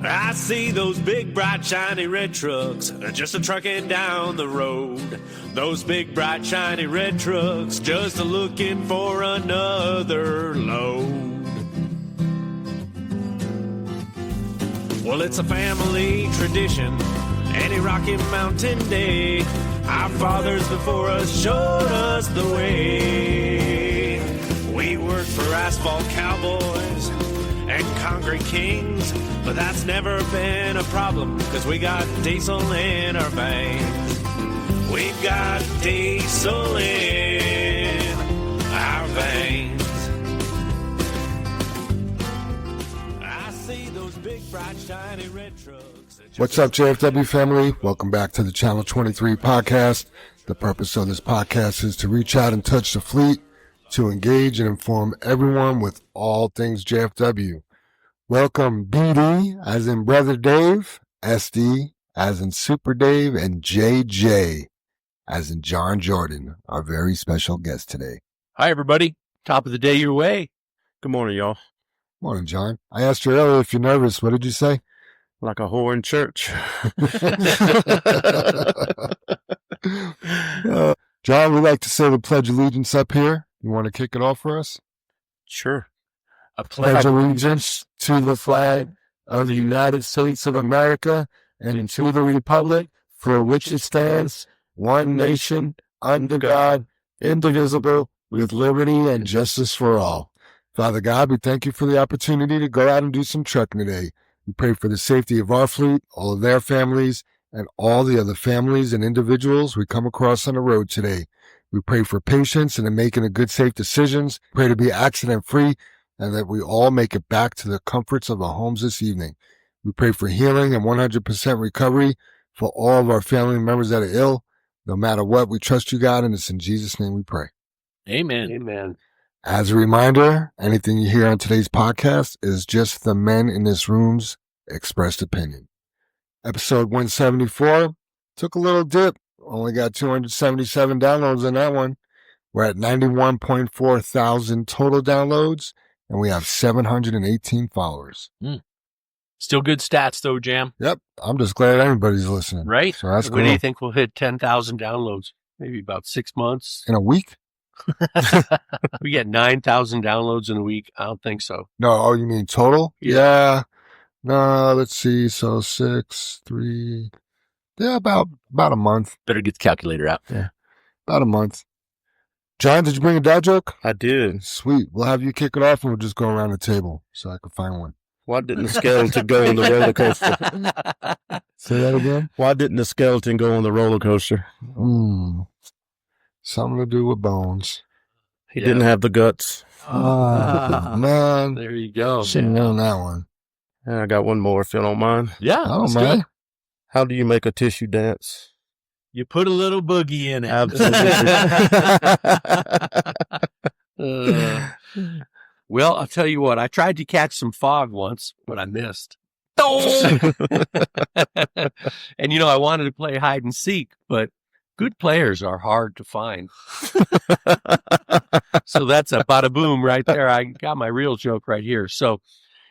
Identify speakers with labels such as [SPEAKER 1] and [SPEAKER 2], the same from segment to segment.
[SPEAKER 1] I see those big, bright, shiny red trucks just a-trucking down the road. Those big, bright, shiny red trucks just a-looking for another load. Well, it's a family tradition, any Rocky Mountain day. Our fathers before us showed us the way. We worked for asphalt cowboys and concrete kings, but that's never been a problem, cause we got diesel in our veins. We've got diesel in our veins. I see those big, bright, shiny red trucks.
[SPEAKER 2] What's up, JFW family? Welcome back to the Channel 23 podcast. The purpose of this podcast is to reach out and touch the fleet, to engage and inform everyone with all things JFW. Welcome BD, as in Brother Dave, SD, as in Super Dave, and JJ, as in John Jordan, our very special guest today.
[SPEAKER 3] Hi, everybody. Top of the day your way. Good morning, y'all.
[SPEAKER 2] Morning, John. I asked you earlier if you're nervous. What did you say?
[SPEAKER 3] Like a whore in church.
[SPEAKER 2] John, we like to say the Pledge of Allegiance up here. You want to kick it off for us?
[SPEAKER 3] Sure.
[SPEAKER 2] I pledge allegiance to the flag of the United States of America and to the republic for which it stands, one nation, under God, indivisible, with liberty and justice for all. Father God, we thank you for the opportunity to go out and do some trucking today. We pray for the safety of our fleet, all of their families, and all the other families and individuals we come across on the road today. We pray for patience and in making the good, safe decisions. Pray to be accident-free and that we all make it back to the comforts of our homes this evening. We pray for healing and 100% recovery for all of our family members that are ill. No matter what, we trust you, God, and it's in Jesus' name we pray.
[SPEAKER 3] Amen.
[SPEAKER 1] Amen.
[SPEAKER 2] As a reminder, anything you hear on today's podcast is just the men in this room's expressed opinion. Episode 174 took a little dip. Only got 277 downloads on that one. We're at 91.4 thousand total downloads, and we have 718 followers.
[SPEAKER 3] Still good stats, though, Jam.
[SPEAKER 2] Yep. I'm just glad everybody's listening.
[SPEAKER 3] Right?
[SPEAKER 2] So that's cool.
[SPEAKER 3] When do you think we'll hit 10,000 downloads? Maybe about 6 months.
[SPEAKER 2] In a week?
[SPEAKER 3] We get 9,000 downloads in a week. I don't think so.
[SPEAKER 2] No, oh, you mean total?
[SPEAKER 3] Yeah.
[SPEAKER 2] No, let's see. So 6, 3, yeah, about a month.
[SPEAKER 3] Better get the calculator out.
[SPEAKER 2] Yeah, about a month. John, did you bring a dad joke?
[SPEAKER 4] I did.
[SPEAKER 2] Sweet. We'll have you kick it off and we'll just go around the table so I can find one.
[SPEAKER 4] Why didn't the skeleton go on the roller coaster?
[SPEAKER 2] Say that again?
[SPEAKER 4] Why didn't the skeleton go on the roller coaster?
[SPEAKER 2] Something to do with bones.
[SPEAKER 4] He didn't have the guts.
[SPEAKER 2] Man.
[SPEAKER 3] There you go.
[SPEAKER 2] Shouldn't known that one.
[SPEAKER 4] And I got one more if you don't mind.
[SPEAKER 3] Yeah.
[SPEAKER 2] I don't
[SPEAKER 3] let's do
[SPEAKER 2] mind.
[SPEAKER 3] it.
[SPEAKER 4] How do you make a tissue dance?
[SPEAKER 3] You put a little boogie in it. Well, I'll tell you what. I tried to catch some fog once, but I missed. And, I wanted to play hide and seek, but good players are hard to find. So that's a bada boom right there. I got my real joke right here. So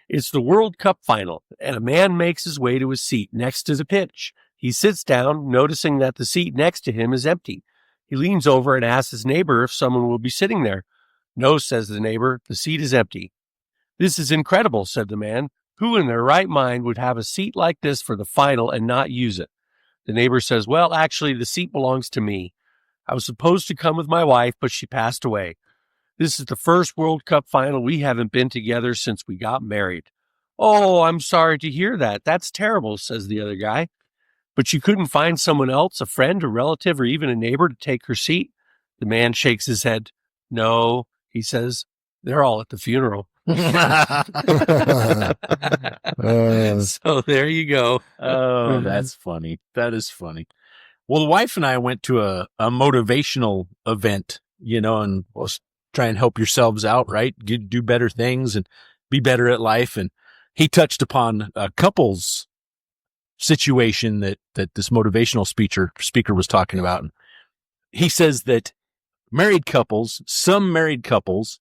[SPEAKER 3] it's the World Cup final, and a man makes his way to his seat next to the pitch. He sits down, noticing that the seat next to him is empty. He leans over and asks his neighbor if someone will be sitting there. No, says the neighbor, the seat is empty. This is incredible, said the man. Who in their right mind would have a seat like this for the final and not use it? The neighbor says, well, actually, the seat belongs to me. I was supposed to come with my wife, but she passed away. This is the first World Cup final we haven't been together since we got married. Oh, I'm sorry to hear that. That's terrible, says the other guy. But you couldn't find someone else, a friend, a relative, or even a neighbor to take her seat? The man shakes his head. No, he says, they're all at the funeral. So there you go.
[SPEAKER 5] Oh, that's funny. That is funny. Well, the wife and I went to a motivational event, and we'll try and help yourselves out, right? Do better things and be better at life. And he touched upon a couple's situation that this motivational speaker was talking about. And he says that some married couples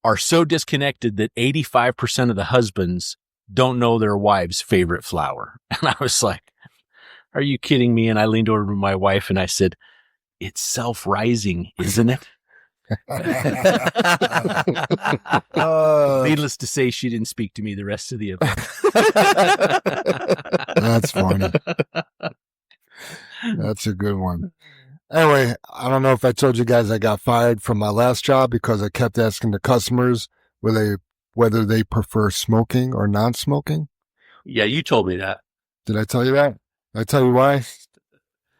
[SPEAKER 5] are so disconnected that 85% of the husbands don't know their wife's favorite flower. And I was like, are you kidding me? And I leaned over to my wife and I said, it's self-rising, isn't it? Needless to say, she didn't speak to me the rest of the event.
[SPEAKER 2] That's funny. That's a good one. Anyway, I don't know if I told you guys I got fired from my last job because I kept asking the customers whether they prefer smoking or non-smoking.
[SPEAKER 3] Yeah, you told me that.
[SPEAKER 2] Did I tell you that? Did I tell you why?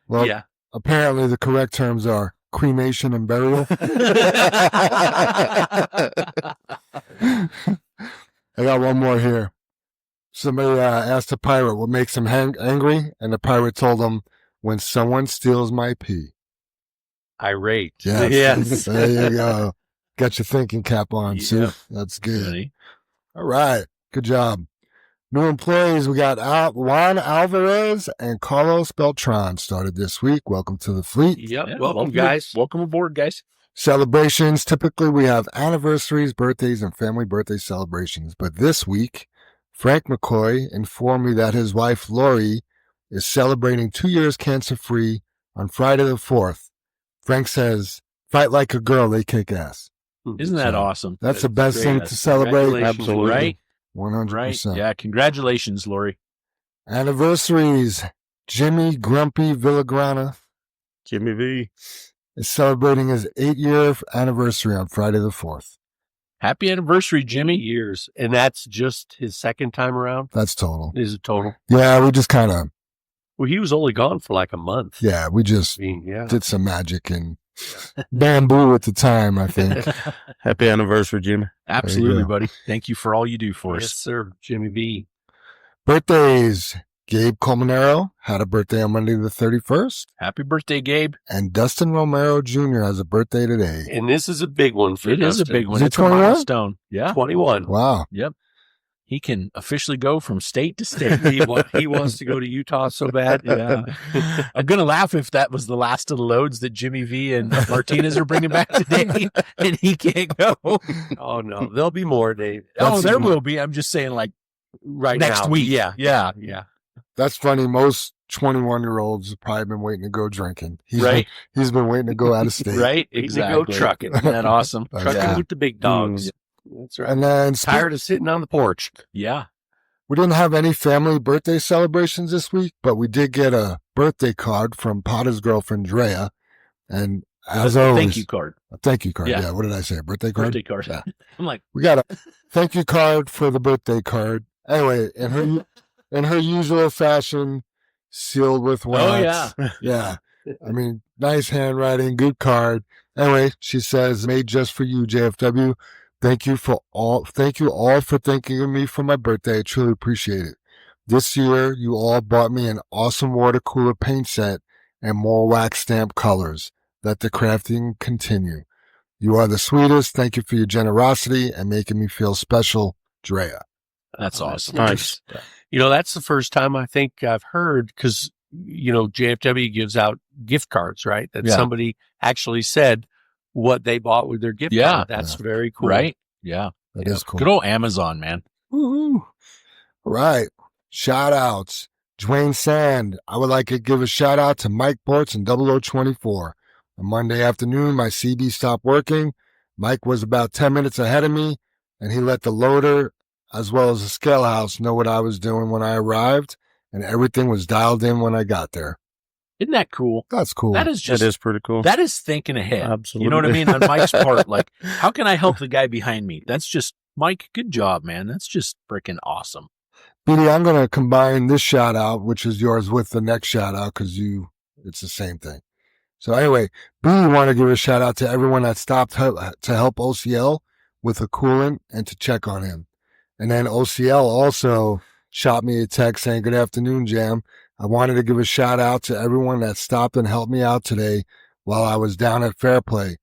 [SPEAKER 2] Well,
[SPEAKER 3] Yeah.
[SPEAKER 2] apparently the correct terms are cremation and burial. I got one more here. Somebody asked a pirate what makes him angry, and the pirate told him, when someone steals my pee.
[SPEAKER 3] Irate.
[SPEAKER 2] Yes.
[SPEAKER 3] Yes.
[SPEAKER 2] There you go. Got your thinking cap on, Sue.
[SPEAKER 5] Yep.
[SPEAKER 2] That's good.
[SPEAKER 5] Funny.
[SPEAKER 2] All right. Good job. New employees, we got Juan Alvarez and Carlos Beltran started this week. Welcome to the fleet.
[SPEAKER 3] Yep.
[SPEAKER 5] Yeah,
[SPEAKER 3] welcome, guys.
[SPEAKER 5] Welcome aboard, guys.
[SPEAKER 2] Celebrations. Typically, we have anniversaries, birthdays, and family birthday celebrations. But this week, Frank McCoy informed me that his wife, Lori, is celebrating 2 years cancer-free on Friday the 4th. Frank says, fight like a girl, they kick ass.
[SPEAKER 5] Isn't that
[SPEAKER 2] So,
[SPEAKER 5] awesome?
[SPEAKER 2] That's the best thing
[SPEAKER 3] great.
[SPEAKER 2] to celebrate.
[SPEAKER 3] Congratulations,
[SPEAKER 4] Absolutely.
[SPEAKER 5] Right?
[SPEAKER 2] 100%.
[SPEAKER 5] Right. Yeah. Congratulations, Lori.
[SPEAKER 2] Anniversaries. Jimmy Grumpy Villagrana
[SPEAKER 4] Jimmy V.
[SPEAKER 2] is celebrating his 8-year anniversary on Friday the 4th.
[SPEAKER 5] Happy anniversary, Jimmy.
[SPEAKER 3] Years. And that's just his second time around?
[SPEAKER 2] That's total.
[SPEAKER 3] Is it total?
[SPEAKER 2] Yeah, we just kind of,
[SPEAKER 3] Well, he was only gone for like a month.
[SPEAKER 2] we
[SPEAKER 3] I
[SPEAKER 2] just
[SPEAKER 3] mean, yeah.
[SPEAKER 2] did some magic and bamboo at the time, I think.
[SPEAKER 4] Happy anniversary, Jimmy.
[SPEAKER 5] Absolutely,
[SPEAKER 2] go.
[SPEAKER 5] buddy. Thank you for all you do for
[SPEAKER 3] Yes,
[SPEAKER 5] us.
[SPEAKER 3] sir. Jimmy B.
[SPEAKER 2] Birthdays. Gabe Colmenero had a birthday on Monday the 31st.
[SPEAKER 5] Happy birthday, Gabe.
[SPEAKER 2] And Dustin Romero Jr. has a birthday today.
[SPEAKER 3] And this is a big one for
[SPEAKER 5] It is a
[SPEAKER 3] Dustin.
[SPEAKER 5] big one.
[SPEAKER 2] Is it
[SPEAKER 5] It's a
[SPEAKER 2] 21?
[SPEAKER 5] milestone. Yeah.
[SPEAKER 3] 21.
[SPEAKER 2] Wow.
[SPEAKER 5] Yep. He can officially go from state to state.
[SPEAKER 3] He wants to go to Utah so bad.
[SPEAKER 5] Yeah. I'm going to laugh if that was the last of the loads that Jimmy V and Martinez are bringing back today and he can't go.
[SPEAKER 3] Oh, no. There'll be more, Dave.
[SPEAKER 5] Oh, there will be. I'm just saying like
[SPEAKER 3] Right
[SPEAKER 5] next
[SPEAKER 3] now.
[SPEAKER 5] week.
[SPEAKER 3] Yeah.
[SPEAKER 5] Yeah.
[SPEAKER 3] Yeah.
[SPEAKER 2] That's funny. Most 21-year-olds have probably been waiting to go drinking.
[SPEAKER 5] Right.
[SPEAKER 2] He's been waiting to go out of state.
[SPEAKER 5] Right.
[SPEAKER 3] Need to
[SPEAKER 5] Exactly.
[SPEAKER 3] go trucking.
[SPEAKER 5] Isn't that awesome?
[SPEAKER 2] Trucking
[SPEAKER 3] Trucking with the big dogs.
[SPEAKER 5] Mm.
[SPEAKER 3] That's right.
[SPEAKER 2] And then
[SPEAKER 3] Tired of sitting on the porch.
[SPEAKER 5] Yeah.
[SPEAKER 2] we didn't have any family birthday celebrations this week, but we did get a birthday card from Potter's girlfriend, Drea. And as always,
[SPEAKER 5] Thank you card.
[SPEAKER 2] a thank you card.
[SPEAKER 5] Yeah.
[SPEAKER 2] Yeah. What did I say? A birthday card?
[SPEAKER 5] Birthday card.
[SPEAKER 2] Yeah.
[SPEAKER 5] I'm like,
[SPEAKER 2] We got a thank you card for the birthday card. Anyway, in her usual fashion, sealed with wax.
[SPEAKER 5] oh, yeah.
[SPEAKER 2] Yeah. I mean, nice handwriting, good card. Anyway, she says, made just for you, JFW. Thank you all for thinking of me for my birthday. I truly appreciate it. This year, you all bought me an awesome water cooler paint set and more wax stamp colors. Let the crafting continue. You are the sweetest. Thank you for your generosity and making me feel special, Drea.
[SPEAKER 5] That's awesome.
[SPEAKER 4] Nice.
[SPEAKER 3] You know, that's the first time I think I've heard because, you know, JFW gives out gift cards, right? That
[SPEAKER 5] Yeah.
[SPEAKER 3] somebody actually said what they bought with their gift
[SPEAKER 5] Yeah.
[SPEAKER 3] card. That's very cool.
[SPEAKER 5] Right? Yeah.
[SPEAKER 2] That is cool.
[SPEAKER 5] Good old Amazon, man.
[SPEAKER 2] Woo-hoo. Right. Shout outs. Dwayne Sand. I would like to give a shout out to Mike Ports in 0024. On Monday afternoon, my CD stopped working. Mike was about 10 minutes ahead of me, and he let the loader as well as the scale house know what I was doing when I arrived, and everything was dialed in when I got there.
[SPEAKER 5] Isn't that cool?
[SPEAKER 2] That's cool.
[SPEAKER 5] That is just,
[SPEAKER 4] That is pretty cool.
[SPEAKER 5] that is thinking ahead.
[SPEAKER 4] Absolutely.
[SPEAKER 5] You know what I mean? On Mike's part, like, how can I help the guy behind me? That's just, Mike, good job, man. That's just freaking awesome.
[SPEAKER 2] BD, I'm going to combine this shout out, which is yours, with the next shout out because it's the same thing. So anyway, BD want to give a shout out to everyone that stopped to help OCL with a coolant and to check on him. And then OCL also shot me a text saying, good afternoon, Jam. I wanted to give a shout out to everyone that stopped and helped me out today while I was down at Fairplay.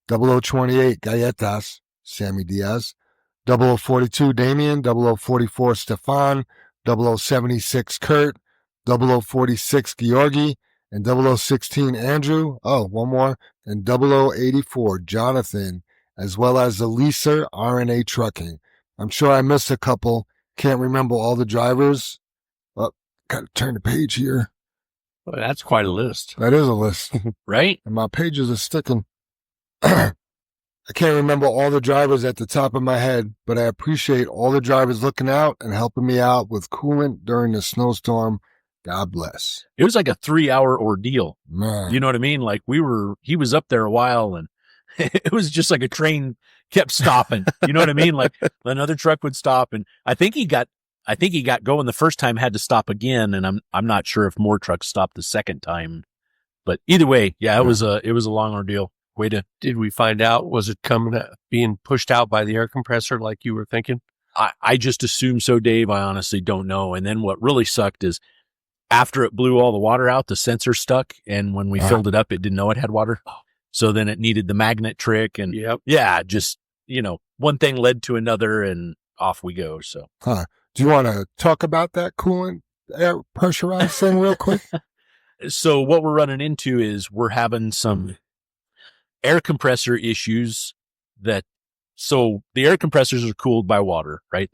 [SPEAKER 2] 0028, Galletas, Sammy Diaz. 0042, Damien. 0044, Stefan. 0076, Kurt. 0046, Georgi. And 0016, Andrew. Oh, one more. And 0084, Jonathan, as well as the Lisa RNA Trucking. I'm sure I missed a couple, Can't remember all the drivers. Oh, gotta turn the page here.
[SPEAKER 3] Well, that's quite a list.
[SPEAKER 2] That is a list.
[SPEAKER 5] Right?
[SPEAKER 2] And my pages are sticking. I can't remember all the drivers at the top of my head, but I appreciate all the drivers looking out and helping me out with coolant during the snowstorm. God bless.
[SPEAKER 5] It was like a 3-hour ordeal.
[SPEAKER 2] Man.
[SPEAKER 5] You know what I mean? Like he was up there a while and it was just like a train kept stopping. You know what I mean? Like another truck would stop. And I think he got going the first time, had to stop again. And I'm not sure if more trucks stopped the second time, but either way, yeah, it was a long ordeal.
[SPEAKER 3] Did we find out, was it being pushed out by the air compressor like you were thinking?
[SPEAKER 5] I just assume so, Dave. I honestly don't know. And then what really sucked is after it blew all the water out, the sensor stuck. And when we filled it up, it didn't know it had water. So then it needed the magnet trick. And just, one thing led to another and off we go. So,
[SPEAKER 2] do you want to talk about that coolant air pressurized thing real quick?
[SPEAKER 5] So what we're running into is we're having some air compressor issues so the air compressors are cooled by water, right?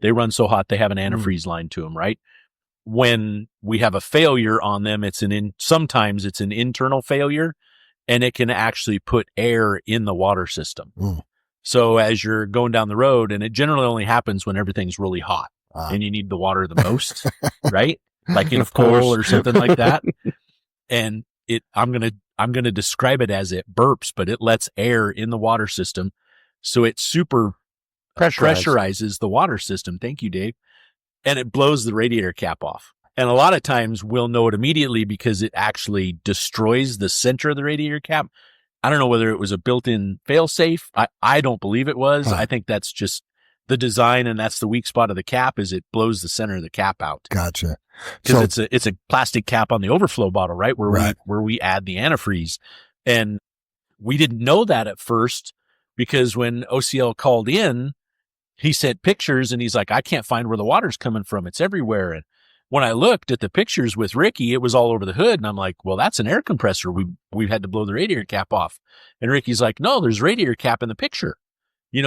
[SPEAKER 5] They run so hot, they have an antifreeze line to them, right? When we have a failure on them, sometimes it's an internal failure and it can actually put air in the water system. So as you're going down the road, and it generally only happens when everything's really hot and you need the water the most, right? Like in a pool or something like that. And I'm going to describe it as it burps, but it lets air in the water system. So it super pressurizes the water system. Thank you, Dave. And it blows the radiator cap off. And a lot of times we'll know it immediately because it actually destroys the center of the radiator cap. I don't know whether it was a built-in fail-safe. I don't believe it was. I think that's just the design, and that's the weak spot of the cap, is it blows the center of the cap out.
[SPEAKER 2] Gotcha.
[SPEAKER 5] Because it's a plastic cap on the overflow bottle, right? Where we add the antifreeze. And we didn't know that at first because when OCL called in, he sent pictures and he's like, I can't find where the water's coming from. It's everywhere. And when I looked at the pictures with Ricky, it was all over the hood. And I'm like, well, that's an air compressor. We've had to blow the radiator cap off. And Ricky's like, no, there's radiator cap in the picture.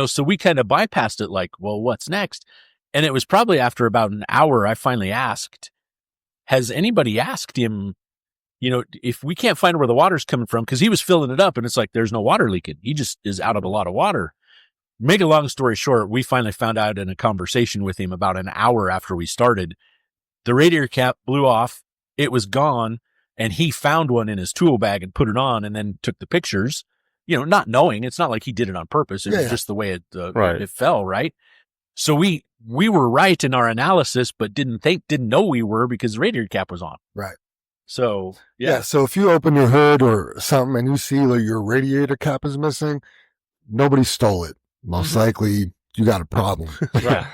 [SPEAKER 5] So we kind of bypassed it like, well, what's next? And it was probably after about an hour, I finally asked, has anybody asked him, if we can't find where the water's coming from, because he was filling it up and it's like, there's no water leaking. He just is out of a lot of water. Make a long story short, we finally found out in a conversation with him about an hour after we started, the radiator cap blew off. It was gone. And he found one in his tool bag and put it on and then took the pictures, not knowing. It's not like he did it on purpose. It was just the way it fell. Right. So we were right in our analysis, but didn't know we were because the radiator cap was on.
[SPEAKER 2] Right.
[SPEAKER 5] So,
[SPEAKER 2] So if you open your hood or something and you see like your radiator cap is missing, nobody stole it. Most likely you got a problem.
[SPEAKER 5] Right.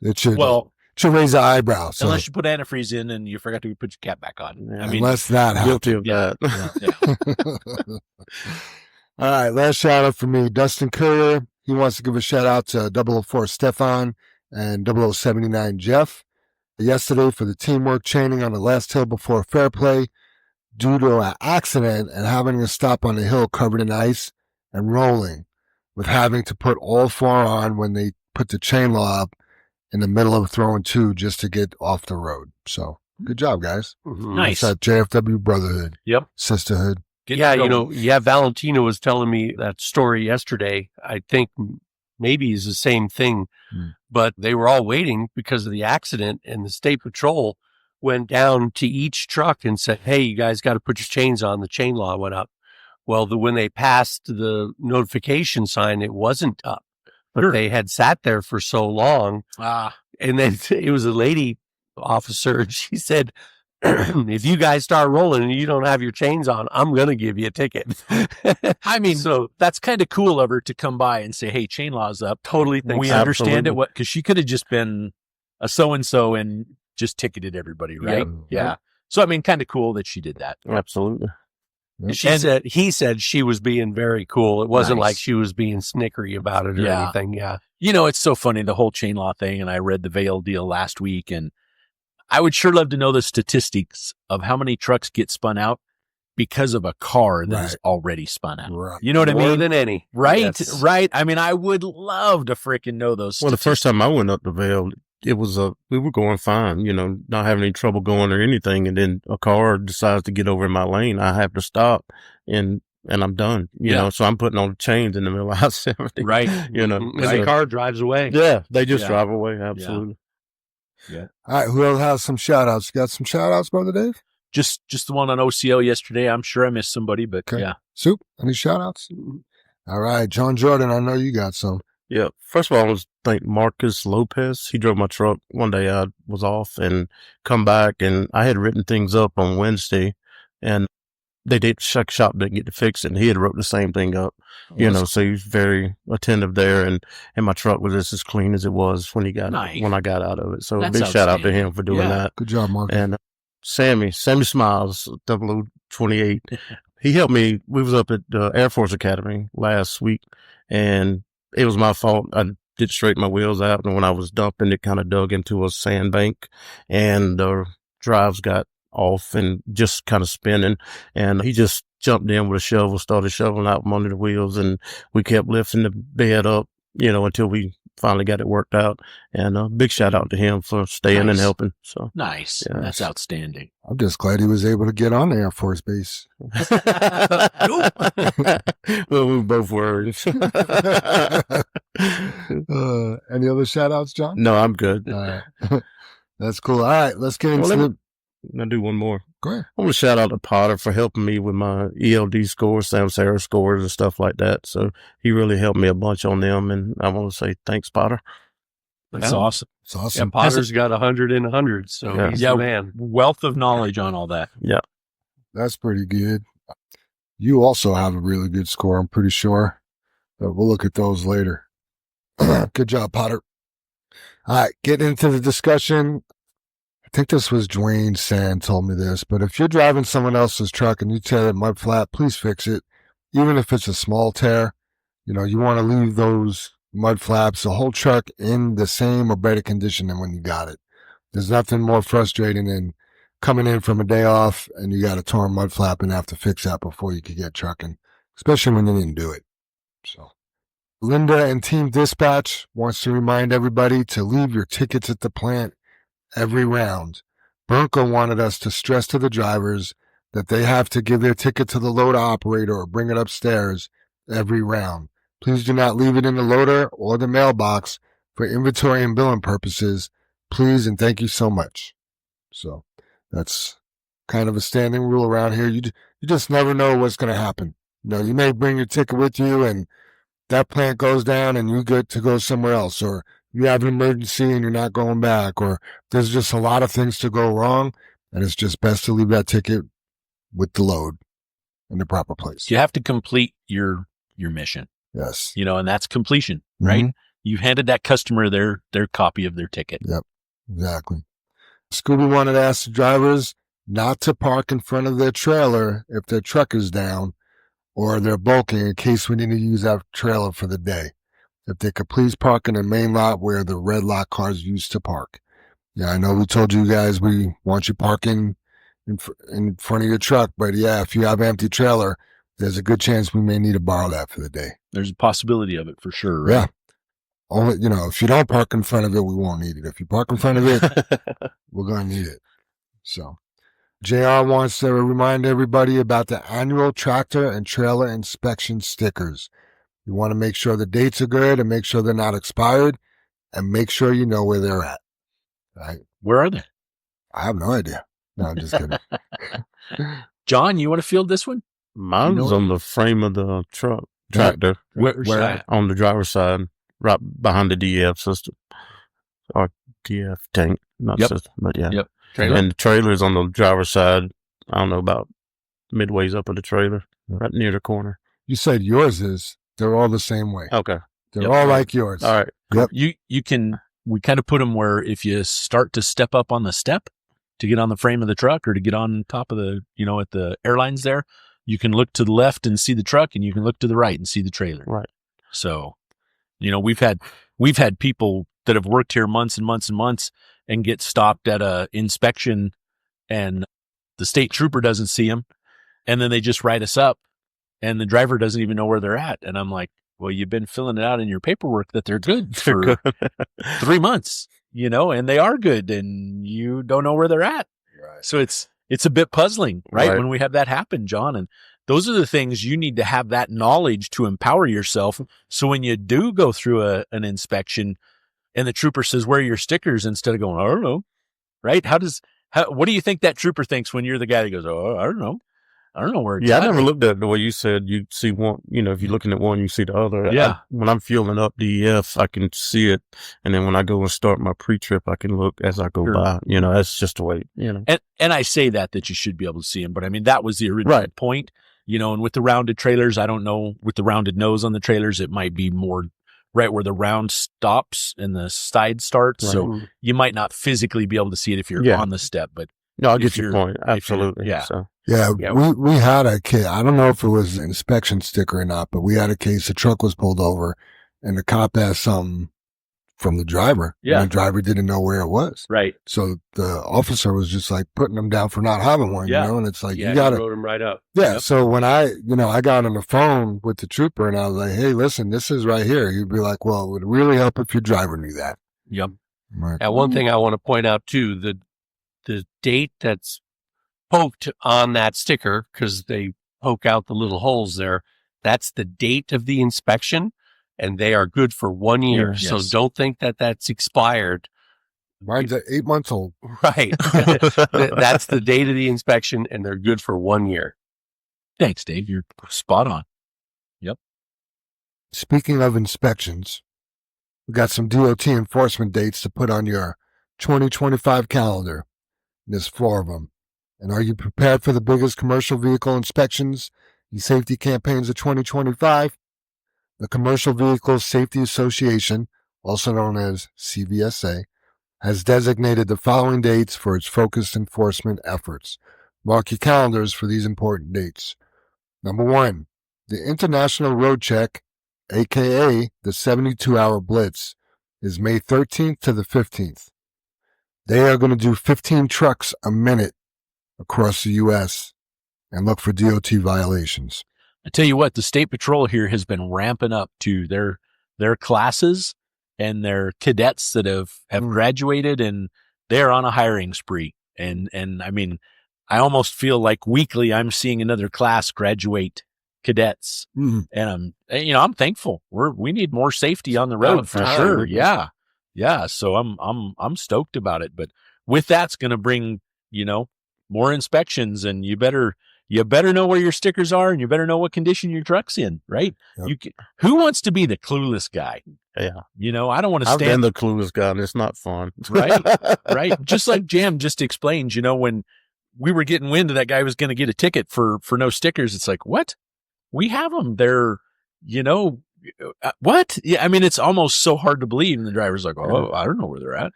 [SPEAKER 2] It should raise the eyebrow. So.
[SPEAKER 5] Unless you put antifreeze in and you forgot to put your cap back on.
[SPEAKER 4] Yeah.
[SPEAKER 2] Unless that happens.
[SPEAKER 4] Guilty of that.
[SPEAKER 2] All right. Last shout out for me, Dustin Courier. He wants to give a shout out to 004 Stefan and 0079 Jeff. Yesterday for the teamwork chaining on the last hill before fair play due to an accident and having to stop on the hill covered in ice and rolling with having to put all four on when they put the chain law up in the middle of throwing two just to get off the road. So good job, guys.
[SPEAKER 5] Nice.
[SPEAKER 2] It's that JFW brotherhood.
[SPEAKER 5] Yep.
[SPEAKER 2] Sisterhood.
[SPEAKER 3] Valentina was telling me that story yesterday. I think maybe is the same thing, but they were all waiting because of the accident, and the state patrol went down to each truck and said, hey, you guys got to put your chains on. The chain law went up. Well, when they passed the notification sign, it wasn't up, but they had sat there for so long. And then it was a lady officer, and she said, if you guys start rolling and you don't have your chains on, I'm going to give you a ticket.
[SPEAKER 5] I mean, so that's kind of cool of her to come by and say, hey, chain law's up.
[SPEAKER 3] Totally think
[SPEAKER 5] we understand it. Because she could have just been a so-and-so and just ticketed everybody, right? Yeah. So, I mean, kind of cool that she did that.
[SPEAKER 4] Absolutely.
[SPEAKER 3] He said she was being very cool. It wasn't like she was being snickery about it or anything. Yeah.
[SPEAKER 5] It's so funny, the whole chain law thing. And I read the Vail deal last week, and I would sure love to know the statistics of how many trucks get spun out because of a car that is already spun out.
[SPEAKER 2] Right.
[SPEAKER 5] You know what I mean?
[SPEAKER 3] More than any.
[SPEAKER 5] Right. Yes. Right. I mean, I would love to freaking know those statistics.
[SPEAKER 4] Well, the first time I went up to Vail,
[SPEAKER 6] we were going fine, not having any trouble going or anything. And then a car decides to get over in my lane. I have to stop and I'm done, so I'm putting on the chains in the middle of I-70.
[SPEAKER 3] Right.
[SPEAKER 6] And
[SPEAKER 3] the car drives away.
[SPEAKER 6] Yeah. They just drive away. Absolutely.
[SPEAKER 5] Yeah.
[SPEAKER 2] All right. Who else has some shout outs? You got some shout outs, Brother Dave?
[SPEAKER 5] Just the one on OCO yesterday. I'm sure I missed somebody, but
[SPEAKER 2] Okay.
[SPEAKER 5] yeah.
[SPEAKER 2] Soup, any shout outs? All right. John Jordan, I know you got some.
[SPEAKER 6] Yeah. First of all, I want to thank Marcus Lopez. He drove my truck one day. I was off and come back, and I had written things up on Wednesday, and they did shop didn't get to fix it, and he had wrote the same thing up. So he was very attentive there, and my truck was just as clean as it was when I got out of it. So
[SPEAKER 5] That's
[SPEAKER 6] big shout out to him for doing that.
[SPEAKER 2] Good job, Marcus.
[SPEAKER 6] And Sammy Smiles, 0028. He helped me. We was up at the Air Force Academy last week, and it was my fault. I did straighten my wheels out, and when I was dumping, it kind of dug into a sandbank, and the drives got off and just kind of spinning. And he just jumped in with a shovel, started shoveling out from under the wheels, and we kept lifting the bed up, until we finally got it worked out. And big shout out to him for staying and helping. So
[SPEAKER 5] Nice.
[SPEAKER 6] Yes.
[SPEAKER 5] That's outstanding.
[SPEAKER 2] I'm just glad he was able to get on the Air Force Base.
[SPEAKER 6] Well, we both were.
[SPEAKER 2] Any other shout outs, John?
[SPEAKER 6] No, I'm good.
[SPEAKER 2] All right. That's cool. All right. Let's get into it.
[SPEAKER 6] I'll do one more.
[SPEAKER 2] Go ahead.
[SPEAKER 6] I want to shout out to Potter for helping me with my ELD scores, Samsara scores, and stuff like that. So he really helped me a bunch on them, and I want to say thanks, Potter.
[SPEAKER 5] That's awesome.
[SPEAKER 2] It's awesome.
[SPEAKER 3] Yeah, Potter's got 100 in 100, so he's the man.
[SPEAKER 5] Wealth of knowledge on all that.
[SPEAKER 6] Yeah.
[SPEAKER 2] That's pretty good. You also have a really good score, I'm pretty sure. But we'll look at those later. Good job, Potter. All right, getting into the discussion. I think this was Dwayne Sand told me this, but if you're driving someone else's truck and you tear that mud flap, please fix it. Even if it's a small tear, you want to leave those mud flaps, the whole truck in the same or better condition than when you got it. There's nothing more frustrating than coming in from a day off and you got a torn mud flap and have to fix that before you could get trucking, especially when you didn't do it. So Linda and Team Dispatch wants to remind everybody to leave your tickets at the plant every round. Bronco wanted us to stress to the drivers that they have to give their ticket to the loader operator or bring it upstairs every round. Please do not leave it in the loader or the mailbox for inventory and billing purposes. Please and thank you so much. So that's kind of a standing rule around here. You just never know what's going to happen. You may bring your ticket with you and that plant goes down and you get to go somewhere else, or you have an emergency and you're not going back, or there's just a lot of things to go wrong, and it's just best to leave that ticket with the load in the proper place.
[SPEAKER 5] You have to complete your mission.
[SPEAKER 2] Yes.
[SPEAKER 5] And that's completion, right?
[SPEAKER 2] Mm-hmm.
[SPEAKER 5] You've handed that customer their copy of their ticket.
[SPEAKER 2] Yep, exactly. Scooby wanted to ask the drivers not to park in front of their trailer if their truck is down or they're bulking in case we need to use that trailer for the day. If they could please park in the main lot where the red lot cars used to park. Yeah, I know we told you guys we want you parking in front of your truck, but yeah, if you have an empty trailer, there's a good chance we may need to borrow that for the day.
[SPEAKER 5] There's a possibility of it for sure, right?
[SPEAKER 2] Yeah. Only, if you don't park in front of it, we won't need it. If you park in front of it, we're going to need it. So JR wants to remind everybody about the annual tractor and trailer inspection stickers. You want to make sure the dates are good and make sure they're not expired and make sure you know where they're at. Right?
[SPEAKER 5] Where are they?
[SPEAKER 2] I have no idea. No, I'm just kidding.
[SPEAKER 5] John, you want to field this one?
[SPEAKER 6] Mine's on the frame of the tractor.
[SPEAKER 5] Where at?
[SPEAKER 6] On the driver's side, right behind the DF system. Or DF tank, not system, but yeah.
[SPEAKER 5] Yep.
[SPEAKER 6] And the trailer's on the driver's side, I don't know, about midways up of the trailer, right near the corner.
[SPEAKER 2] You said yours is. They're all the same way.
[SPEAKER 6] Okay.
[SPEAKER 2] They're all like yours.
[SPEAKER 6] All right.
[SPEAKER 2] Yep.
[SPEAKER 5] We kind of put them where if you start to step up on the step to get on the frame of the truck or to get on top of the, at the airlines there, you can look to the left and see the truck and you can look to the right and see the trailer.
[SPEAKER 6] Right.
[SPEAKER 5] So, we've had people that have worked here months and months and months and get stopped at a inspection and the state trooper doesn't see them. And then they just write us up and the driver doesn't even know where they're at. And I'm like, well, you've been filling it out in your paperwork that they're good for 3 months. and they are good and you don't know where they're at.
[SPEAKER 2] Right.
[SPEAKER 5] So it's a bit puzzling, right?
[SPEAKER 6] Right.
[SPEAKER 5] When we have that happen, John. And those are the things you need to have that knowledge to empower yourself. So when you do go through an inspection and the trooper says, where are your stickers? Instead of going, I don't know. Right. What do you think that trooper thinks when you're the guy that goes, oh, I don't know. I don't know where it's
[SPEAKER 6] Yeah,
[SPEAKER 5] at.
[SPEAKER 6] I never looked at it the way you said. You see one, if you're looking at one, you see the other.
[SPEAKER 5] Yeah.
[SPEAKER 6] When I'm fueling up DEF, I can see it. And then when I go and start my pre-trip, I can look as I go by. That's just the way,
[SPEAKER 5] And I say that you should be able to see them. But I mean, that was the original point, and with the rounded trailers, I don't know, with the rounded nose on the trailers, it might be more right where the round stops and the side starts. Right. So you might not physically be able to see it if you're on the step, but
[SPEAKER 6] no, I get your point. Absolutely.
[SPEAKER 5] Yeah.
[SPEAKER 6] So.
[SPEAKER 2] Yeah, we had a case. I don't know if it was an inspection sticker or not, but we had a case. The truck was pulled over and the cop asked something from the driver.
[SPEAKER 5] Yeah.
[SPEAKER 2] And the driver didn't know where it was.
[SPEAKER 5] Right.
[SPEAKER 2] So the officer was just like putting them down for not having one, and it's like, you gotta
[SPEAKER 3] wrote them right up.
[SPEAKER 2] Yeah.
[SPEAKER 3] Yep.
[SPEAKER 2] So when I got on the phone with the trooper and I was like, hey, listen, this is right here. He'd be like, well, it would really help if your driver knew that.
[SPEAKER 5] Yep.
[SPEAKER 2] Right.
[SPEAKER 3] And one thing I want to point out too, the date that's poked on that sticker, because they poke out the little holes there, that's the date of the inspection, and they are good for 1 year.
[SPEAKER 5] Yes.
[SPEAKER 3] So don't think that that's expired.
[SPEAKER 2] Mine's at 8 months old.
[SPEAKER 3] Right. That's the date of the inspection, and they're good for 1 year.
[SPEAKER 5] Thanks, Dave. You're spot on. Yep.
[SPEAKER 2] Speaking of inspections, we got some DOT enforcement dates to put on your 2025 calendar. There's 4 of them. And are you prepared for the biggest commercial vehicle inspections and safety campaigns of 2025? The Commercial Vehicle Safety Association, also known as CVSA, has designated the following dates for its focused enforcement efforts. Mark your calendars for these important dates. Number 1, the International Road Check, aka the 72-hour Blitz, is May 13th to the 15th. They are going to do 15 trucks a minute across the U.S. and look for DOT violations.
[SPEAKER 5] I tell you what, the State Patrol here has been ramping up to their classes and their cadets that have graduated, and they're on a hiring spree. And I mean, I almost feel like weekly I'm seeing another class graduate cadets. And I'm thankful. We need more safety on the road for sure. Yeah. Yeah. So I'm stoked about it. But with that's going to bring, more inspections, and you better know where your stickers are, and you better know what condition your truck's in, right? Yep. Who wants to be the clueless guy?
[SPEAKER 6] Yeah.
[SPEAKER 5] I don't want to
[SPEAKER 6] I've been the clueless guy, and it's not fun.
[SPEAKER 5] Right. Right. Just like Jam just explained, when we were getting wind that guy was going to get a ticket for no stickers, it's like, what? We have them. They're, what? Yeah. I mean, it's almost so hard to believe. And the driver's like, oh, I don't know where they're at.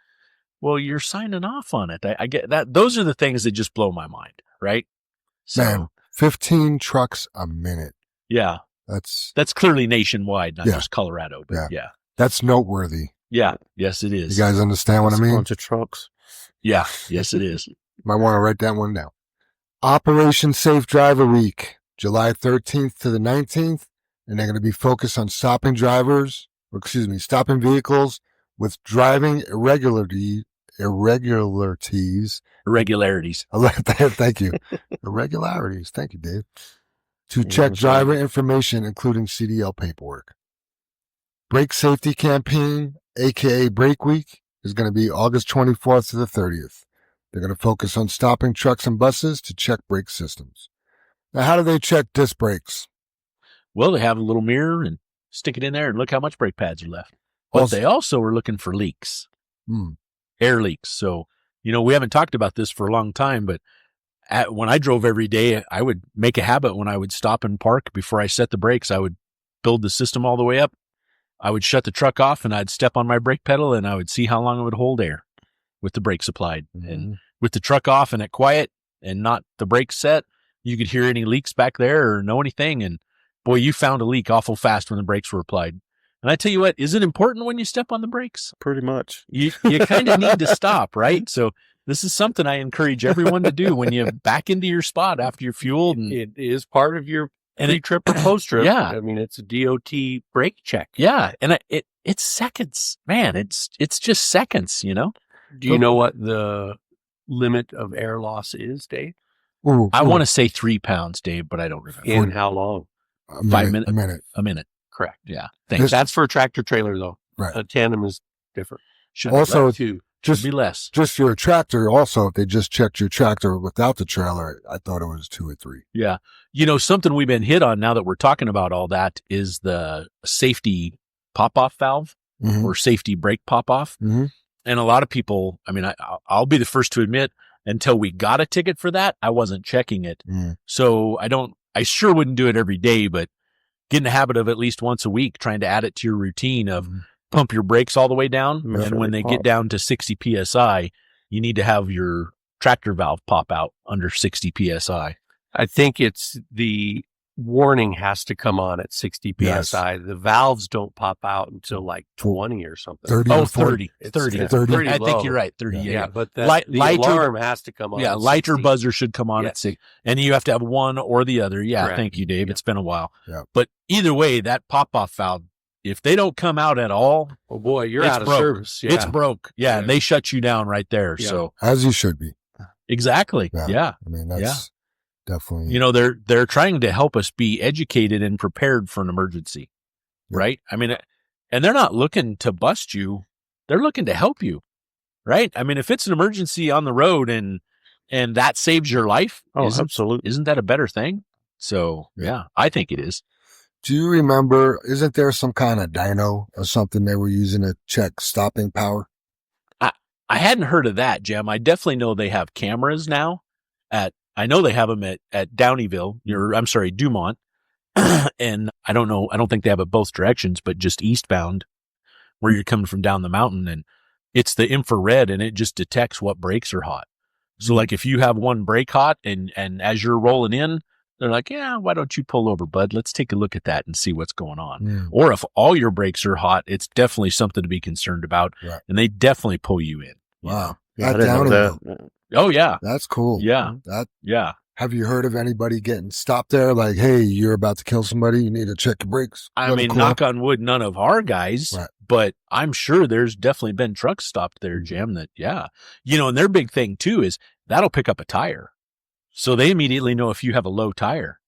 [SPEAKER 5] Well, you're signing off on it. I get that. Those are the things that just blow my mind. Right. So,
[SPEAKER 2] man, 15 trucks a minute.
[SPEAKER 5] Yeah. That's clearly nationwide, not just Colorado, but yeah.
[SPEAKER 2] That's noteworthy.
[SPEAKER 5] Yeah. Yes, it is.
[SPEAKER 2] You guys understand what I mean?
[SPEAKER 6] A bunch of trucks.
[SPEAKER 5] Yeah. Yes, it is.
[SPEAKER 2] Might want to write that one down. Operation Safe Driver Week, July 13th to the 19th. And they're going to be focused on stopping vehicles with driving irregularities. Thank you. Irregularities. Thank you, Dave. To check driver information, including CDL paperwork. Brake Safety Campaign, aka Brake Week, is going to be August 24th to the 30th. They're going to focus on stopping trucks and buses to check brake systems. Now, how do they check disc brakes?
[SPEAKER 5] Well, they have a little mirror and stick it in there and look how much brake pads are left. But they also are looking for leaks, air leaks. So, we haven't talked about this for a long time, but when I drove every day, I would make a habit when I would stop and park before I set the brakes. I would build the system all the way up. I would shut the truck off and I'd step on my brake pedal and I would see how long it would hold air with the brakes applied. And with the truck off and at quiet and not the brakes set, you could hear any leaks back there or know anything. And boy, you found a leak awful fast when the brakes were applied. And I tell you what, is it important when you step on the brakes?
[SPEAKER 6] Pretty much.
[SPEAKER 5] You kind of need to stop, right? So this is something I encourage everyone to do when you back into your spot after you're fueled.
[SPEAKER 3] It is part of your
[SPEAKER 5] And
[SPEAKER 3] Pre-trip or post-trip.
[SPEAKER 5] Yeah.
[SPEAKER 3] I mean, it's a DOT brake check.
[SPEAKER 5] Yeah. And it's seconds, man. It's just seconds, you know?
[SPEAKER 3] Do you know what the limit of air loss is, Dave?
[SPEAKER 5] I want to say 3 pounds, Dave, but I don't remember.
[SPEAKER 3] In how long?
[SPEAKER 5] 5 minutes.
[SPEAKER 6] A minute.
[SPEAKER 3] Correct.
[SPEAKER 5] Yeah. Thanks.
[SPEAKER 3] That's for a tractor trailer, though.
[SPEAKER 6] Right.
[SPEAKER 3] A tandem is different.
[SPEAKER 5] Should
[SPEAKER 6] Also,
[SPEAKER 5] be less, too.
[SPEAKER 6] just
[SPEAKER 5] Should be less.
[SPEAKER 6] Just your tractor. Also, if they just checked your tractor without the trailer, I thought it was 2 or 3.
[SPEAKER 5] Yeah. You know, something we've been hit on now that we're talking about all that is the safety pop-off valve
[SPEAKER 6] Mm-hmm.
[SPEAKER 5] or safety brake pop-off.
[SPEAKER 6] Mm-hmm.
[SPEAKER 5] And a lot of people, I mean, I'll be the first to admit, until we got a ticket for that, I wasn't checking it.
[SPEAKER 6] Mm.
[SPEAKER 5] So I sure wouldn't do it every day, but get in the habit of at least once a week trying to add it to your routine of pump your brakes all the way down.
[SPEAKER 6] Yeah.
[SPEAKER 5] And when they get down to 60 PSI, you need to have your tractor valve pop out under 60 PSI.
[SPEAKER 3] I think it's the warning has to come on at 60 PSI.
[SPEAKER 6] Yes.
[SPEAKER 3] The valves don't pop out until like 20 or something.
[SPEAKER 6] 30
[SPEAKER 5] Oh,
[SPEAKER 6] or 40.
[SPEAKER 5] 30.
[SPEAKER 6] 30.
[SPEAKER 5] I
[SPEAKER 3] low.
[SPEAKER 5] think you're right. 30.
[SPEAKER 6] Yeah.
[SPEAKER 5] Yeah.
[SPEAKER 3] But the
[SPEAKER 5] Lighter-
[SPEAKER 3] alarm has to come on.
[SPEAKER 5] Yeah.
[SPEAKER 3] at
[SPEAKER 5] Lighter
[SPEAKER 3] 60.
[SPEAKER 5] buzzer should come on
[SPEAKER 3] Yeah.
[SPEAKER 5] at 6. And you have to have one or the other. Yeah.
[SPEAKER 3] Correct.
[SPEAKER 5] Thank you, Dave.
[SPEAKER 3] Yeah.
[SPEAKER 5] It's been a while.
[SPEAKER 6] Yeah.
[SPEAKER 5] But either way, that pop off valve, if they don't come out at all,
[SPEAKER 3] Oh boy, you're
[SPEAKER 5] It's
[SPEAKER 3] out of
[SPEAKER 5] broke.
[SPEAKER 3] service. Yeah.
[SPEAKER 5] it's broke. Yeah,
[SPEAKER 3] Yeah.
[SPEAKER 5] And they shut you down right there.
[SPEAKER 3] Yeah.
[SPEAKER 5] So
[SPEAKER 6] As you should be.
[SPEAKER 5] exactly.
[SPEAKER 6] Yeah.
[SPEAKER 5] Yeah.
[SPEAKER 6] I mean, that's definitely.
[SPEAKER 5] You know, they're trying to help us be educated and prepared for an emergency. Right. I mean, and they're not looking to bust you. They're looking to help you. Right. I mean, if it's an emergency on the road and that saves your life,
[SPEAKER 3] absolutely.
[SPEAKER 5] isn't that a better thing? So yeah, I think it is.
[SPEAKER 6] Do you remember, isn't there some kind of dyno or something they were using to check stopping power?
[SPEAKER 5] I hadn't heard of that, Jim. I definitely know they have cameras now I know they have them at Downeyville, Dumont. And I don't know. I don't think they have it both directions, but just eastbound where you're coming from down the mountain, and it's the infrared and it just detects what brakes are hot. So like if you have one brake hot and as you're rolling in, they're like, yeah, why don't you pull over, bud? Let's take a look at that and see what's going on.
[SPEAKER 6] Mm.
[SPEAKER 5] Or if all your brakes are hot, it's definitely something to be concerned about.
[SPEAKER 6] Right.
[SPEAKER 5] And they definitely pull you in.
[SPEAKER 6] Wow.
[SPEAKER 4] Yeah, I
[SPEAKER 6] That
[SPEAKER 4] didn't know
[SPEAKER 6] Downeyville.
[SPEAKER 4] that.
[SPEAKER 5] Oh yeah.
[SPEAKER 6] That's cool.
[SPEAKER 5] Yeah. Yeah.
[SPEAKER 6] Have you heard of anybody getting stopped there? Like, hey, you're about to kill somebody. You need to check your brakes.
[SPEAKER 5] I
[SPEAKER 6] Let it
[SPEAKER 5] mean,
[SPEAKER 6] cool
[SPEAKER 5] knock
[SPEAKER 6] off.
[SPEAKER 5] on wood, none of our guys,
[SPEAKER 6] Right.
[SPEAKER 5] but I'm sure there's definitely been trucks stopped there, Jim, that, yeah. You know, and their big thing too is that'll pick up a tire. So they immediately know if you have a low tire,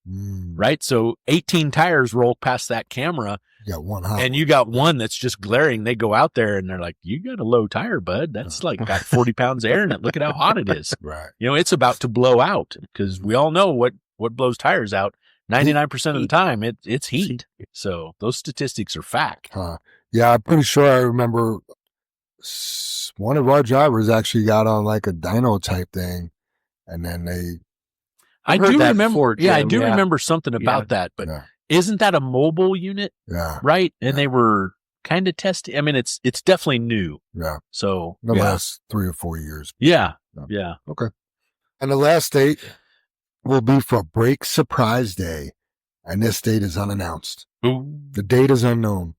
[SPEAKER 5] right? So 18 tires roll past that camera
[SPEAKER 6] You got one hot.
[SPEAKER 5] and you got one that's just glaring. They go out there and they're like, you got a low tire, bud. That's like got 40 pounds of air in it. Look at how hot it is.
[SPEAKER 6] Right.
[SPEAKER 5] You know, it's about to blow out because we all know what blows tires out. 99% of the time, it's heat. So those statistics are fact.
[SPEAKER 6] Huh. Yeah, I'm pretty sure I remember one of our drivers actually got on like a dyno type thing, and then they.
[SPEAKER 5] I
[SPEAKER 3] heard
[SPEAKER 5] do
[SPEAKER 3] that
[SPEAKER 5] remember.
[SPEAKER 3] before,
[SPEAKER 5] Yeah, I
[SPEAKER 3] Jim,
[SPEAKER 5] do
[SPEAKER 3] yeah.
[SPEAKER 5] remember something about
[SPEAKER 3] Yeah.
[SPEAKER 5] that. But
[SPEAKER 6] Yeah.
[SPEAKER 5] isn't that a mobile unit,
[SPEAKER 6] Yeah.
[SPEAKER 5] right? And they were kind of testing. I mean, it's definitely new.
[SPEAKER 6] Yeah.
[SPEAKER 5] So
[SPEAKER 6] The
[SPEAKER 5] yeah,
[SPEAKER 6] last 3 or 4 years.
[SPEAKER 5] yeah,
[SPEAKER 6] Yeah.
[SPEAKER 5] yeah.
[SPEAKER 6] And the last date will be for Brake Surprise Day, and this date is unannounced. The date is unknown.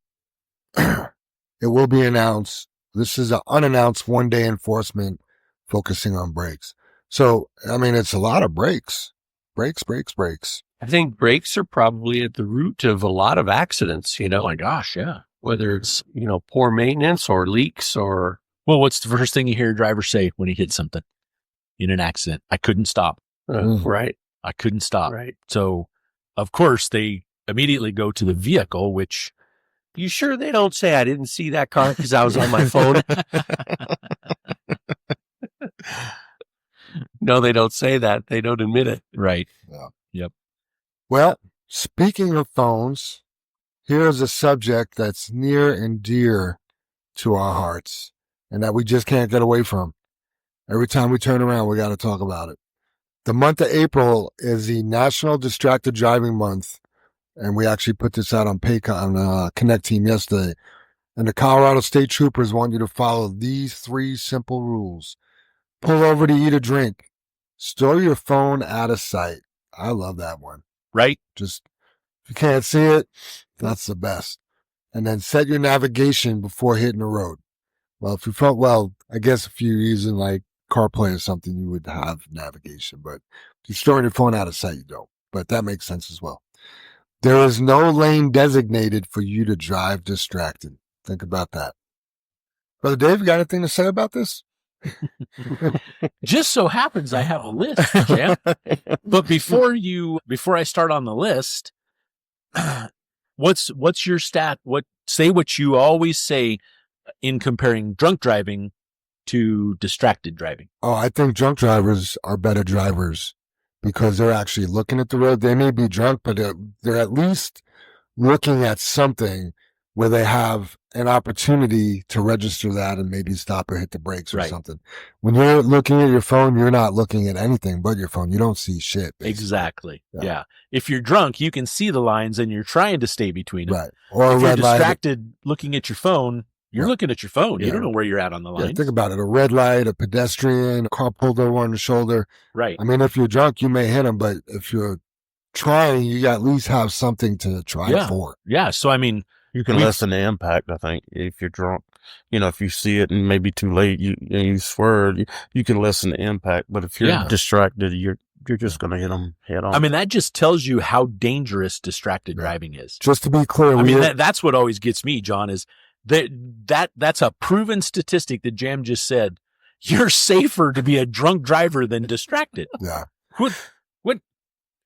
[SPEAKER 6] It will be announced. This is an unannounced one-day enforcement focusing on brakes. So, I mean, it's a lot of brakes. Brakes.
[SPEAKER 3] I think brakes are probably at the root of a lot of accidents, you
[SPEAKER 5] Oh
[SPEAKER 3] know,
[SPEAKER 5] my gosh, yeah.
[SPEAKER 3] whether it's, you know, poor maintenance or leaks or
[SPEAKER 5] Well, what's the first thing you hear a driver say when he hits something in an accident? I couldn't stop.
[SPEAKER 3] right.
[SPEAKER 5] I couldn't stop.
[SPEAKER 3] Right.
[SPEAKER 5] So, of course, they immediately go to the vehicle, which
[SPEAKER 3] You sure they don't say I didn't see that car because I was on my phone? No, they don't say that. They don't admit it.
[SPEAKER 5] right.
[SPEAKER 6] Well, speaking of phones, here's a subject that's near and dear to our hearts and that we just can't get away from. Every time we turn around, we got to talk about it. The month of April is the National Distracted Driving Month, and we actually put this out on Connect Team yesterday. And the Colorado State Troopers want you to follow these 3 simple rules. Pull over to eat or drink. Store your phone out of sight. I love that one.
[SPEAKER 5] Right.
[SPEAKER 6] Just, if you can't see it, that's the best. And then set your navigation before hitting the road. Well, I guess if you're using like CarPlay or something, you would have navigation, but if you're storing your phone out of sight, you don't. But that makes sense as well.
[SPEAKER 2] There is no lane designated for you to drive distracted. Think about that. Brother Dave, you got anything to say about this?
[SPEAKER 5] Just so happens I have a list, Jam. But before I start on the list, what's your stat? Say what you always say in comparing drunk driving to distracted driving.
[SPEAKER 2] Oh, I think drunk drivers are better drivers because they're actually looking at the road. They may be drunk, but they're at least looking at something where they have an opportunity to register that and maybe stop or hit the brakes or
[SPEAKER 5] Right.
[SPEAKER 2] something. When you're looking at your phone, you're not looking at anything but your phone. You don't see shit. Basically.
[SPEAKER 5] Exactly.
[SPEAKER 2] Yeah.
[SPEAKER 5] Yeah. If you're drunk, you can see the lines and you're trying to stay between them.
[SPEAKER 2] Right. Or a
[SPEAKER 5] If you're
[SPEAKER 2] red light.
[SPEAKER 5] distracted looking at your phone, you're
[SPEAKER 2] Yeah.
[SPEAKER 5] looking at your phone.
[SPEAKER 2] Yeah.
[SPEAKER 5] You don't know where you're at on the
[SPEAKER 2] Yeah,
[SPEAKER 5] line.
[SPEAKER 2] think about it. A red light, a pedestrian, a car pulled over on the shoulder.
[SPEAKER 5] Right.
[SPEAKER 2] I mean, if you're drunk, you may hit them, but if you're trying, you at least have something to try
[SPEAKER 5] Yeah.
[SPEAKER 2] for.
[SPEAKER 5] Yeah. So, I mean,
[SPEAKER 6] You can lessen the impact, I think, if you're drunk. You know, if you see it and maybe too late, you swerve, you can lessen the impact. But if you're
[SPEAKER 5] Yeah.
[SPEAKER 6] distracted, you're just going to hit them head on.
[SPEAKER 5] I mean, that just tells you how dangerous distracted
[SPEAKER 2] Yeah.
[SPEAKER 5] driving is.
[SPEAKER 2] Just to be clear,
[SPEAKER 5] I mean, that's what always gets me, John, is that's a proven statistic that Jam just said. You're safer to be a drunk driver than distracted.
[SPEAKER 2] yeah.
[SPEAKER 5] What?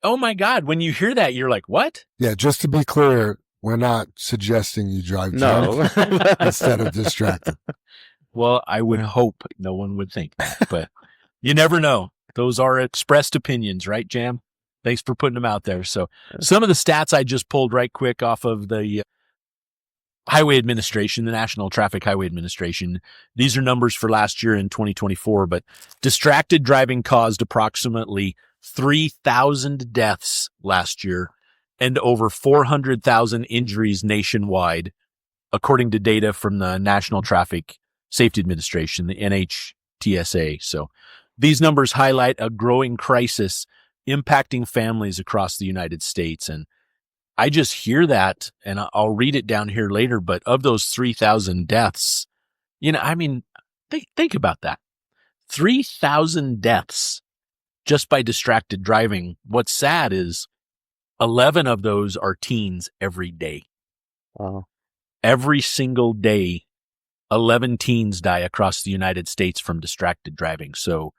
[SPEAKER 5] Oh my God. When you hear that, you're like, what?
[SPEAKER 2] Yeah, just to be clear, we're not suggesting you drive drunk
[SPEAKER 6] no.
[SPEAKER 2] instead of distracted.
[SPEAKER 5] Well, I would hope no one would think that, but you never know. Those are expressed opinions, right, Jam? Thanks for putting them out there. So some of the stats I just pulled right quick off of the Highway Administration, the National Traffic Highway Administration. These are numbers for last year in 2024, but distracted driving caused approximately 3,000 deaths last year and over 400,000 injuries nationwide, according to data from the National Traffic Safety Administration, the NHTSA. So these numbers highlight a growing crisis impacting families across the United States. And I just hear that, and I'll read it down here later, but of those 3,000 deaths, you know, I mean, think about that. 3,000 deaths just by distracted driving. What's sad is 11 of those are teens every day.
[SPEAKER 6] Wow.
[SPEAKER 5] Every single day, 11 teens die across the United States from distracted driving. So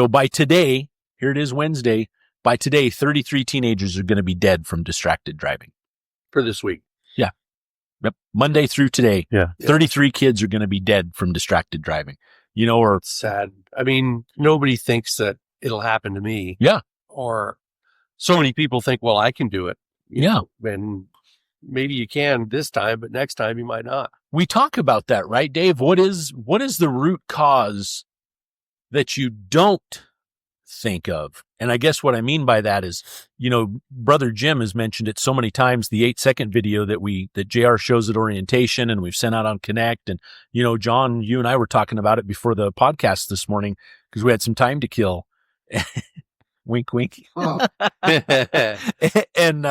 [SPEAKER 5] by today, here it is Wednesday, by today, 33 teenagers are going to be dead from distracted driving.
[SPEAKER 3] For this week.
[SPEAKER 5] Yep. Monday through today,
[SPEAKER 6] Yeah.
[SPEAKER 5] 33 kids are going to be dead from distracted driving. You know, or
[SPEAKER 3] It's sad. I mean, nobody thinks that it'll happen to me.
[SPEAKER 5] Yeah.
[SPEAKER 3] Or so many people think, well, I can do it.
[SPEAKER 5] Yeah.
[SPEAKER 3] And maybe you can this time, but next time you might not.
[SPEAKER 5] We talk about that, right, Dave? What is the root cause that you don't think of? And I guess what I mean by that is, you know, Brother Jim has mentioned it so many times, the 8-second video that JR shows at orientation and we've sent out on Connect. And, you know, John, you and I were talking about it before the podcast this morning because we had some time to kill. Wink, wink.
[SPEAKER 2] Oh.
[SPEAKER 5] And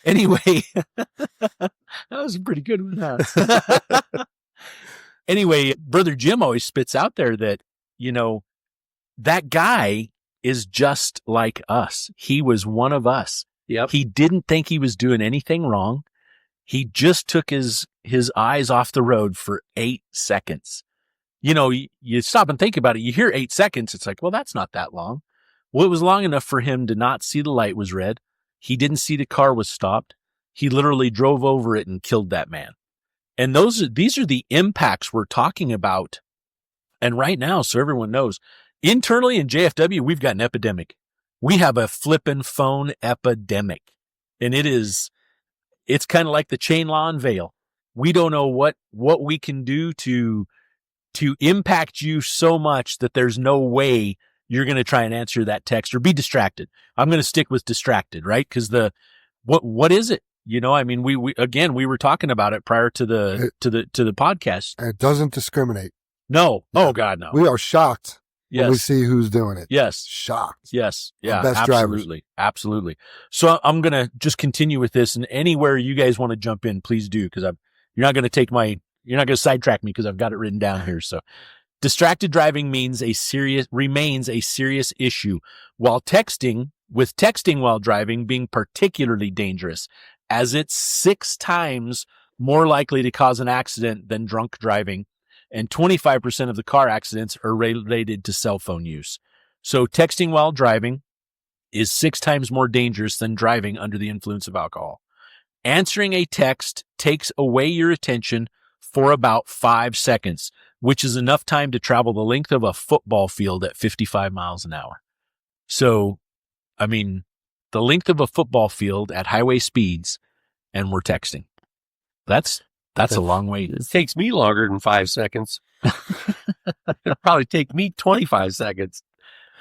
[SPEAKER 5] anyway, that was a pretty good one. Anyway, Brother Jim always spits out there that, you know, that guy is just like us. He was one of us.
[SPEAKER 3] Yep.
[SPEAKER 5] He didn't think he was doing anything wrong. He just took his eyes off the road for 8 seconds. You know, you stop and think about it. You hear 8 seconds. It's like, well, that's not that long. Well, it was long enough for him to not see the light was red. He didn't see the car was stopped. He literally drove over it and killed that man. And these are the impacts we're talking about. And right now, so everyone knows, internally in JFW, we've got an epidemic. We have a flippin' phone epidemic. And it's kind of like the chain law and veil. We don't know what we can do to impact you so much that there's no way you're going to try and answer that text or be distracted. I'm going to stick with distracted, right? Because what is it? You know, I mean, we were talking about it prior to the podcast.
[SPEAKER 2] And it doesn't discriminate.
[SPEAKER 5] No. Oh God, no.
[SPEAKER 2] We are shocked when we
[SPEAKER 5] Yes.
[SPEAKER 2] see who's doing it.
[SPEAKER 5] Yes.
[SPEAKER 2] Shocked.
[SPEAKER 5] Yes. Yeah.
[SPEAKER 2] best drivers.
[SPEAKER 5] Absolutely. Absolutely. So I'm going to just continue with this, and anywhere you guys want to jump in, please do, because you're not going to sidetrack me because I've got it written down here. So distracted driving remains a serious issue, while texting while driving being particularly dangerous. as it's 6 times more likely to cause an accident than drunk driving. And 25% of the car accidents are related to cell phone use. So texting while driving is 6 times more dangerous than driving under the influence of alcohol. Answering a text takes away your attention for about 5 seconds, which is enough time to travel the length of a football field at 55 miles an hour. So, I mean, the length of a football field at highway speeds, and we're texting. That's a long way.
[SPEAKER 3] It takes me longer than 5 seconds. It'll probably take me 25 seconds.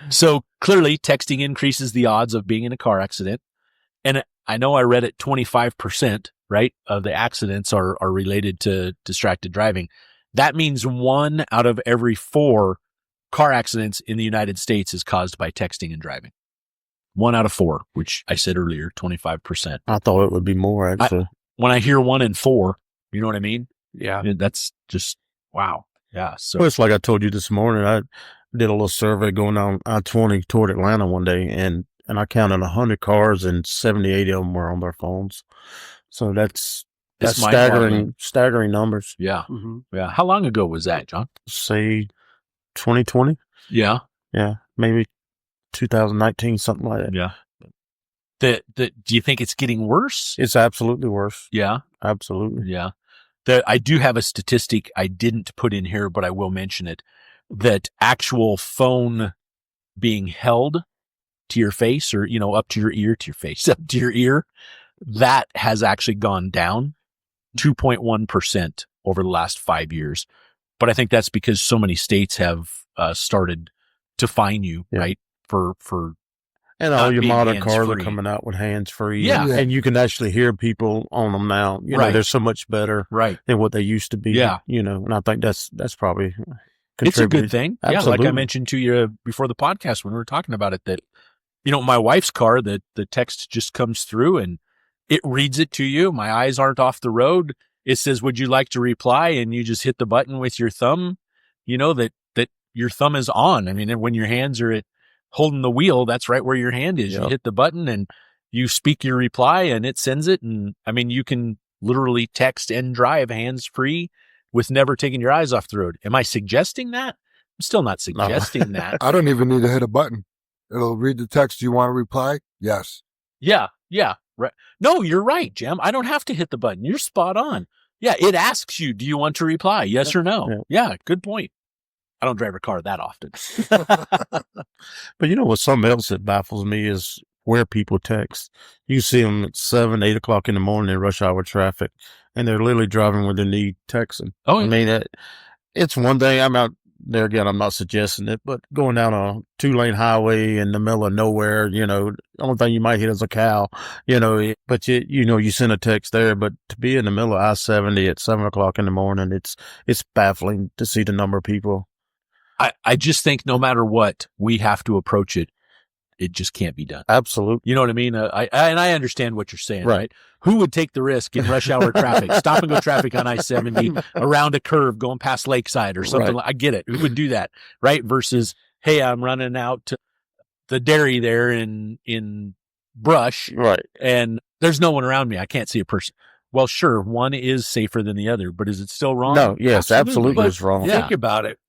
[SPEAKER 5] So clearly texting increases the odds of being in a car accident. And I know I read it 25%, right, of the accidents are related to distracted driving. That means 1 out of every 4 car accidents in the United States is caused by texting and driving. 1 out of 4, which I said earlier, 25%.
[SPEAKER 6] I thought it would be more, actually.
[SPEAKER 5] When I hear 1 in 4, you know what I mean?
[SPEAKER 3] Yeah.
[SPEAKER 5] That's just, wow. Yeah. So
[SPEAKER 6] Well, it's like I told you this morning. I did a little survey going down I-20 toward Atlanta one day, and I counted 100 cars, and 70, 80 of them were on their phones. So that's staggering numbers.
[SPEAKER 5] yeah.
[SPEAKER 3] Mm-hmm.
[SPEAKER 5] Yeah. How long ago was that, John?
[SPEAKER 6] Say 2020.
[SPEAKER 5] Yeah.
[SPEAKER 6] Yeah, maybe 2019, something like that.
[SPEAKER 5] Yeah. Do you think it's getting worse?
[SPEAKER 6] It's absolutely worse.
[SPEAKER 5] Yeah.
[SPEAKER 6] Absolutely.
[SPEAKER 5] Yeah. I do have a statistic I didn't put in here, but I will mention it, that actual phone being held to your face or, up to your ear, up to your ear, that has actually gone down 2.1% over the last 5 years. But I think that's because so many states have started to fine you, right? For
[SPEAKER 6] and all your modern cars
[SPEAKER 5] hands-free.
[SPEAKER 6] are coming out with hands free.
[SPEAKER 5] Yeah.
[SPEAKER 6] And you can actually hear people on them now. You know,
[SPEAKER 5] Right.
[SPEAKER 6] they're so much better
[SPEAKER 5] right.
[SPEAKER 6] than what they used to be.
[SPEAKER 5] Yeah.
[SPEAKER 6] And I think that's probably
[SPEAKER 5] It's a good
[SPEAKER 6] contributed.
[SPEAKER 5] thing. Yeah, like
[SPEAKER 6] Absolutely.
[SPEAKER 5] I mentioned to you before the podcast when we were talking about it, that, my wife's car, the text just comes through and it reads it to you. My eyes aren't off the road. It says, would you like to reply? And you just hit the button with your thumb, that your thumb is on. I mean, when your hands are holding the wheel, that's right where your hand is.
[SPEAKER 6] Yep.
[SPEAKER 5] You hit the button and you speak your reply and it sends it. And I mean, you can literally text and drive hands free with never taking your eyes off the road. Am I suggesting that? I'm still not suggesting that.
[SPEAKER 2] I don't even need to hit a button. It'll read the text. Do you want to reply? Yes.
[SPEAKER 5] Yeah. Right. No, you're right, Jam. I don't have to hit the button. You're spot on. Yeah. It asks you, do you want to reply? Yes or no? Yeah. Good point. I don't drive a car that often.
[SPEAKER 6] But what? Something else that baffles me is where people text. You see them at 7, 8 o'clock in the morning in rush hour traffic, and they're literally driving with their knee texting.
[SPEAKER 5] Oh, yeah.
[SPEAKER 6] I mean, it's one thing. I'm out there again. I'm not suggesting it, but going down a 2-lane highway in the middle of nowhere, the only thing you might hit is a cow, but you send a text there. But to be in the middle of I-70 at 7 o'clock in the morning, it's baffling to see the number of people.
[SPEAKER 5] I just think no matter what, we have to approach it. It just can't be done.
[SPEAKER 6] Absolutely.
[SPEAKER 5] You know what I mean? I understand what you're saying, right? Who would take the risk in rush hour traffic, stop and go traffic on I-70 around a curve going past Lakeside or something?
[SPEAKER 6] Right.
[SPEAKER 5] I get it. Who would do that, right? Versus, hey, I'm running out to the dairy there in brush,
[SPEAKER 6] Right.
[SPEAKER 5] and there's no one around me. I can't see a person. Well, sure, one is safer than the other, but is it still wrong?
[SPEAKER 6] No, yes, absolutely it's wrong.
[SPEAKER 5] Yeah.
[SPEAKER 3] Think about it.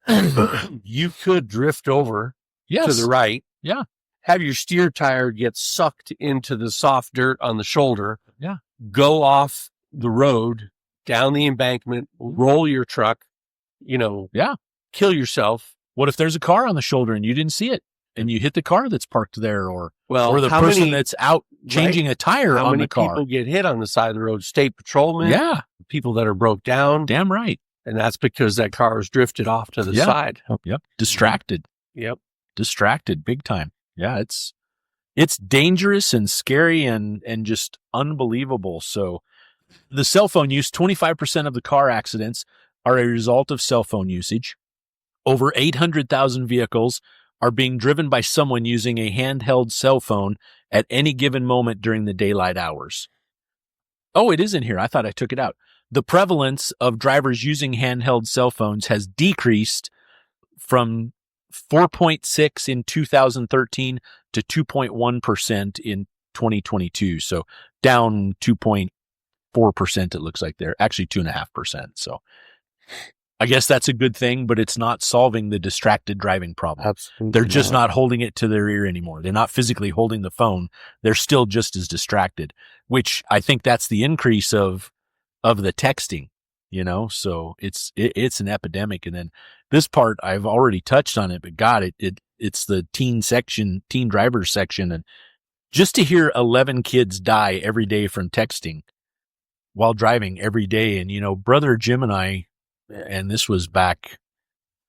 [SPEAKER 3] You could drift over
[SPEAKER 5] Yes.
[SPEAKER 3] to the right.
[SPEAKER 5] Yeah.
[SPEAKER 3] Have your steer tire get sucked into the soft dirt on the shoulder.
[SPEAKER 5] Yeah.
[SPEAKER 3] Go off the road, down the embankment, roll your truck,
[SPEAKER 5] Yeah.
[SPEAKER 3] kill yourself.
[SPEAKER 5] What if there's a car on the shoulder and you didn't see it and you hit the car that's parked there or the
[SPEAKER 3] how
[SPEAKER 5] person
[SPEAKER 3] many-
[SPEAKER 5] that's out changing a tire
[SPEAKER 3] How
[SPEAKER 5] on
[SPEAKER 3] many
[SPEAKER 5] the car?
[SPEAKER 3] people get hit on the side of the road? State patrolmen,
[SPEAKER 5] Yeah.
[SPEAKER 3] people that are broke down.
[SPEAKER 5] Damn right.
[SPEAKER 3] And that's because that car was drifted off to the
[SPEAKER 5] Yeah.
[SPEAKER 3] side.
[SPEAKER 5] Yep. Distracted.
[SPEAKER 3] Yep.
[SPEAKER 5] Distracted big time. Yeah. It's dangerous and scary and just unbelievable. So the cell phone use, 25% of the car accidents are a result of cell phone usage. Over 800,000 vehicles are being driven by someone using a handheld cell phone at any given moment during the daylight hours. Oh, it is in here. I thought I took it out. The prevalence of drivers using handheld cell phones has decreased from 4.6 in 2013 to 2.1% in 2022. So down 2.4%. It looks like they're actually 2.5%. So I guess that's a good thing, but it's not solving the distracted driving problem.
[SPEAKER 6] Absolutely.
[SPEAKER 5] They're just not holding it to their ear anymore. They're not physically holding the phone. They're still just as distracted, which I think that's the increase of the texting, so it's an epidemic. And then this part, I've already touched on it, but God, it's the teen drivers section. And just to hear 11 kids die every day from texting while driving every day. And, brother Jim and I, and this was back,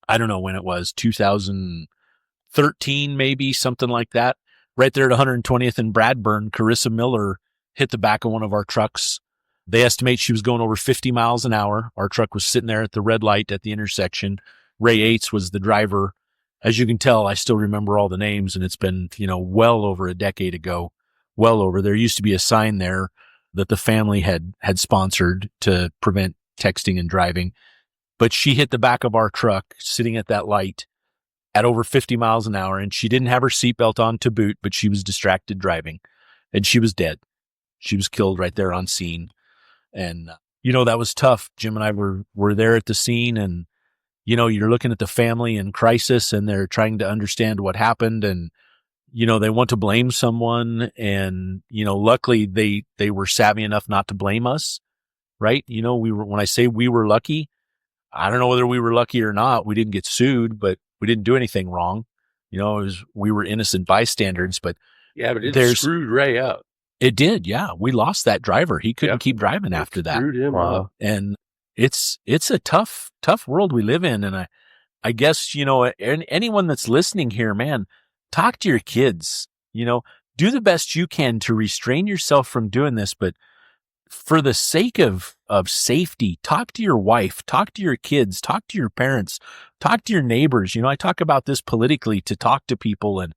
[SPEAKER 5] I don't know when it was, 2013, maybe something like that. Right there at 120th and Bradburn, Carissa Miller hit the back of one of our trucks. They estimate she was going over 50 miles an hour. Our truck was sitting there at the red light at the intersection. Ray Yates was the driver. As you can tell, I still remember all the names, and it's been, well over a decade ago. Well over. There used to be a sign there that the family had sponsored to prevent texting and driving. But she hit the back of our truck sitting at that light at over 50 miles an hour, and she didn't have her seatbelt on to boot, but she was distracted driving, and she was dead. She was killed right there on scene. And, that was tough. Jim and I were there at the scene, and, you're looking at the family in crisis, and they're trying to understand what happened, and, they want to blame someone. And, luckily they were savvy enough not to blame us. Right. When I say we were lucky, I don't know whether we were lucky or not. We didn't get sued, but we didn't do anything wrong. We were innocent bystanders, but
[SPEAKER 3] yeah, but it screwed Ray up.
[SPEAKER 5] It did. Yeah. We lost that driver. He couldn't keep driving after that.
[SPEAKER 3] Screwed him up.
[SPEAKER 5] And it's a tough world we live in. And I guess, anyone that's listening here, man, talk to your kids, do the best you can to restrain yourself from doing this, but for the sake of safety, talk to your wife, talk to your kids, talk to your parents, talk to your neighbors. I talk about this politically, to talk to people, and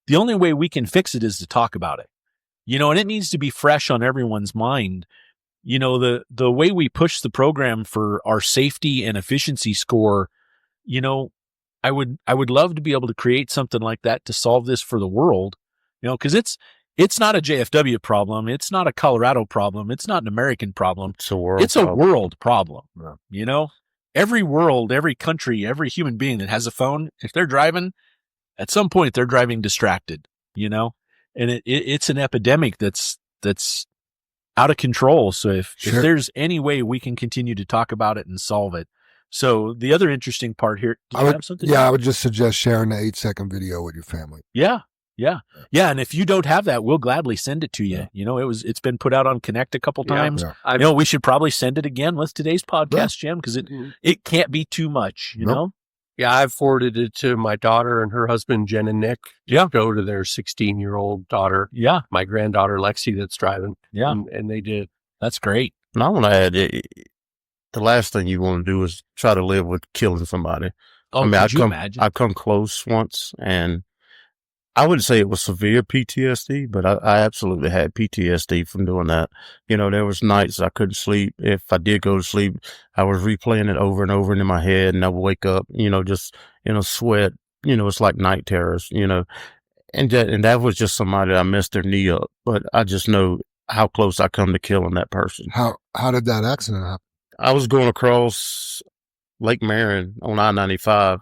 [SPEAKER 5] the only way we can fix it is to talk about it. And it needs to be fresh on everyone's mind. The way we push the program for our safety and efficiency score, I would love to be able to create something like that to solve this for the world, because it's not a JFW problem. It's not a Colorado problem. It's not an American problem.
[SPEAKER 6] It's a world
[SPEAKER 5] problem. Yeah. Every country, every human being that has a phone, if they're driving, at some point they're driving distracted, and it's an epidemic that's out of control. So if there's any way we can continue to talk about it and solve it. So the other interesting part here, have something?
[SPEAKER 2] Yeah, I would just suggest sharing the 8-second video with your family.
[SPEAKER 5] Yeah. And if you don't have that, we'll gladly send it to you. Yeah. It's been put out on Connect a couple times. Yeah. We should probably send it again with today's podcast, Jim, because it can't be too much, you know?
[SPEAKER 3] Yeah, I've forwarded it to my daughter and her husband, Jen and Nick.
[SPEAKER 5] Yeah.
[SPEAKER 3] Go to their 16-year-old daughter.
[SPEAKER 5] Yeah.
[SPEAKER 3] My granddaughter, Lexi, that's driving.
[SPEAKER 5] Yeah.
[SPEAKER 3] And they did.
[SPEAKER 5] That's great.
[SPEAKER 6] And I want to add, the last thing you want to do is try to live with killing somebody.
[SPEAKER 5] Oh, could you imagine?
[SPEAKER 6] I've come close once, and I wouldn't say it was severe PTSD, but I absolutely had PTSD from doing that. There was nights I couldn't sleep. If I did go to sleep, I was replaying it over and over in my head, and I would wake up, just in a sweat. It's like night terrors, and that was just somebody I messed their knee up. But I just know how close I come to killing that person.
[SPEAKER 2] How did that accident happen?
[SPEAKER 6] I was going across Lake Marion on I-95,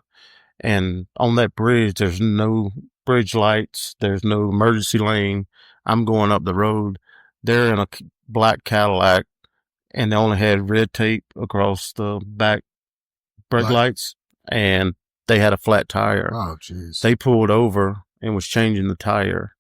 [SPEAKER 6] and on that bridge, there's no bridge lights. There's no emergency lane. I'm going up the road. They're in a black Cadillac, and they only had red tape across the back brake lights, and they had a flat tire.
[SPEAKER 2] Oh, jeez.
[SPEAKER 6] They pulled over and was changing the tire,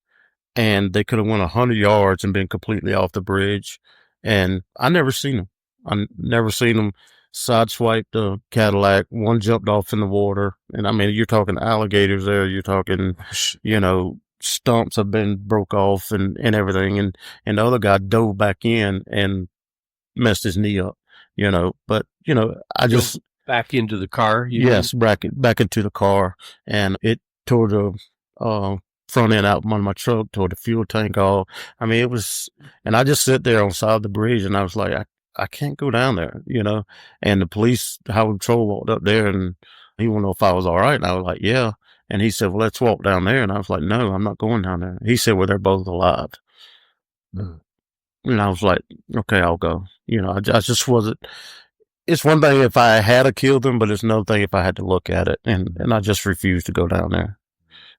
[SPEAKER 6] and they could have went 100 yards and been completely off the bridge. And I never seen them. I never seen them sideswipe the Cadillac. One jumped off in the water. And I mean, you're talking alligators there. You're talking, stumps have been broke off and everything. And the other guy dove back in and messed his knee up, but, I just.
[SPEAKER 3] Back into the car?
[SPEAKER 6] Yes, back into the car. And it tore the, front end out of my truck, tore the fuel tank off. I mean, it was, and I just sit there on the side of the bridge, and I was like, I can't go down there, and the police, highway patrol walked up there, and he wanted to know if I was all right. And I was like, yeah. And he said, well, let's walk down there. And I was like, no, I'm not going down there. He said, well, they're both alive. And I was like, okay, I'll go. I just wasn't. It's one thing if I had to kill them, but it's another thing if I had to look at it, and I just refused to go down there.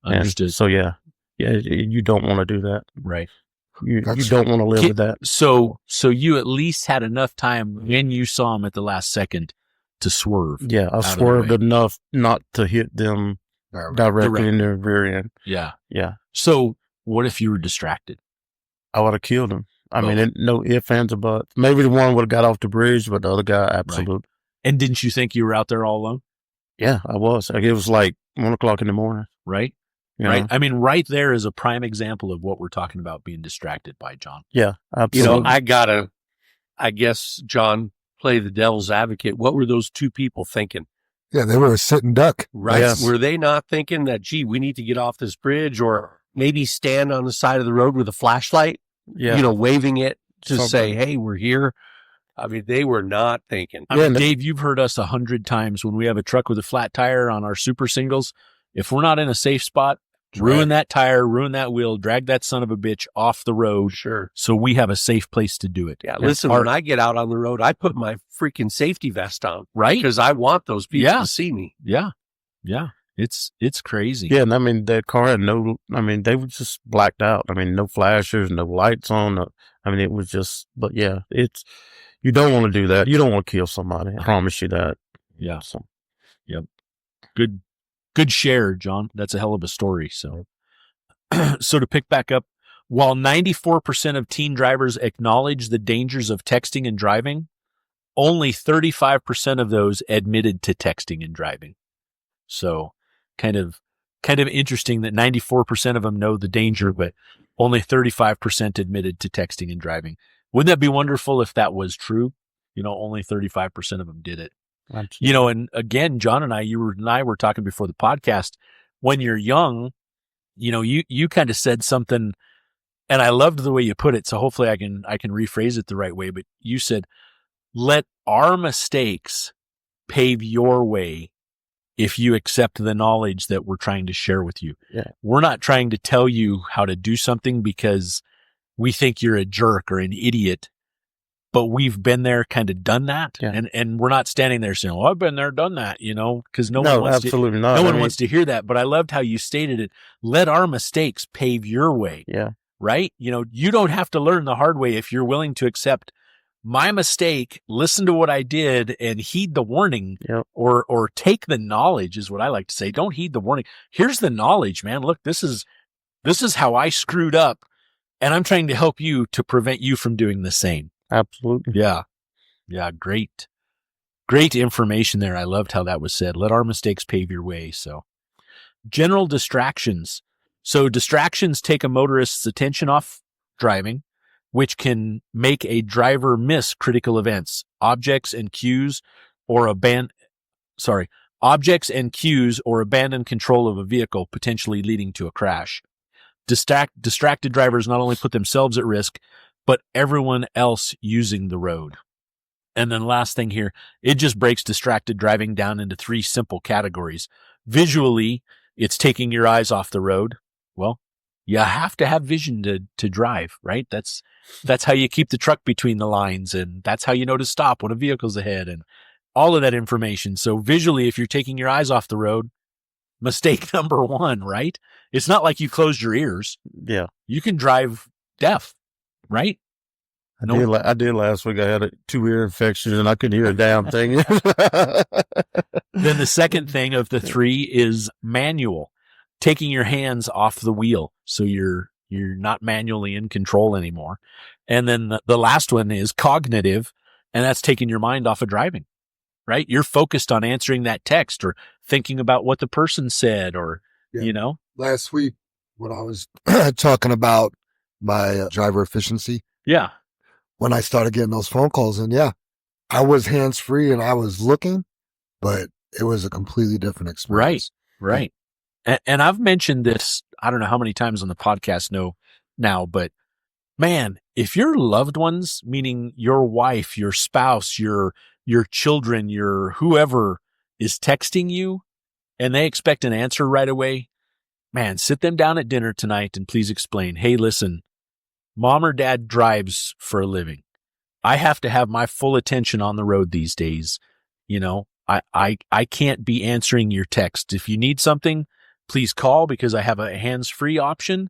[SPEAKER 5] Understood.
[SPEAKER 6] And so yeah, you don't want to do that.
[SPEAKER 5] Right.
[SPEAKER 6] You don't want to live with that.
[SPEAKER 5] So you at least had enough time when you saw him at the last second to swerve.
[SPEAKER 6] Yeah, I swerved enough not to hit them directly in their rear end.
[SPEAKER 5] Yeah.
[SPEAKER 6] Yeah.
[SPEAKER 5] So what if you were distracted?
[SPEAKER 6] I would have killed him. I mean, no ifs, ands, or buts. Maybe the one would have got off the bridge, but the other guy, absolutely.
[SPEAKER 5] Right. And didn't you think you were out there all alone?
[SPEAKER 6] Yeah, I was. It was like 1:00 in the morning.
[SPEAKER 5] Right.
[SPEAKER 6] You
[SPEAKER 5] right.
[SPEAKER 6] know?
[SPEAKER 5] I mean, right there is a prime example of what we're talking about being distracted by, John.
[SPEAKER 6] Yeah, absolutely.
[SPEAKER 3] I guess, John, play the devil's advocate. What were those two people thinking?
[SPEAKER 2] Yeah, they were a sitting duck.
[SPEAKER 3] Right.
[SPEAKER 6] Yes.
[SPEAKER 3] Were they not thinking that, gee, we need to get off this bridge, or maybe stand on the side of the road with a flashlight,
[SPEAKER 6] Yeah.
[SPEAKER 3] waving it to
[SPEAKER 6] Something.
[SPEAKER 3] say, hey, we're here? I mean, they were not thinking.
[SPEAKER 5] I mean, Dave, you've heard us 100 times when we have a truck with a flat tire on our super singles. If we're not in a safe spot, ruin that tire, ruin that wheel, drag that son of a bitch off the road.
[SPEAKER 3] Sure.
[SPEAKER 5] So we have a safe place to do it.
[SPEAKER 3] Yeah. Listen, when I get out on the road, I put my freaking safety vest on.
[SPEAKER 5] Right.
[SPEAKER 3] Because I want those people to see me.
[SPEAKER 5] Yeah. Yeah. It's crazy.
[SPEAKER 6] Yeah, and I mean, that car had they were just blacked out. I mean, no flashers, no lights on. It was just, but yeah, you don't want to do that. You don't want to kill somebody. I promise you that.
[SPEAKER 5] Yeah.
[SPEAKER 6] So,
[SPEAKER 5] yep. Good share, John. That's a hell of a story. So, so to pick back up, while 94% of teen drivers acknowledge the dangers of texting and driving, only 35% of those admitted to texting and driving. So kind of interesting that 94% of them know the danger, but only 35% admitted to texting and driving. Wouldn't that be wonderful if that was true? Only 35% of them did it.
[SPEAKER 6] absolutely.
[SPEAKER 5] And again, John and I were talking before the podcast. When you're young, you kind of said something, and I loved the way you put it. So hopefully I can rephrase it the right way. But you said, "Let our mistakes pave your way if you accept the knowledge that we're trying to share with you."
[SPEAKER 6] Yeah.
[SPEAKER 5] We're not trying to tell you how to do something because we think you're a jerk or an idiot. But we've been there, kind of done that.
[SPEAKER 6] Yeah.
[SPEAKER 5] And we're not standing there saying, well, I've been there, done that, because no
[SPEAKER 6] No,
[SPEAKER 5] one wants
[SPEAKER 6] absolutely not.
[SPEAKER 5] no one wants to hear that. But I loved how you stated it. Let our mistakes pave your way,
[SPEAKER 6] Yeah.
[SPEAKER 5] right? You don't have to learn the hard way if you're willing to accept my mistake, listen to what I did, and heed the warning.
[SPEAKER 6] Yep.
[SPEAKER 5] Or take the knowledge is what I like to say. Don't heed the warning. Here's the knowledge, man. Look, this is how I screwed up, and I'm trying to help you to prevent you from doing the same.
[SPEAKER 6] Absolutely.
[SPEAKER 5] Yeah. Yeah. Great information there. I loved how that was said. Let our mistakes pave your way. So general distractions. So distractions take a motorist's attention off driving, which can make a driver miss critical events, objects and cues or abandon control of a vehicle, potentially leading to a crash. Distracted drivers not only put themselves at risk, but everyone else using the road. And then last thing here, it just breaks distracted driving down into 3 simple categories. Visually, it's taking your eyes off the road. Well, you have to have vision to drive, right? That's how you keep the truck between the lines, and that's how you know to stop when a vehicle's ahead, and all of that information. So visually, if you're taking your eyes off the road, mistake number 1, right? It's not like you closed your ears.
[SPEAKER 6] Yeah.
[SPEAKER 5] You can drive deaf. Right?
[SPEAKER 6] I did last week. I had 2 ear infections and I couldn't hear a damn thing.
[SPEAKER 5] Then the second thing of the 3 is manual, taking your hands off the wheel. So you're not manually in control anymore. And then the last one is cognitive, and that's taking your mind off of driving, right? You're focused on answering that text or thinking about what the person said or,
[SPEAKER 2] Last week, when I was talking about my driver efficiency.
[SPEAKER 5] Yeah.
[SPEAKER 2] When I started getting those phone calls, and I was hands-free and I was looking, but it was a completely different experience.
[SPEAKER 5] Right. And I've mentioned this, I don't know how many times on the podcast now, but man, if your loved ones, meaning your wife, your spouse, your children, your whoever is texting you and they expect an answer right away, man, sit them down at dinner tonight and please explain, hey, listen, Mom or dad drives for a living. I have to have my full attention on the road these days. You know, I can't be answering your text. If you need something, please call because I have a hands-free option,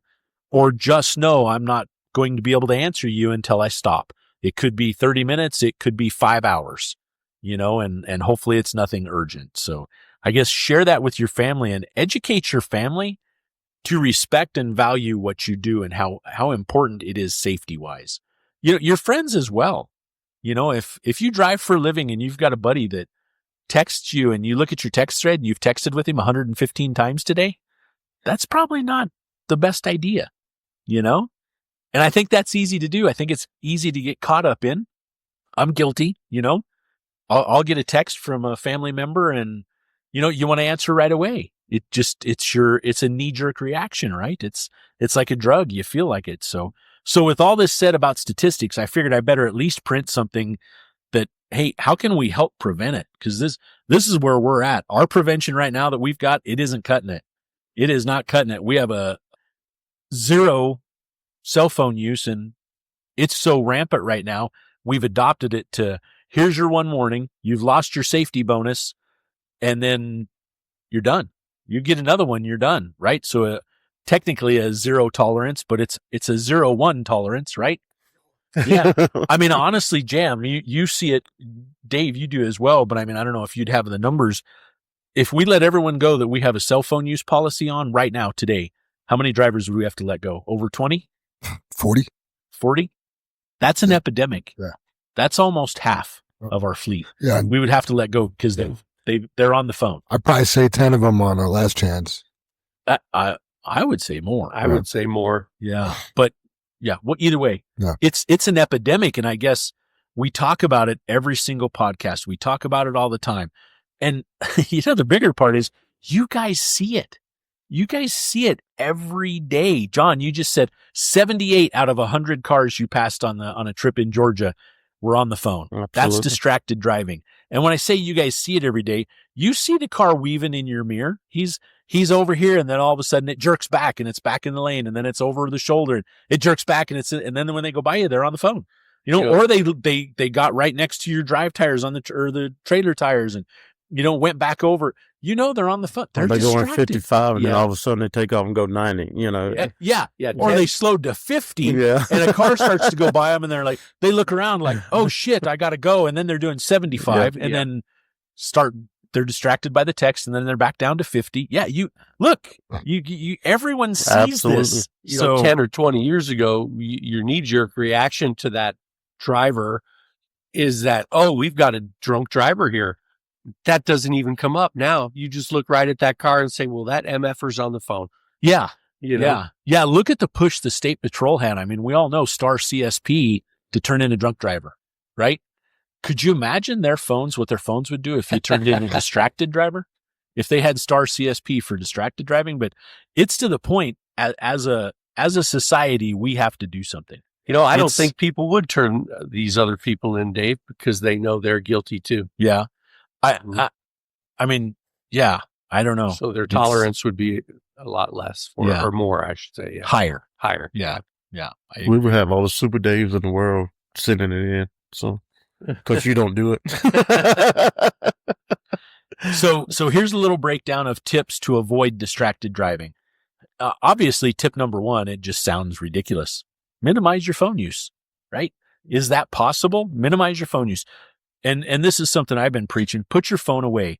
[SPEAKER 5] or just know I'm not going to be able to answer you until I stop. It could be 30 minutes. It could be 5 hours, you know, and hopefully it's nothing urgent. So I guess share that with your family and educate your family to respect and value what you do and how important it is safety wise. You know, your friends as well. You know, if you drive for a living and you've got a buddy that texts you and you look at your text thread and you've texted with him 115 times today, that's probably not the best idea, you know? And I think that's easy to do. I think it's easy to get caught up in. I'm guilty, you know? I'll get a text from a family member and, you know, you want to answer right away. It's a knee-jerk reaction, right? It's like a drug. You feel like it. So with all this said about statistics, I figured I better at least print something that, hey, how can we help prevent it? Because this is where we're at. Our prevention right now that we've got, it isn't cutting it. It is not cutting it. We have a 0 cell phone use, and it's so rampant right now. We've adopted it to, here's your one warning. You've lost your safety bonus, and then you're done. You get another one, you're done, right? So technically a 0 tolerance, but it's a 0-1 tolerance, right? Yeah. I mean, honestly, Jam, you see it. Dave, you do as well. But I mean, I don't know if you'd have the numbers. If we let everyone go that we have a cell phone use policy on right now today, how many drivers would we have to let go? Over 20?
[SPEAKER 7] 40.
[SPEAKER 5] 40? That's an epidemic.
[SPEAKER 7] Yeah.
[SPEAKER 5] That's almost half of our fleet.
[SPEAKER 7] Yeah.
[SPEAKER 5] We would have to let go because they're on the phone.
[SPEAKER 7] I'd probably say 10 of them on our last chance.
[SPEAKER 5] I would say more.
[SPEAKER 3] I would say more.
[SPEAKER 5] Yeah. But yeah, well, either way,
[SPEAKER 7] Yeah.
[SPEAKER 5] it's an epidemic. And I guess we talk about it every single podcast. We talk about it all the time. And you know, the bigger part is you guys see it. You guys see it every day. John, you just said 78 out of 100 cars you passed on a trip in Georgia were on the phone.
[SPEAKER 6] Absolutely.
[SPEAKER 5] That's distracted driving. And when I say you guys see it every day, you see the car weaving in your mirror. He's over here, and then all of a sudden it jerks back and it's back in the lane, and then it's over the shoulder and it jerks back, and then when they go by you, they're on the phone. You know,
[SPEAKER 3] Sure.
[SPEAKER 5] or they got right next to your drive tires or the trailer tires, and you know, went back over. You know, they're on the phone. They're
[SPEAKER 6] They go on
[SPEAKER 5] distracted.
[SPEAKER 6] 55 and then
[SPEAKER 5] Yeah.
[SPEAKER 6] all of a sudden they take off and go 90, you know.
[SPEAKER 5] Yeah.
[SPEAKER 3] Yeah.
[SPEAKER 5] Or they slowed to 50
[SPEAKER 6] Yeah.
[SPEAKER 5] and a car starts to go by them and they're like, they look around like, oh shit, I got to go. And then they're doing 75 and then they're distracted by the text and then they're back down to 50. Yeah. Everyone sees
[SPEAKER 6] Absolutely.
[SPEAKER 5] this.
[SPEAKER 3] You know, 10 or 20 years ago, your knee-jerk reaction to that driver is that, oh, we've got a drunk driver here. That doesn't even come up now. You just look right at that car and say, well, that MFer's on the phone.
[SPEAKER 5] Yeah.
[SPEAKER 3] You know?
[SPEAKER 5] Yeah. Look at the push the state patrol had. I mean, we all know star CSP to turn in a drunk driver, right? Could you imagine what their phones would do if you turned in a distracted driver? If they had star CSP for distracted driving, but it's to the point as a society, we have to do something.
[SPEAKER 3] You know, I don't think people would turn these other people in, Dave, because they know they're guilty too.
[SPEAKER 5] Yeah. I mean, yeah, I don't know.
[SPEAKER 3] So their tolerance would be a lot less or more, I should say. Yeah.
[SPEAKER 5] Higher.
[SPEAKER 3] Yeah.
[SPEAKER 5] Yeah.
[SPEAKER 6] We would have all the super Daves in the world sending it in. So, because you don't do it.
[SPEAKER 5] So here's a little breakdown of tips to avoid distracted driving. Obviously, tip number 1, it just sounds ridiculous. Minimize your phone use, right? Is that possible? Minimize your phone use. And this is something I've been preaching. Put your phone away.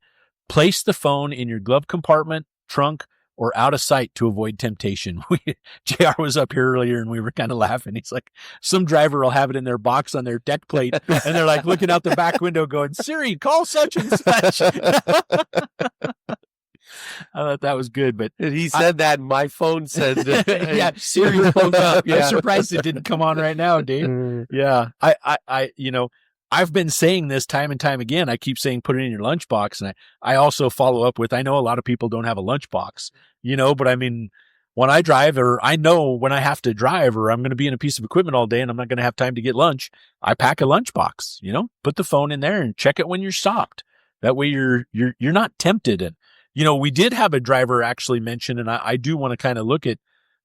[SPEAKER 5] Place the phone in your glove compartment, trunk, or out of sight to avoid temptation. JR was up here earlier and we were kind of laughing. He's like, some driver will have it in their box on their deck plate and they're like looking out the back window going, Siri, call such and such. I thought that was good, but
[SPEAKER 3] He said that and my phone said,
[SPEAKER 5] yeah, Siri spoke up. Yeah. I'm surprised it didn't come on right now, Dave. Yeah. I I've been saying this time and time again. I keep saying, put it in your lunchbox. And I also follow up with, I know a lot of people don't have a lunchbox, but I mean, when I drive, or I know when I have to drive, or I'm going to be in a piece of equipment all day and I'm not going to have time to get lunch, I pack a lunchbox, put the phone in there and check it when you're stopped. That way you're not tempted. And, we did have a driver actually mention, and I do want to kind of look at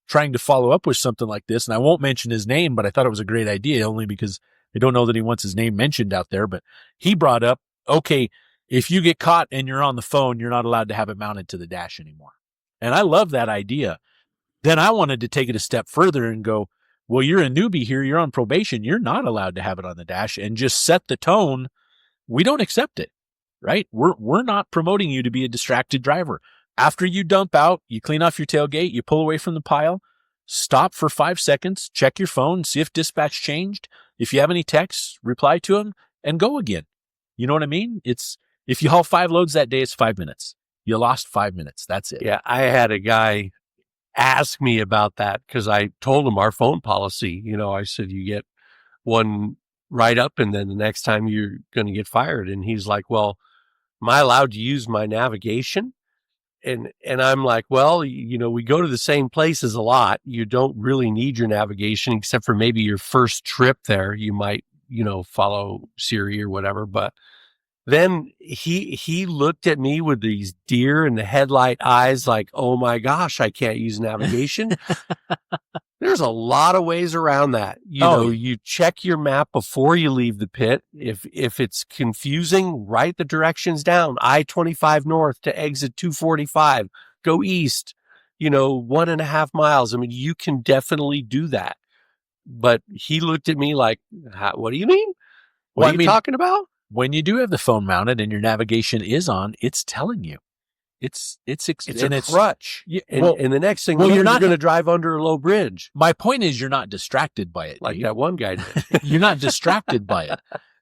[SPEAKER 5] trying to follow up with something like this, and I won't mention his name, but I thought it was a great idea only because I don't know that he wants his name mentioned out there, but he brought up, okay, if you get caught and you're on the phone, you're not allowed to have it mounted to the dash anymore. And I love that idea. Then I wanted to take it a step further and go, well, you're a newbie here. You're on probation. You're not allowed to have it on the dash, and just set the tone. We don't accept it, right? We're not promoting you to be a distracted driver. After you dump out, you clean off your tailgate, you pull away from the pile, stop for 5 seconds, check your phone, see if dispatch changed. If you have any texts, reply to them and go again. You know what I mean? If you haul 5 loads that day, it's 5 minutes. You lost 5 minutes. That's it.
[SPEAKER 3] Yeah. I had a guy ask me about that because I told him our phone policy. I said, you get one write up and then the next time you're going to get fired. And he's like, well, am I allowed to use my navigation? And I'm like, well, we go to the same places a lot. You don't really need your navigation except for maybe your first trip there. You might, follow Siri or whatever. But then he looked at me with these deer in the headlight eyes like, oh my gosh, I can't use navigation. There's a lot of ways around that. You check your map before you leave the pit. If it's confusing, write the directions down. I-25 north to exit 245. Go east, 1.5 miles. I mean, you can definitely do that. But he looked at me like, what do you mean? What are you talking about?
[SPEAKER 5] When you do have the phone mounted and your navigation is on, it's telling you. It's a crutch.
[SPEAKER 3] And the next thing, you're not going to drive under a low bridge.
[SPEAKER 5] My point is, you're not distracted by it.
[SPEAKER 3] Like that one guy did.
[SPEAKER 5] You're not distracted by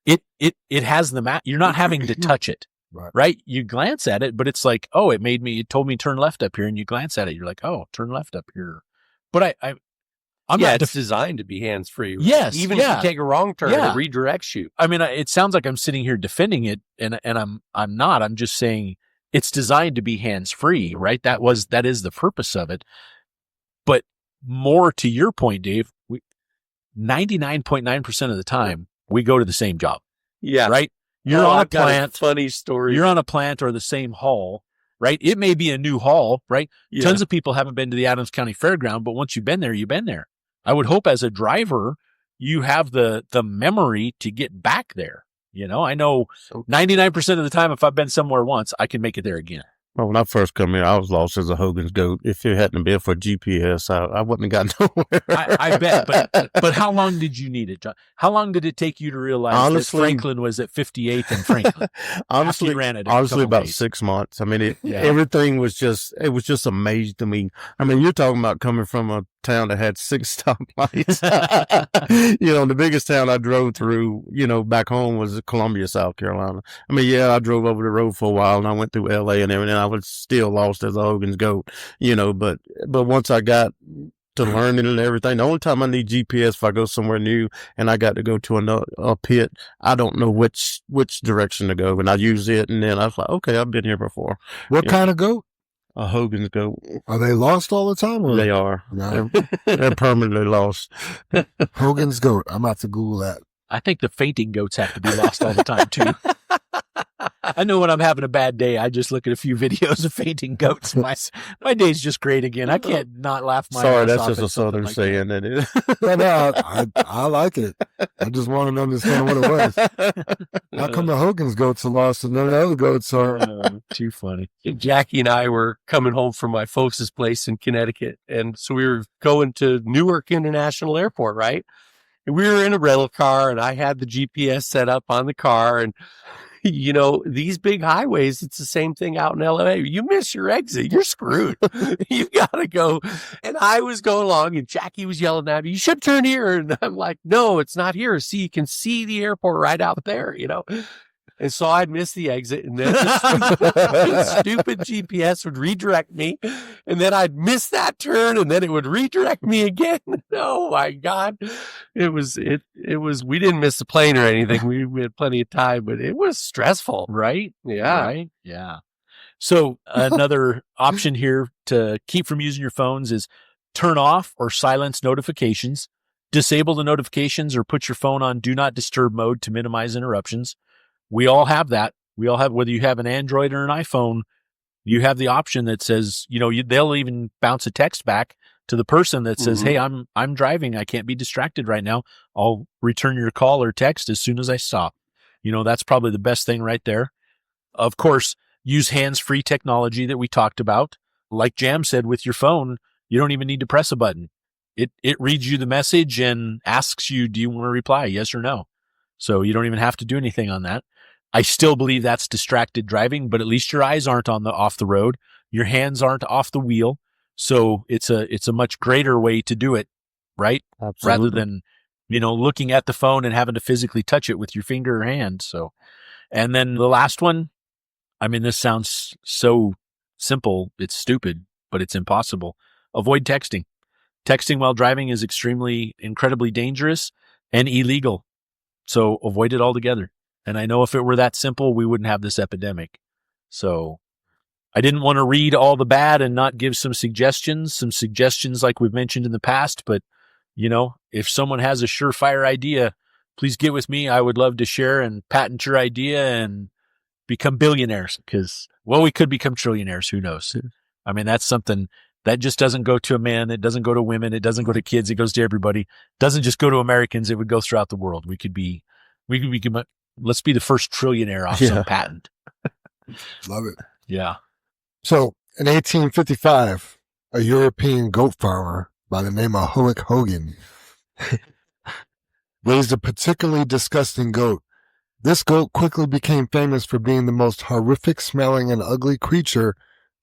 [SPEAKER 5] it. It has the map. You're not having to touch it. Right? You glance at it, but it's like, oh, it told me turn left up here, and you glance at it, you're like, oh, turn left up here. But
[SPEAKER 3] it's designed to be hands free. Right?
[SPEAKER 5] Yes,
[SPEAKER 3] even if you take a wrong turn, it redirects you.
[SPEAKER 5] I mean, it sounds like I'm sitting here defending it, and I'm not. I'm just saying it's designed to be hands free, right? That is the purpose of it. But more to your point, Dave, 99.9% of the time we go to the same job.
[SPEAKER 3] Yeah,
[SPEAKER 5] right. You're on a plant.
[SPEAKER 3] Funny story.
[SPEAKER 5] You're on a plant or the same haul. Right. It may be a new haul, right? Yeah. Tons of people haven't been to the Adams County Fairground, but once you've been there, you've been there. I would hope as a driver, you have the memory to get back there. I know 99% of the time, if I've been somewhere once, I can make it there again.
[SPEAKER 6] Well, when I first come here, I was lost as a Hogan's goat. If it hadn't been for GPS, I wouldn't have gotten nowhere.
[SPEAKER 5] I bet. But how long did you need it, John? How long did it take you to realize that Franklin was at 58th and Franklin?
[SPEAKER 6] Honestly, about days. 6 months. I mean, everything was just amazing to me. I mean, you're talking about coming from a town that had 6 stoplights. The biggest town I drove through, back home was Columbia, South Carolina. I mean, I drove over the road for a while and I went through LA and everything. I was still lost as a Hogan's goat, but once I got to learning and everything, the only time I need GPS if I go somewhere new and I got to go to a pit, I don't know which direction to go, and I use it, and then I was like, okay, I've been here before.
[SPEAKER 7] What kind of goat?
[SPEAKER 6] A Hogan's goat.
[SPEAKER 7] Are they lost all the time? Or?
[SPEAKER 6] They are. No. They're permanently lost.
[SPEAKER 7] Hogan's goat. I'm about to Google that.
[SPEAKER 5] I think the fainting goats have to be lost all the time too. I know when I'm having a bad day, I just look at a few videos of fainting goats. My day's just great again. I can't not laugh my ass off.
[SPEAKER 6] Sorry, that's just a Southern like saying that is.
[SPEAKER 7] No, I like it. I just wanted to understand what it was. How come the Hogan's goats are lost and none of the other goats are?
[SPEAKER 5] Too funny.
[SPEAKER 3] Jackie and I were coming home from my folks' place in Connecticut, and so we were going to Newark International Airport, right? And we were in a rental car, and I had the GPS set up on the car, and these big highways, it's the same thing out in LA. You miss your exit, you're screwed. You got to go. And I was going along and Jackie was yelling at me, you should turn here. And I'm like, no, it's not here. See, you can see the airport right out there, And so I'd miss the exit, and then the stupid GPS would redirect me, and then I'd miss that turn, and then it would redirect me again. Oh my God. We didn't miss the plane or anything. We had plenty of time, but it was stressful.
[SPEAKER 5] Right?
[SPEAKER 3] Yeah.
[SPEAKER 5] Right? Yeah. So another option here to keep from using your phones is turn off or silence notifications, disable the notifications, or put your phone on do not disturb mode to minimize interruptions. We all have that. We all have, whether you have an Android or an iPhone, you have the option that says, they'll even bounce a text back to the person that says,
[SPEAKER 3] Mhm.
[SPEAKER 5] hey, I'm driving. I can't be distracted right now. I'll return your call or text as soon as I stop. That's probably the best thing right there. Of course, use hands-free technology that we talked about. Like Jam said, with your phone, you don't even need to press a button. It reads you the message and asks you, do you want to reply? Yes or no? So you don't even have to do anything on that. I still believe that's distracted driving, but at least your eyes aren't off the road. Your hands aren't off the wheel. So it's a much greater way to do it, right?
[SPEAKER 6] Absolutely.
[SPEAKER 5] Rather than, looking at the phone and having to physically touch it with your finger or hand. So, and then the last one, I mean, this sounds so simple. It's stupid, but it's impossible. Avoid texting. Texting while driving is incredibly dangerous and illegal. So avoid it altogether. And I know if it were that simple, we wouldn't have this epidemic. So I didn't want to read all the bad and not give some suggestions like we've mentioned in the past. But, if someone has a surefire idea, please get with me. I would love to share and patent your idea and become billionaires because, we could become trillionaires. Who knows? I mean, that's something that just doesn't go to a man. It doesn't go to women. It doesn't go to kids. It goes to everybody. It doesn't just go to Americans. It would go throughout the world. Let's be the first trillionaire off some patent.
[SPEAKER 7] Love it.
[SPEAKER 5] Yeah.
[SPEAKER 7] So in 1855, a European goat farmer by the name of Hulk Hogan raised a particularly disgusting goat. This goat quickly became famous for being the most horrific smelling and ugly creature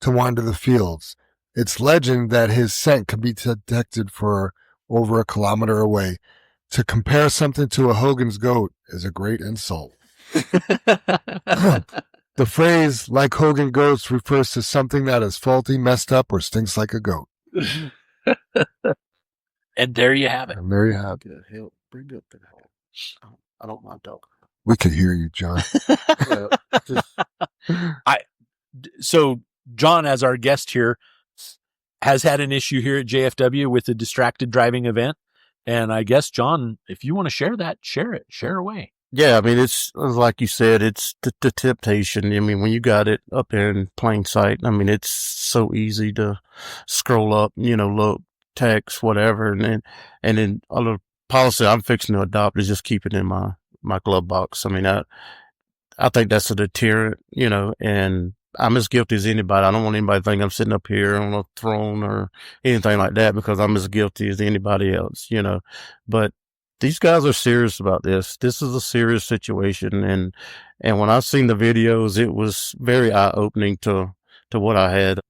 [SPEAKER 7] to wander the fields. It's legend that his scent could be detected for over a kilometer away. To compare something to a Hogan's goat is a great insult. The phrase, like Hogan goats, refers to something that is faulty, messed up, or stinks like a goat.
[SPEAKER 5] And there you have it.
[SPEAKER 7] And there you have it.
[SPEAKER 6] Help, bring up the help. I don't mind talking.
[SPEAKER 7] We could hear you, John.
[SPEAKER 5] So John, as our guest here, has had an issue here at JFW with the distracted driving event. And I guess, John, if you want to share that, share away.
[SPEAKER 6] Yeah, I mean, it's like you said, it's the temptation. I mean, when you got it up there in plain sight, I mean, it's so easy to scroll up, look, text, whatever. And then a little policy I'm fixing to adopt is just keep it in my glove box. I mean, I think that's a deterrent, and I'm as guilty as anybody. I don't want anybody to think I'm sitting up here on a throne or anything like that because I'm as guilty as anybody else, but these guys are serious about this. This is a serious situation. And when I seen the videos, it was very eye opening to what I had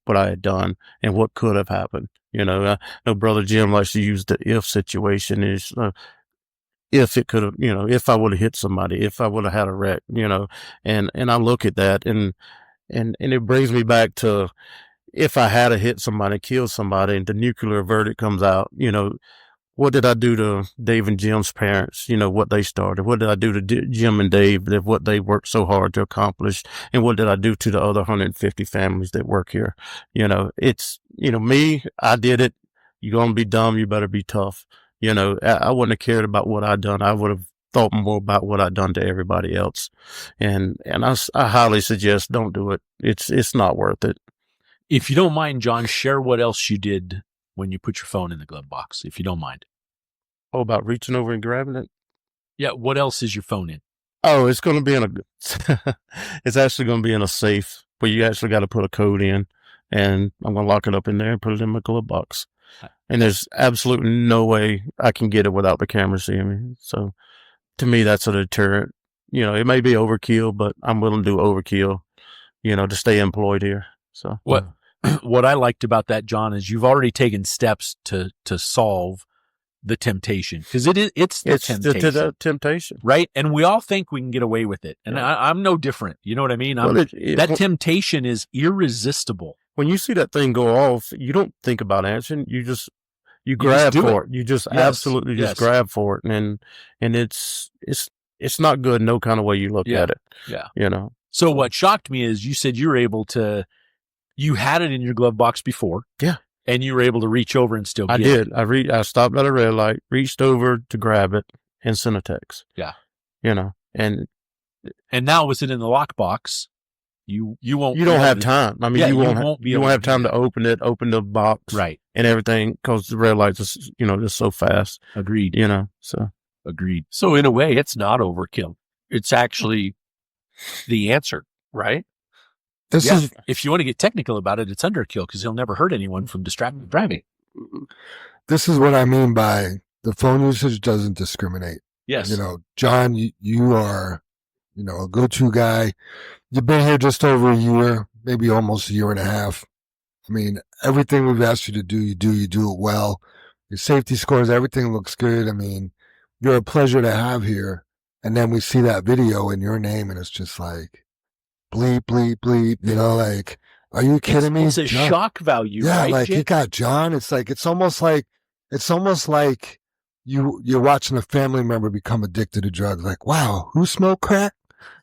[SPEAKER 6] done and what could have happened. I know Brother Jim likes to use the if situation is, if it could have, if I would have hit somebody, if I would have had a wreck, and I look at that and it brings me back to if I had hit somebody, killed somebody and the nuclear verdict comes out, what did I do to Dave and Jim's parents? What they started. What did I do to Jim and Dave, what they worked so hard to accomplish? And what did I do to the other 150 families that work here? It's, me, I did it. You're going to be dumb. You better be tough. I wouldn't have cared about what I'd done. I would have thought more about what I'd done to everybody else. And I highly suggest don't do it. It's not worth it.
[SPEAKER 5] If you don't mind, John, share what else you did when you put your phone in the glove box, if you don't mind.
[SPEAKER 6] Oh, about reaching over and grabbing it?
[SPEAKER 5] Yeah. What else is your phone in?
[SPEAKER 6] Oh, it's going to be it's actually going to be in a safe where you actually got to put a code in, and I'm going to lock it up in there and put it in my glove box. And there's absolutely no way I can get it without the camera seeing me. So to me, that's a deterrent. It may be overkill, but I'm willing to do overkill, to stay employed here. So
[SPEAKER 5] what I liked about that, John, is you've already taken steps to solve the temptation, because it's temptation.
[SPEAKER 6] The temptation,
[SPEAKER 5] right? And we all think we can get away with it, and I'm no different. You know what I mean? That temptation is irresistible.
[SPEAKER 6] When you see that thing go off, you don't think about answering. You grab for it. You just absolutely just grab for it, and it's not good. No kind of way you look at it.
[SPEAKER 5] Yeah. So what shocked me is you said you had it in your glove box before.
[SPEAKER 6] Yeah.
[SPEAKER 5] And you were able to reach over and still get it.
[SPEAKER 6] I did. I stopped at a red light, reached over to grab it, and sent a text.
[SPEAKER 5] Yeah.
[SPEAKER 6] And
[SPEAKER 5] now with it in the lockbox, you won't.
[SPEAKER 6] You don't have time. I mean, you won't have time
[SPEAKER 5] to
[SPEAKER 6] open the box.
[SPEAKER 5] Right.
[SPEAKER 6] and everything because the red lights is, just so fast,
[SPEAKER 3] Agreed.
[SPEAKER 6] so.
[SPEAKER 3] Agreed. So in a way, it's not overkill. It's actually the answer, right?
[SPEAKER 7] This is
[SPEAKER 5] If you want to get technical about it, it's underkill because he'll never hurt anyone from distracted driving.
[SPEAKER 7] this is what I mean by the phone usage doesn't discriminate.
[SPEAKER 5] Yes.
[SPEAKER 7] John, you are, a go-to guy. You've been here just over a year, maybe almost a year and a half. I mean, everything we've asked you to do, you do it well. Your safety scores, everything looks good. I mean, you're a pleasure to have here. And then we see that video in your name and it's just like, bleep, bleep, bleep, like, are you kidding me?
[SPEAKER 5] It's a
[SPEAKER 7] John,
[SPEAKER 5] shock value,
[SPEAKER 7] yeah,
[SPEAKER 5] right?
[SPEAKER 7] like
[SPEAKER 5] Jim?
[SPEAKER 7] you got John. It's almost like you're watching a family member become addicted to drugs. Like, wow, who smoked crack?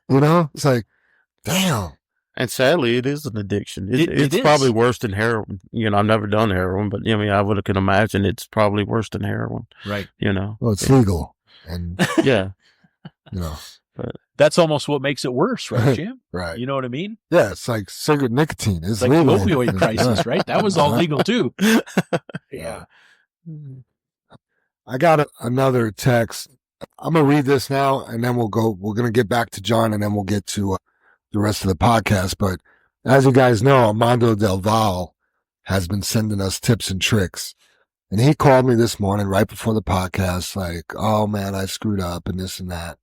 [SPEAKER 7] It's like, damn.
[SPEAKER 6] And sadly, it is an addiction.
[SPEAKER 5] It
[SPEAKER 6] It's
[SPEAKER 5] is.
[SPEAKER 6] probably worse than heroin. I've never done heroin, but I can imagine it's probably worse than heroin.
[SPEAKER 5] Right.
[SPEAKER 7] Well, it's legal. And,
[SPEAKER 6] Yeah.
[SPEAKER 5] That's almost what makes it worse, right, Jim?
[SPEAKER 7] right.
[SPEAKER 5] You know what I mean?
[SPEAKER 7] Yeah, it's like cigarette nicotine. It's
[SPEAKER 5] It's like
[SPEAKER 7] legal.
[SPEAKER 5] the opioid crisis, right? That was all legal too.
[SPEAKER 7] Yeah. I got another text. I'm going to read this now and then we're going to get back to John and then we'll get to the rest of the podcast. But as you guys know, Armando Del Val has been sending us tips and tricks. And he called me this morning right before the podcast, like, oh man, I screwed up and this and that.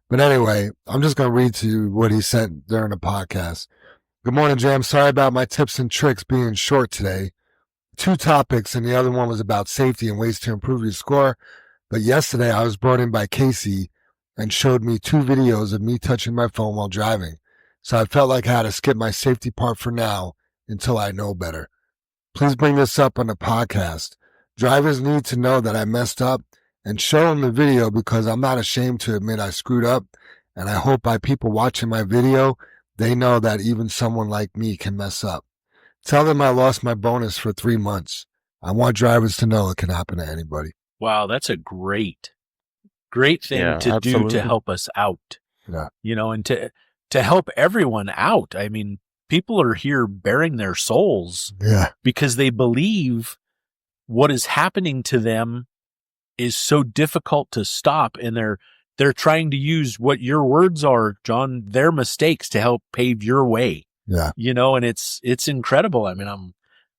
[SPEAKER 7] But anyway, I'm just going to read to you what he sent during the podcast. Good morning, Jam. Sorry about my tips and tricks being short today. 2 topics, and the other one was about safety and ways to improve your score. But yesterday I was brought in by Casey and showed me 2 videos of me touching my phone while driving. So I felt like I had to skip my safety part for now until I know better. Please bring this up on the podcast. Drivers need to know that I messed up and show them the video because I'm not ashamed to admit I screwed up. And I hope by people watching my video, they know that even someone like me can mess up. Tell them I lost my bonus for 3 months. I want drivers to know it can happen to anybody.
[SPEAKER 5] Wow, that's a great thing to do
[SPEAKER 6] absolutely.
[SPEAKER 5] to help us out.
[SPEAKER 7] Yeah.
[SPEAKER 5] And to help everyone out. I mean, people are here bearing their souls
[SPEAKER 7] Yeah.
[SPEAKER 5] because they believe what is happening to them is so difficult to stop, and they're trying to use what your words are, John, their mistakes to help pave your way.
[SPEAKER 7] Yeah.
[SPEAKER 5] And it's incredible. I mean,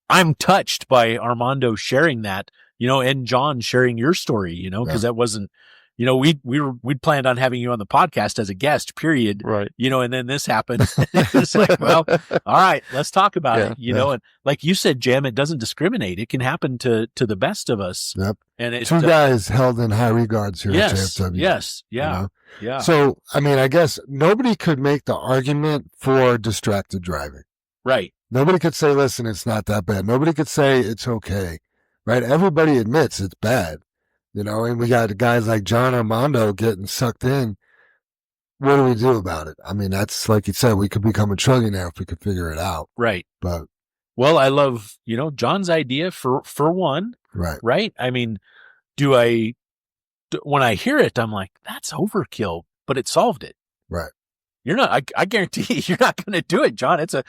[SPEAKER 5] I'm touched by Armando sharing that, and John sharing your story, because that wasn't, we'd planned on having you on the podcast as a guest, period.
[SPEAKER 6] Right.
[SPEAKER 5] And then this happened. It's like, well, all right, let's talk about it, and like you said, Jam, it doesn't discriminate. It can happen to the best of us.
[SPEAKER 7] Yep.
[SPEAKER 5] And it's
[SPEAKER 7] 2 guys held in high regards here at JFW.
[SPEAKER 5] Yes. Yeah. Yeah.
[SPEAKER 7] So, I mean, I guess nobody could make the argument for distracted driving.
[SPEAKER 5] Right.
[SPEAKER 7] Nobody could say, listen, it's not that bad. Nobody could say it's okay, right? Everybody admits it's bad, and we got guys like John Armando getting sucked in. What do we do about it? I mean, that's like you said, we could become a trillionaire if we could figure it out.
[SPEAKER 5] Right.
[SPEAKER 7] But
[SPEAKER 5] well, I love, John's idea for one,
[SPEAKER 7] right.
[SPEAKER 5] right? I mean, when I hear it, I'm like, that's overkill, but it solved it.
[SPEAKER 7] Right.
[SPEAKER 5] You're not, I guarantee you, you're not going to do it, John. It's a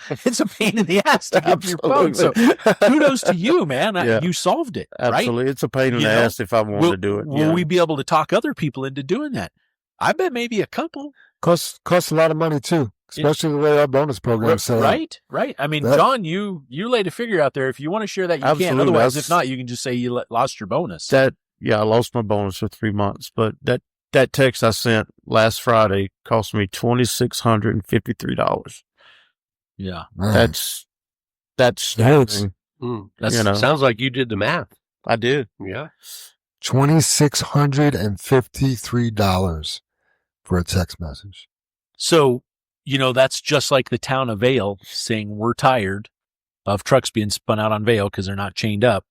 [SPEAKER 5] pain in the ass to get your phone. So kudos to you, man.
[SPEAKER 6] Yeah.
[SPEAKER 5] You solved it, right?
[SPEAKER 6] Absolutely. It's a pain in the ass if I wanted to do it.
[SPEAKER 5] Will we be able to talk other people into doing that? I bet maybe a couple.
[SPEAKER 7] Costs a lot of money too, especially the way our bonus program set up.
[SPEAKER 5] Right. I mean, John, you laid a figure out there. If you want to share that, you can.
[SPEAKER 6] Absolutely.
[SPEAKER 5] Otherwise, if not, you can just say you lost your bonus.
[SPEAKER 6] I lost my bonus for 3 months, but that text I sent last Friday cost me $2,653.
[SPEAKER 5] Yeah.
[SPEAKER 7] Man.
[SPEAKER 6] That's
[SPEAKER 7] Thanks.
[SPEAKER 3] Sounds like you did the math.
[SPEAKER 6] I did.
[SPEAKER 3] Yeah.
[SPEAKER 7] $2,653 for a text message.
[SPEAKER 5] So, that's just like the town of Vail saying we're tired of trucks being spun out on Vail because they're not chained up.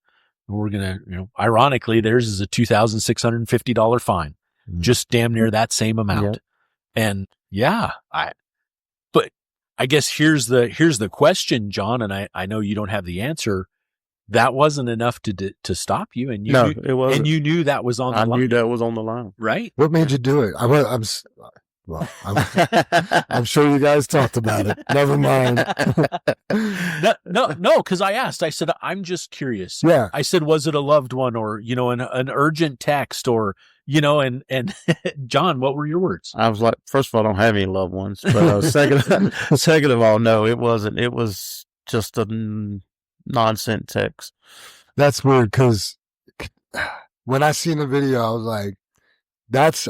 [SPEAKER 5] We're going to, ironically, theirs is a $2,650 fine. Just damn near that same amount. And but I guess here's the question, John, and I know you don't have the answer. That wasn't enough to stop you. And
[SPEAKER 6] it wasn't.
[SPEAKER 5] And you knew that was on the line.
[SPEAKER 6] I knew that was on the line.
[SPEAKER 5] Right?
[SPEAKER 7] What made you do it? Well, I'm sure you guys talked about it. Never mind.
[SPEAKER 5] No, because I asked. I said, I'm just curious.
[SPEAKER 7] Yeah.
[SPEAKER 5] I said, was it a loved one or, an urgent text or, and John, what were your words?
[SPEAKER 6] I was like, first of all, I don't have any loved ones. But second of all, no, it wasn't. It was just a nonsense text.
[SPEAKER 7] That's weird because when I seen the video, I was like, that's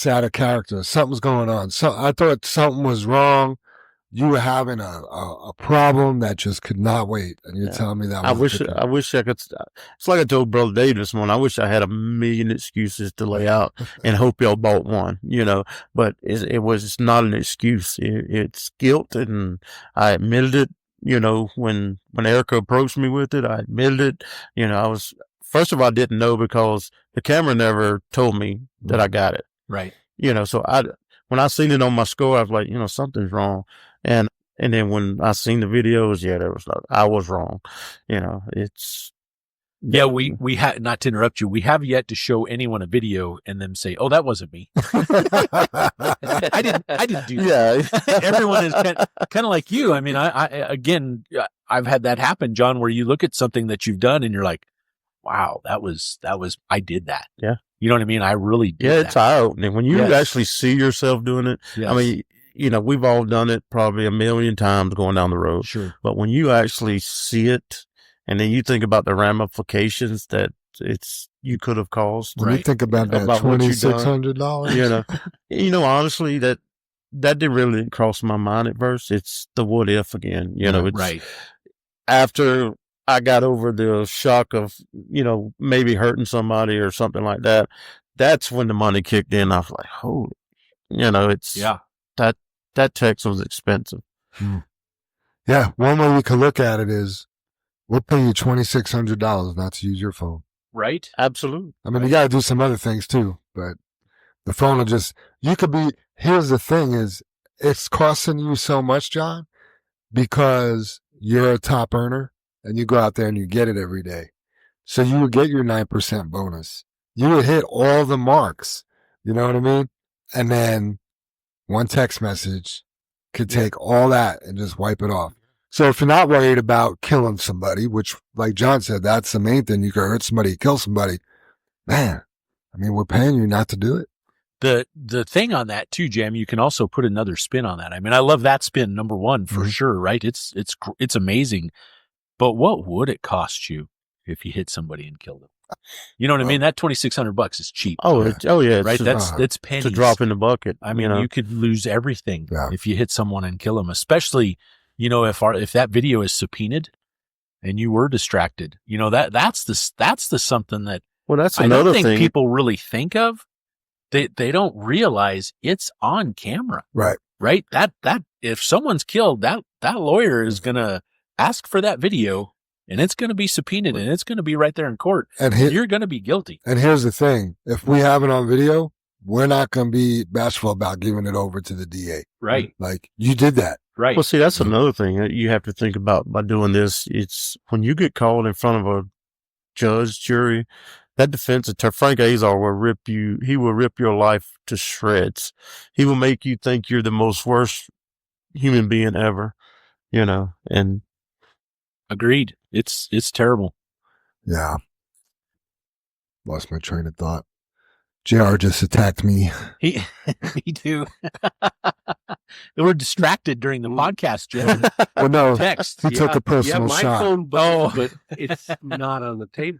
[SPEAKER 7] out of character. Something's going on. So I thought something was wrong. You were having a problem that just could not wait. And you're telling me that.
[SPEAKER 6] I wish I could. It's like I told Brother Dave this morning. I wish I had a million excuses to lay out and hope y'all bought one, but it's not an excuse. It's guilt. And I admitted it, when Erica approached me with it, I admitted it. First of all, I didn't know because the camera never told me that I got it.
[SPEAKER 5] Right.
[SPEAKER 6] So when I seen it on my score, I was like, something's wrong. And then when I seen the videos, I was wrong.
[SPEAKER 5] Yeah, we had, not to interrupt you, we have yet to show anyone a video and them say, "Oh, that wasn't me." I didn't do that. Yeah. Everyone is kind of like you. I mean, I've had that happen, John, where you look at something that you've done and you're like, wow, that was, I did that.
[SPEAKER 6] Yeah.
[SPEAKER 5] You know what I mean? I really did that.
[SPEAKER 6] It's eye-opening. When you actually see yourself doing it,
[SPEAKER 5] yes.
[SPEAKER 6] I mean, we've all done it probably a million times going down the road.
[SPEAKER 5] Sure.
[SPEAKER 6] But when you actually see it and then you think about the ramifications that you could have caused.
[SPEAKER 7] When you think about that $2,600,
[SPEAKER 6] honestly, that didn't really cross my mind at first. It's the what if again,
[SPEAKER 5] right.
[SPEAKER 6] After I got over the shock of, maybe hurting somebody or something like that. That's when the money kicked in. I was like, holy, that text was expensive.
[SPEAKER 7] Yeah. One way we could look at it is we'll pay you $2,600 not to use your phone.
[SPEAKER 5] Right.
[SPEAKER 6] Absolutely.
[SPEAKER 7] I mean, you got to do some other things too, but the phone will here's the thing is it's costing you so much, John, because you're a top earner. And you go out there and you get it every day. So you would get your 9% bonus. You would hit all the marks. You know what I mean? And then one text message could take all that and just wipe it off. So if you're not worried about killing somebody, which like John said, that's the main thing. You can hurt somebody, kill somebody. Man, I mean, we're paying you not to do it.
[SPEAKER 5] The thing on that too, Jam, you can also put another spin on that. I mean, I love that spin, number one, for sure, right? It's amazing. But what would it cost you if you hit somebody and killed them? You know what I mean? That $2,600 is cheap.
[SPEAKER 6] Yeah.
[SPEAKER 5] Right. That's pennies.
[SPEAKER 6] It's a drop in the bucket.
[SPEAKER 5] I mean, you could lose everything if you hit someone and kill them, especially, if that video is subpoenaed and you were distracted, that's the something that,
[SPEAKER 6] that's another thing.
[SPEAKER 5] I don't think people really think of. They don't realize it's on camera.
[SPEAKER 7] Right.
[SPEAKER 5] Right. That if someone's killed, that lawyer is going to ask for that video and it's going to be subpoenaed and it's going to be right there in court. And you're going to be guilty.
[SPEAKER 7] And here's the thing. If we have it on video, we're not going to be bashful about giving it over to the DA.
[SPEAKER 5] Right.
[SPEAKER 7] Like you did that.
[SPEAKER 5] Right.
[SPEAKER 6] Well, see, that's another thing that you have to think about by doing this. It's when you get called in front of a judge, jury, that defense attorney, Frank Azar will rip your life to shreds. He will make you think you're the most worst human being ever, and
[SPEAKER 5] agreed. It's terrible.
[SPEAKER 7] Yeah. Lost my train of thought. JR just attacked me.
[SPEAKER 5] Me too. We're distracted during the podcast, Jim.
[SPEAKER 7] Well, no,
[SPEAKER 5] text.
[SPEAKER 7] He took a personal
[SPEAKER 4] my
[SPEAKER 7] shot.
[SPEAKER 4] phone buzzed, but it's not on the table.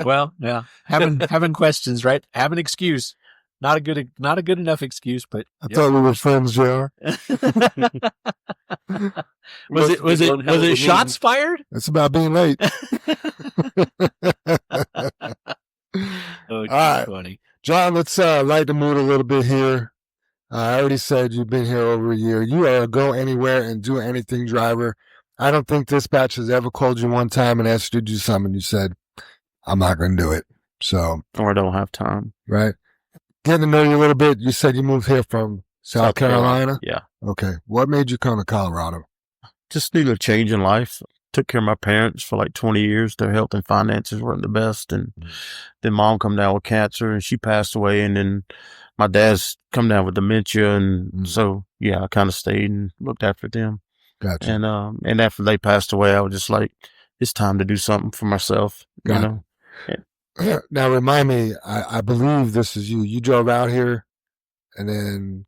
[SPEAKER 5] Well, yeah. Having questions, right? Have an excuse. Not a good enough excuse, but
[SPEAKER 7] I thought we were friends, JR.
[SPEAKER 5] Was it shots fired?
[SPEAKER 7] It's about being late.
[SPEAKER 5] Oh,
[SPEAKER 7] all right.
[SPEAKER 5] funny.
[SPEAKER 7] John, let's light the mood a little bit here. I already said you've been here over a year. You are a go anywhere and do anything driver. I don't think dispatch has ever called you one time and asked you to do something. You said, I'm not going to do it. So,
[SPEAKER 6] or I don't have time.
[SPEAKER 7] Right. Getting to know you a little bit. You said you moved here from South Carolina.
[SPEAKER 6] Yeah.
[SPEAKER 7] Okay. What made you come to Colorado?
[SPEAKER 6] Just needed a change in life. Took care of my parents for like 20 years. Their health and finances weren't the best. And then mom come down with cancer and she passed away. And then my dad's come down with dementia, and so yeah, I kind of stayed and looked after them.
[SPEAKER 7] Gotcha.
[SPEAKER 6] And after they passed away, I was just like, it's time to do something for myself, you know.
[SPEAKER 7] Now remind me, I believe this is you. You drove out here and then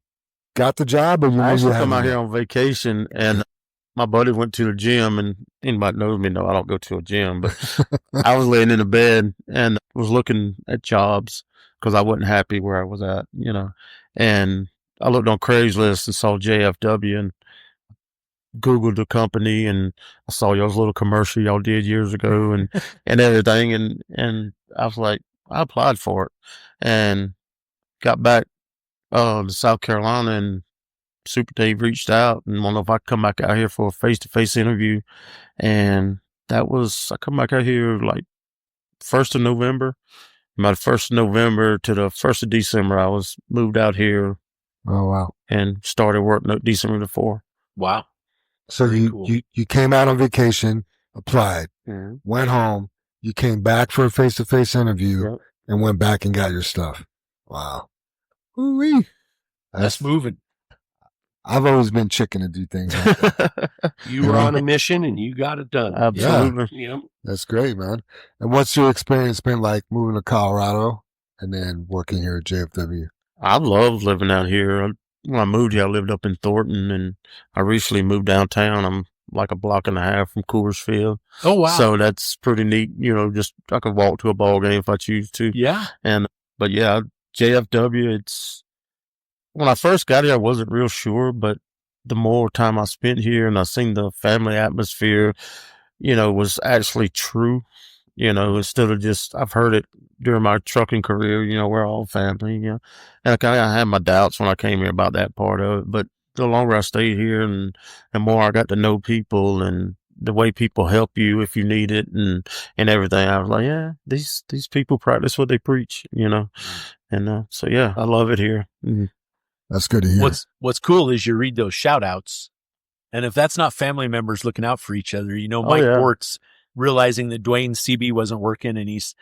[SPEAKER 7] got the job, or you
[SPEAKER 6] I actually
[SPEAKER 7] had
[SPEAKER 6] come out
[SPEAKER 7] one?
[SPEAKER 6] here on vacation, and my buddy went to the gym, and anybody knows me know I don't go to a gym, but I was laying in the bed and was looking at jobs because I wasn't happy where I was at, you know. And I looked on Craigslist and saw JFW and Googled the company, and I saw y'all's little commercial y'all did years ago and everything. And I was like, I applied for it and got back to South Carolina, and Super Dave reached out and wanted if I could come back out here for a face-to-face interview. And I come back out here like 1st of November. My 1st of November to the 1st of December, I was moved out here.
[SPEAKER 7] Oh, wow.
[SPEAKER 6] And started work December the 4th.
[SPEAKER 5] Wow.
[SPEAKER 7] So you came out on vacation, applied, went home, you came back for a face-to-face interview, and went back and got your stuff. Wow. Ooh-wee.
[SPEAKER 5] That's moving.
[SPEAKER 7] I've always been chicken to do things like that.
[SPEAKER 3] You were on a mission and you got it done.
[SPEAKER 6] Absolutely.
[SPEAKER 3] Yep.
[SPEAKER 7] That's great, man. And what's your experience been like moving to Colorado and then working here at JFW?
[SPEAKER 6] I love living out here. When I moved here, I lived up in Thornton, and I recently moved downtown. I'm like a block and a half from Coors Field.
[SPEAKER 5] Oh, wow.
[SPEAKER 6] So that's pretty neat. You know, just I could walk to a ball game if I choose to.
[SPEAKER 5] Yeah.
[SPEAKER 6] But yeah, JFW, when I first got here, I wasn't real sure, but the more time I spent here and I seen the family atmosphere, you know, was actually true. You know, instead of just, I've heard it during my trucking career, you know, we're all family, you know, and I had my doubts when I came here about that part of it, but the longer I stayed here and more I got to know people and the way people help you if you need it and everything, I was like, yeah, these people practice what they preach, you know, and so yeah, I love it here. Mm-hmm.
[SPEAKER 7] That's good to hear.
[SPEAKER 5] What's cool is you read those shout outs, and if that's not family members looking out for each other, you know, Mike Bort's realizing that Dwayne's CB wasn't working, and he's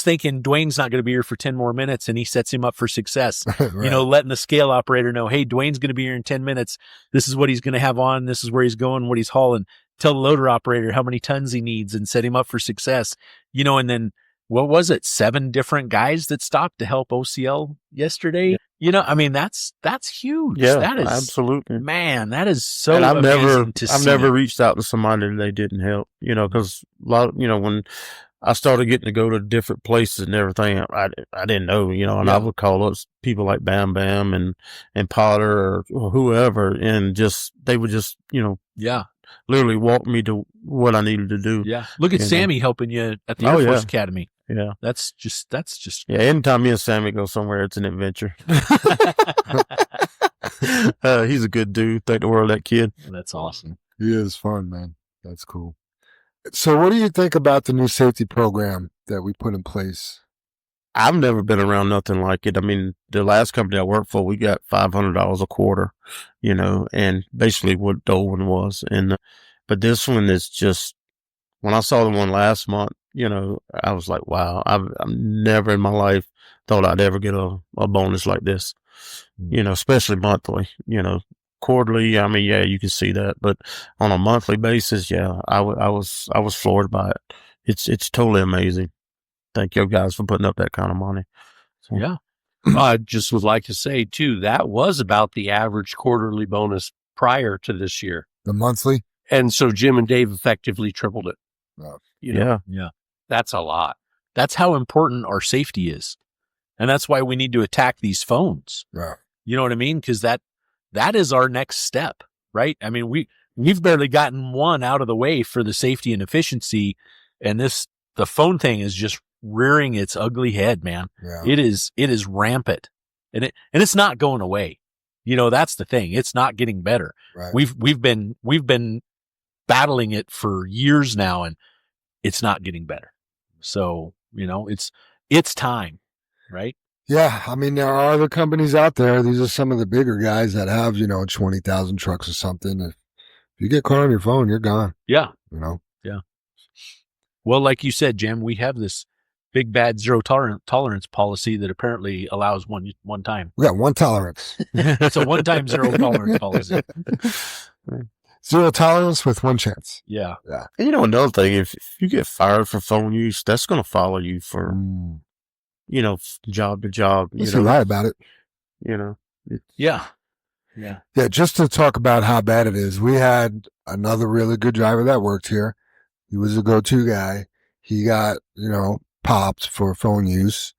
[SPEAKER 5] thinking Dwayne's not going to be here for 10 more minutes, and he sets him up for success. Right. You know, letting the scale operator know, hey, Dwayne's going to be here in 10 minutes. This is what he's going to have on. This is where he's going, what he's hauling. Tell the loader operator how many tons he needs and set him up for success. You know, and then what was it? 7 different guys that stopped to help OCL yesterday. Yeah. You know, I mean, that's huge.
[SPEAKER 6] Yeah,
[SPEAKER 5] that is
[SPEAKER 6] absolutely,
[SPEAKER 5] man. That is so
[SPEAKER 6] and
[SPEAKER 5] amazing to see.
[SPEAKER 6] I've never reached out to somebody that they didn't help, you know, because a lot, you know, when I started getting to go to different places and everything, I didn't know, you know, and I would call up people like Bam Bam and Potter or whoever, and they would just, you know, literally walk me to what I needed to do.
[SPEAKER 5] Yeah. Look at Sammy helping you at the Air Force Academy.
[SPEAKER 6] Yeah.
[SPEAKER 5] That's just.
[SPEAKER 6] Yeah. Anytime me and Sammy go somewhere, it's an adventure. He's a good dude. Thank the world of that kid.
[SPEAKER 5] That's awesome.
[SPEAKER 7] He is fun, man. That's cool. So what do you think about the new safety program that we put in place?
[SPEAKER 6] I've never been around nothing like it. I mean, the last company I worked for, we got $500 a quarter, you know, and basically what the old one was. But this one is just, when I saw the one last month, you know, I was like, wow, I've never in my life thought I'd ever get a bonus like this, you know, especially monthly, you know. Quarterly, I mean, yeah, you can see that, but on a monthly basis, yeah, I was floored by it. It's totally amazing. Thank you guys for putting up that kind of money. So.
[SPEAKER 3] Yeah. I just would like to say too, that was about the average quarterly bonus prior to this year.
[SPEAKER 7] The monthly?
[SPEAKER 3] And so Jim and Dave effectively tripled it.
[SPEAKER 6] You know?
[SPEAKER 5] Yeah.
[SPEAKER 3] That's a lot.
[SPEAKER 5] That's how important our safety is. And that's why we need to attack these phones.
[SPEAKER 7] Yeah.
[SPEAKER 5] You know what I mean? Because that is our next step, right? I mean, we've barely gotten one out of the way for the safety and efficiency. And the phone thing is just rearing its ugly head, man.
[SPEAKER 7] Yeah.
[SPEAKER 5] It is rampant, and it's not going away. You know, that's the thing. It's not getting better.
[SPEAKER 7] Right.
[SPEAKER 5] We've been battling it for years now, and it's not getting better. So, you know, it's time, right?
[SPEAKER 7] Yeah. I mean, there are other companies out there. These are some of the bigger guys that have, you know, 20,000 trucks or something. If you get caught on your phone, you're gone.
[SPEAKER 5] Yeah.
[SPEAKER 7] You know?
[SPEAKER 5] Yeah. Well, like you said, Jim, we have this big bad zero tolerance policy that apparently allows one time.
[SPEAKER 7] We got one tolerance.
[SPEAKER 5] It's a one-time zero tolerance policy.
[SPEAKER 7] Zero tolerance with one chance.
[SPEAKER 5] Yeah.
[SPEAKER 6] And another thing, if you get fired for phone use, that's going to follow you for, job to job.
[SPEAKER 7] You're right about it.
[SPEAKER 5] Yeah.
[SPEAKER 7] Yeah, just to talk about how bad it is, we had another really good driver that worked here. He was a go-to guy. He got, popped for phone use.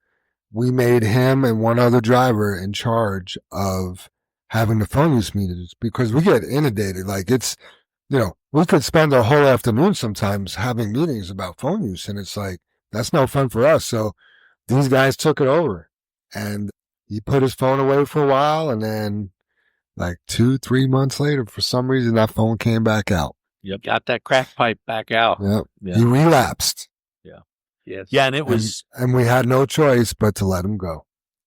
[SPEAKER 7] We made him and one other driver in charge of having the phone use meetings because we get inundated. Like it's, we could spend a whole afternoon sometimes having meetings about phone use, and it's like, that's no fun for us. So these guys took it over, and he put his phone away for a while, and then like 2-3 months later, for some reason, that phone came back out.
[SPEAKER 3] Yep. Got that crack pipe back out.
[SPEAKER 7] Yep.
[SPEAKER 5] Yeah.
[SPEAKER 7] He relapsed.
[SPEAKER 3] Yes.
[SPEAKER 5] Yeah. And it was,
[SPEAKER 7] and we had no choice but to let him go.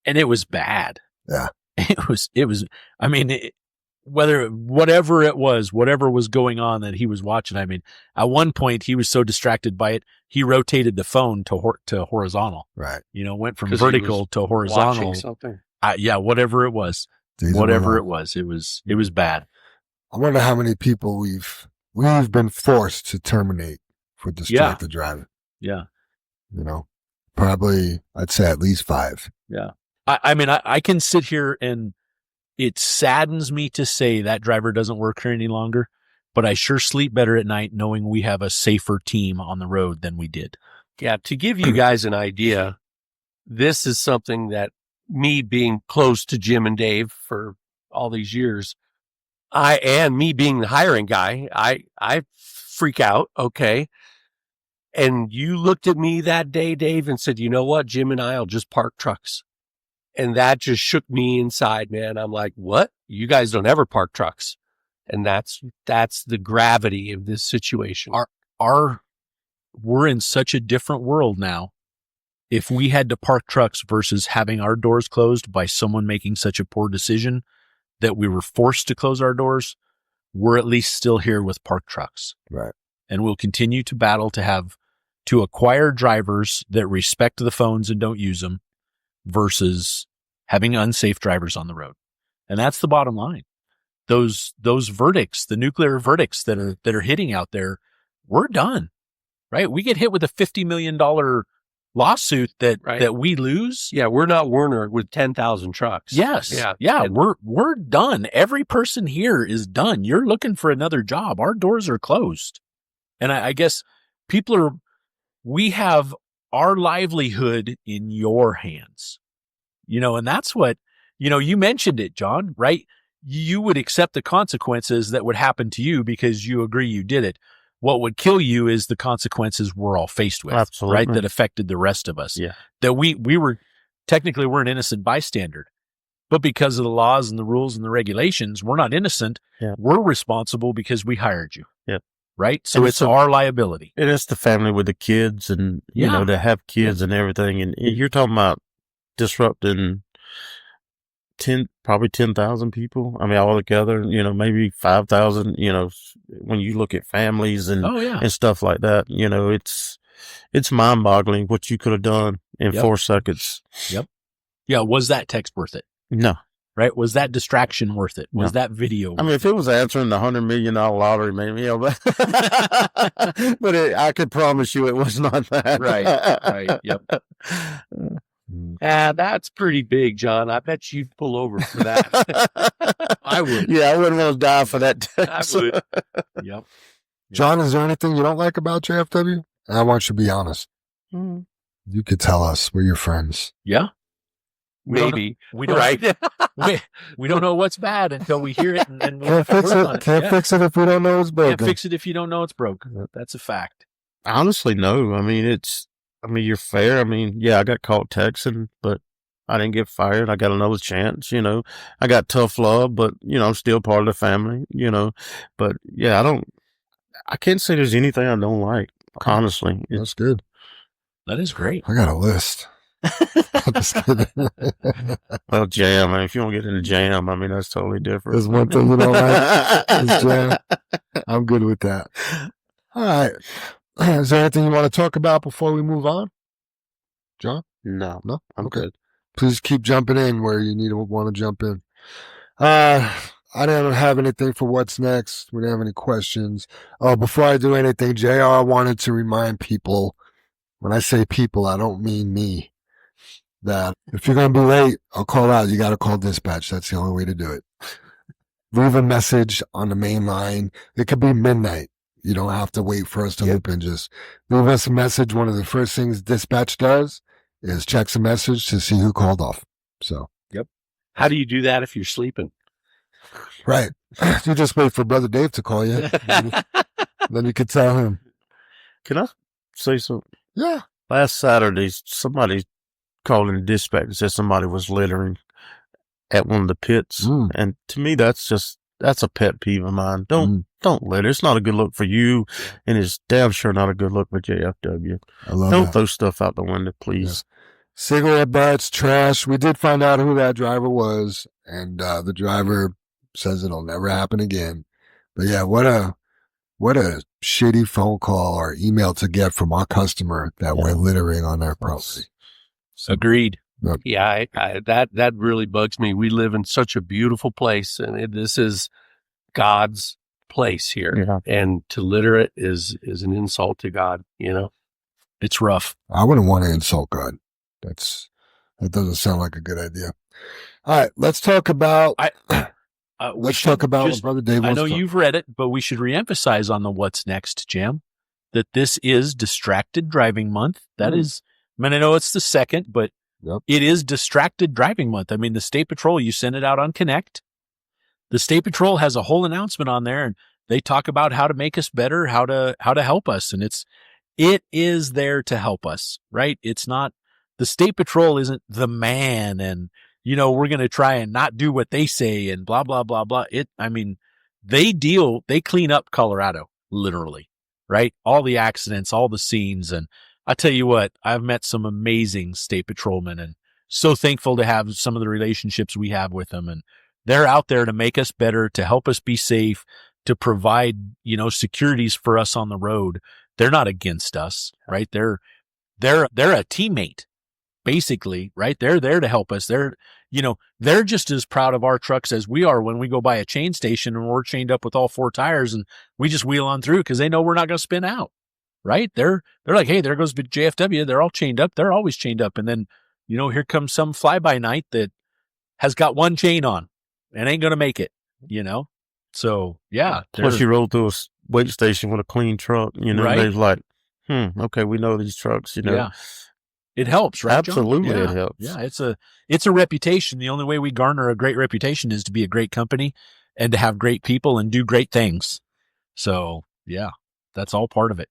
[SPEAKER 5] and it was bad.
[SPEAKER 7] Yeah.
[SPEAKER 5] It was, I mean, whatever was going on that he was watching. I mean, at one point he was so distracted by it, he rotated the phone to horizontal,
[SPEAKER 7] Right.
[SPEAKER 5] Went from
[SPEAKER 3] 'Cause he
[SPEAKER 5] vertical
[SPEAKER 3] was
[SPEAKER 5] to horizontal.
[SPEAKER 3] Watching something.
[SPEAKER 5] Whatever it was,
[SPEAKER 7] Days of
[SPEAKER 5] whatever
[SPEAKER 7] our
[SPEAKER 5] it was, it was bad.
[SPEAKER 7] I wonder how many people we've been forced to terminate for distracted driving.
[SPEAKER 5] Yeah.
[SPEAKER 7] Probably I'd say at least 5.
[SPEAKER 5] Yeah. I mean, I can sit here and it saddens me to say that driver doesn't work here any longer, but I sure sleep better at night knowing we have a safer team on the road than we did.
[SPEAKER 3] Yeah. To give you guys an idea, this is something that me being close to Jim and Dave for all these years, and me being the hiring guy, I freak out. Okay. And you looked at me that day, Dave, and said, you know what? Jim and I'll just park trucks. And that just shook me inside, man. I'm like, what? You guys don't ever park trucks. And that's the gravity of this situation.
[SPEAKER 5] We're in such a different world now. If we had to park trucks versus having our doors closed by someone making such a poor decision that we were forced to close our doors, we're at least still here with park trucks.
[SPEAKER 7] Right.
[SPEAKER 5] And we'll continue to battle to acquire drivers that respect the phones and don't use them versus having unsafe drivers on the road. And that's the bottom line. Those verdicts, the nuclear verdicts that are hitting out there, we're done, right? We get hit with a $50 million lawsuit that we lose.
[SPEAKER 3] Yeah. We're not Werner with 10,000 trucks.
[SPEAKER 5] Yes. Yeah. And we're done. Every person here is done. You're looking for another job. Our doors are closed. And I guess we have our livelihood in your hands, and that's what, you mentioned it, John, right? You would accept the consequences that would happen to you because you agree you did it. What would kill you is the consequences we're all faced with,
[SPEAKER 6] Absolutely.
[SPEAKER 5] Right? That affected the rest of us.
[SPEAKER 6] Yeah.
[SPEAKER 5] That we we're an innocent bystander, but because of the laws and the rules and the regulations, we're not innocent.
[SPEAKER 6] Yeah.
[SPEAKER 5] We're responsible because we hired you.
[SPEAKER 6] Yep.
[SPEAKER 5] Right? So
[SPEAKER 6] And
[SPEAKER 5] it's our liability.
[SPEAKER 6] And it's the family with the kids and, to have kids and everything. And you're talking about disrupting probably 10,000 people. I mean, all together, maybe 5,000, when you look at families and, and stuff like that, it's mind boggling what you could have done in 4 seconds.
[SPEAKER 5] Yep. Yeah. Was that text worth it?
[SPEAKER 6] No.
[SPEAKER 5] Right? Was that distraction worth it? Was that video worth
[SPEAKER 6] I mean, if it was answering the $100 million lottery, maybe, but I could promise you it was not that.
[SPEAKER 5] Right. Yep.
[SPEAKER 3] That's pretty big, John. I bet you'd pull over for that.
[SPEAKER 5] I would.
[SPEAKER 6] Yeah, I wouldn't want to die for that.
[SPEAKER 3] I would.
[SPEAKER 5] Yep.
[SPEAKER 7] John, is there anything you don't like about JFW? I want you to be honest. You could tell us. We're your friends.
[SPEAKER 5] Yeah.
[SPEAKER 3] Maybe.
[SPEAKER 5] We don't, we don't know what's bad until we hear it. And we
[SPEAKER 7] Can't fix it. Can't fix it if we don't know it's broken.
[SPEAKER 5] Can't fix it if you don't know it's broken. That's a fact.
[SPEAKER 6] Honestly, no. I mean, you're fair. I mean, yeah, I got caught texting, but I didn't get fired. I got another chance, I got tough love, but, I'm still part of the family, but yeah, I can't say there's anything I don't like, honestly.
[SPEAKER 7] That's good.
[SPEAKER 5] That is great.
[SPEAKER 7] I got a list. Just kidding.
[SPEAKER 6] Well, Jam, if you want to get into Jam, I mean, that's totally different.
[SPEAKER 7] There's one thing you don't like. It's Jam. I'm good with that. All right. Is there anything you want to talk about before we move on? John?
[SPEAKER 6] No,
[SPEAKER 7] No?
[SPEAKER 6] I'm
[SPEAKER 7] Okay.
[SPEAKER 6] good.
[SPEAKER 7] Please keep jumping in where you need to want to jump in. I don't have anything for what's next. We don't have any questions. Oh, before I do anything, JR, I wanted to remind people, when I say people, I don't mean me, that if you're going to be late, I'll call out. You got to call dispatch. That's the only way to do it. Leave a message on the main line. It could be midnight. You don't have to wait for us to open. Just leave us a message. One of the first things dispatch does is checks a message to see who called off. So,
[SPEAKER 3] How do you do that if you're sleeping?
[SPEAKER 7] right. You just wait for Brother Dave to call you. Then you could tell him.
[SPEAKER 6] Can I say something?
[SPEAKER 7] Yeah.
[SPEAKER 6] Last Saturday, somebody called in dispatch and said somebody was littering at one of the pits. And to me, that's a pet peeve of mine. Don't litter. It's not a good look for you. And it's damn sure not a good look for JFW.
[SPEAKER 7] I love
[SPEAKER 6] Don't
[SPEAKER 7] that.
[SPEAKER 6] throw stuff out the window, please.
[SPEAKER 7] Yeah. Cigarette butts, trash. We did find out who that driver was. And the driver says it'll never happen again. But yeah, what a shitty phone call or email to get from our customer that went littering on their property.
[SPEAKER 3] Agreed.
[SPEAKER 7] Yep.
[SPEAKER 3] Yeah, that really bugs me. We live in such a beautiful place, and this is God's place here.
[SPEAKER 6] Yeah.
[SPEAKER 3] And to litter it is an insult to God. You know,
[SPEAKER 5] It's rough.
[SPEAKER 7] I wouldn't want to insult God. That doesn't sound like a good idea. All right, let's talk about. Let's talk about what Brother Dave
[SPEAKER 5] I
[SPEAKER 7] wants
[SPEAKER 5] know
[SPEAKER 7] to talk.
[SPEAKER 5] you've read it, but we should reemphasize on the what's next, Jam, that this is Distracted Driving Month. That is, I mean, I know it's the second, but it is Distracted Driving Month. I mean, the State Patrol, you send it out on Connect. The State Patrol has a whole announcement on there, and they talk about how to make us better, how to help us, and it is there to help us, right? It's not, the State Patrol isn't the man and, you know, we're going to try and not do what they say and blah, blah, blah, blah. They clean up Colorado, literally, right? All the accidents, all the scenes. And I tell you what, I've met some amazing state patrolmen and so thankful to have some of the relationships we have with them. And they're out there to make us better, to help us be safe, to provide, you know, securities for us on the road. They're not against us, right? They're a teammate. Basically, right? They're there to help us. They're just as proud of our trucks as we are when we go by a chain station and we're chained up with all four tires and we just wheel on through because they know we're not going to spin out, right? They're like, hey, there goes JFW. They're all chained up. They're always chained up. And then, you know, here comes some fly-by night that has got one chain on and ain't going to make it, you know? So, yeah.
[SPEAKER 6] Plus, you roll through a weight station with a clean truck, you know,
[SPEAKER 5] right?
[SPEAKER 6] they're like, okay, we know these trucks, you know.
[SPEAKER 5] Yeah. It helps, right, John?
[SPEAKER 6] Absolutely,
[SPEAKER 5] Yeah.
[SPEAKER 6] it helps.
[SPEAKER 5] Yeah, it's a reputation. The only way we garner a great reputation is to be a great company and to have great people and do great things. So, yeah, that's all part of it.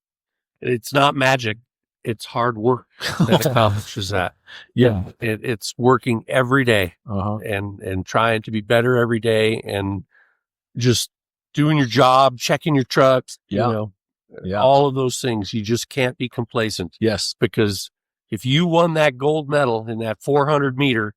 [SPEAKER 3] it's not magic. It's hard work that accomplishes that.
[SPEAKER 5] Yeah.
[SPEAKER 3] It's working every day
[SPEAKER 5] Uh-huh.
[SPEAKER 3] and trying to be better every day and just doing your job, checking your trucks,
[SPEAKER 5] Yeah.
[SPEAKER 3] you know,
[SPEAKER 5] Yeah.
[SPEAKER 3] all of those things. You just can't be complacent.
[SPEAKER 5] Yes.
[SPEAKER 3] Because if you won that gold medal in that 400 meter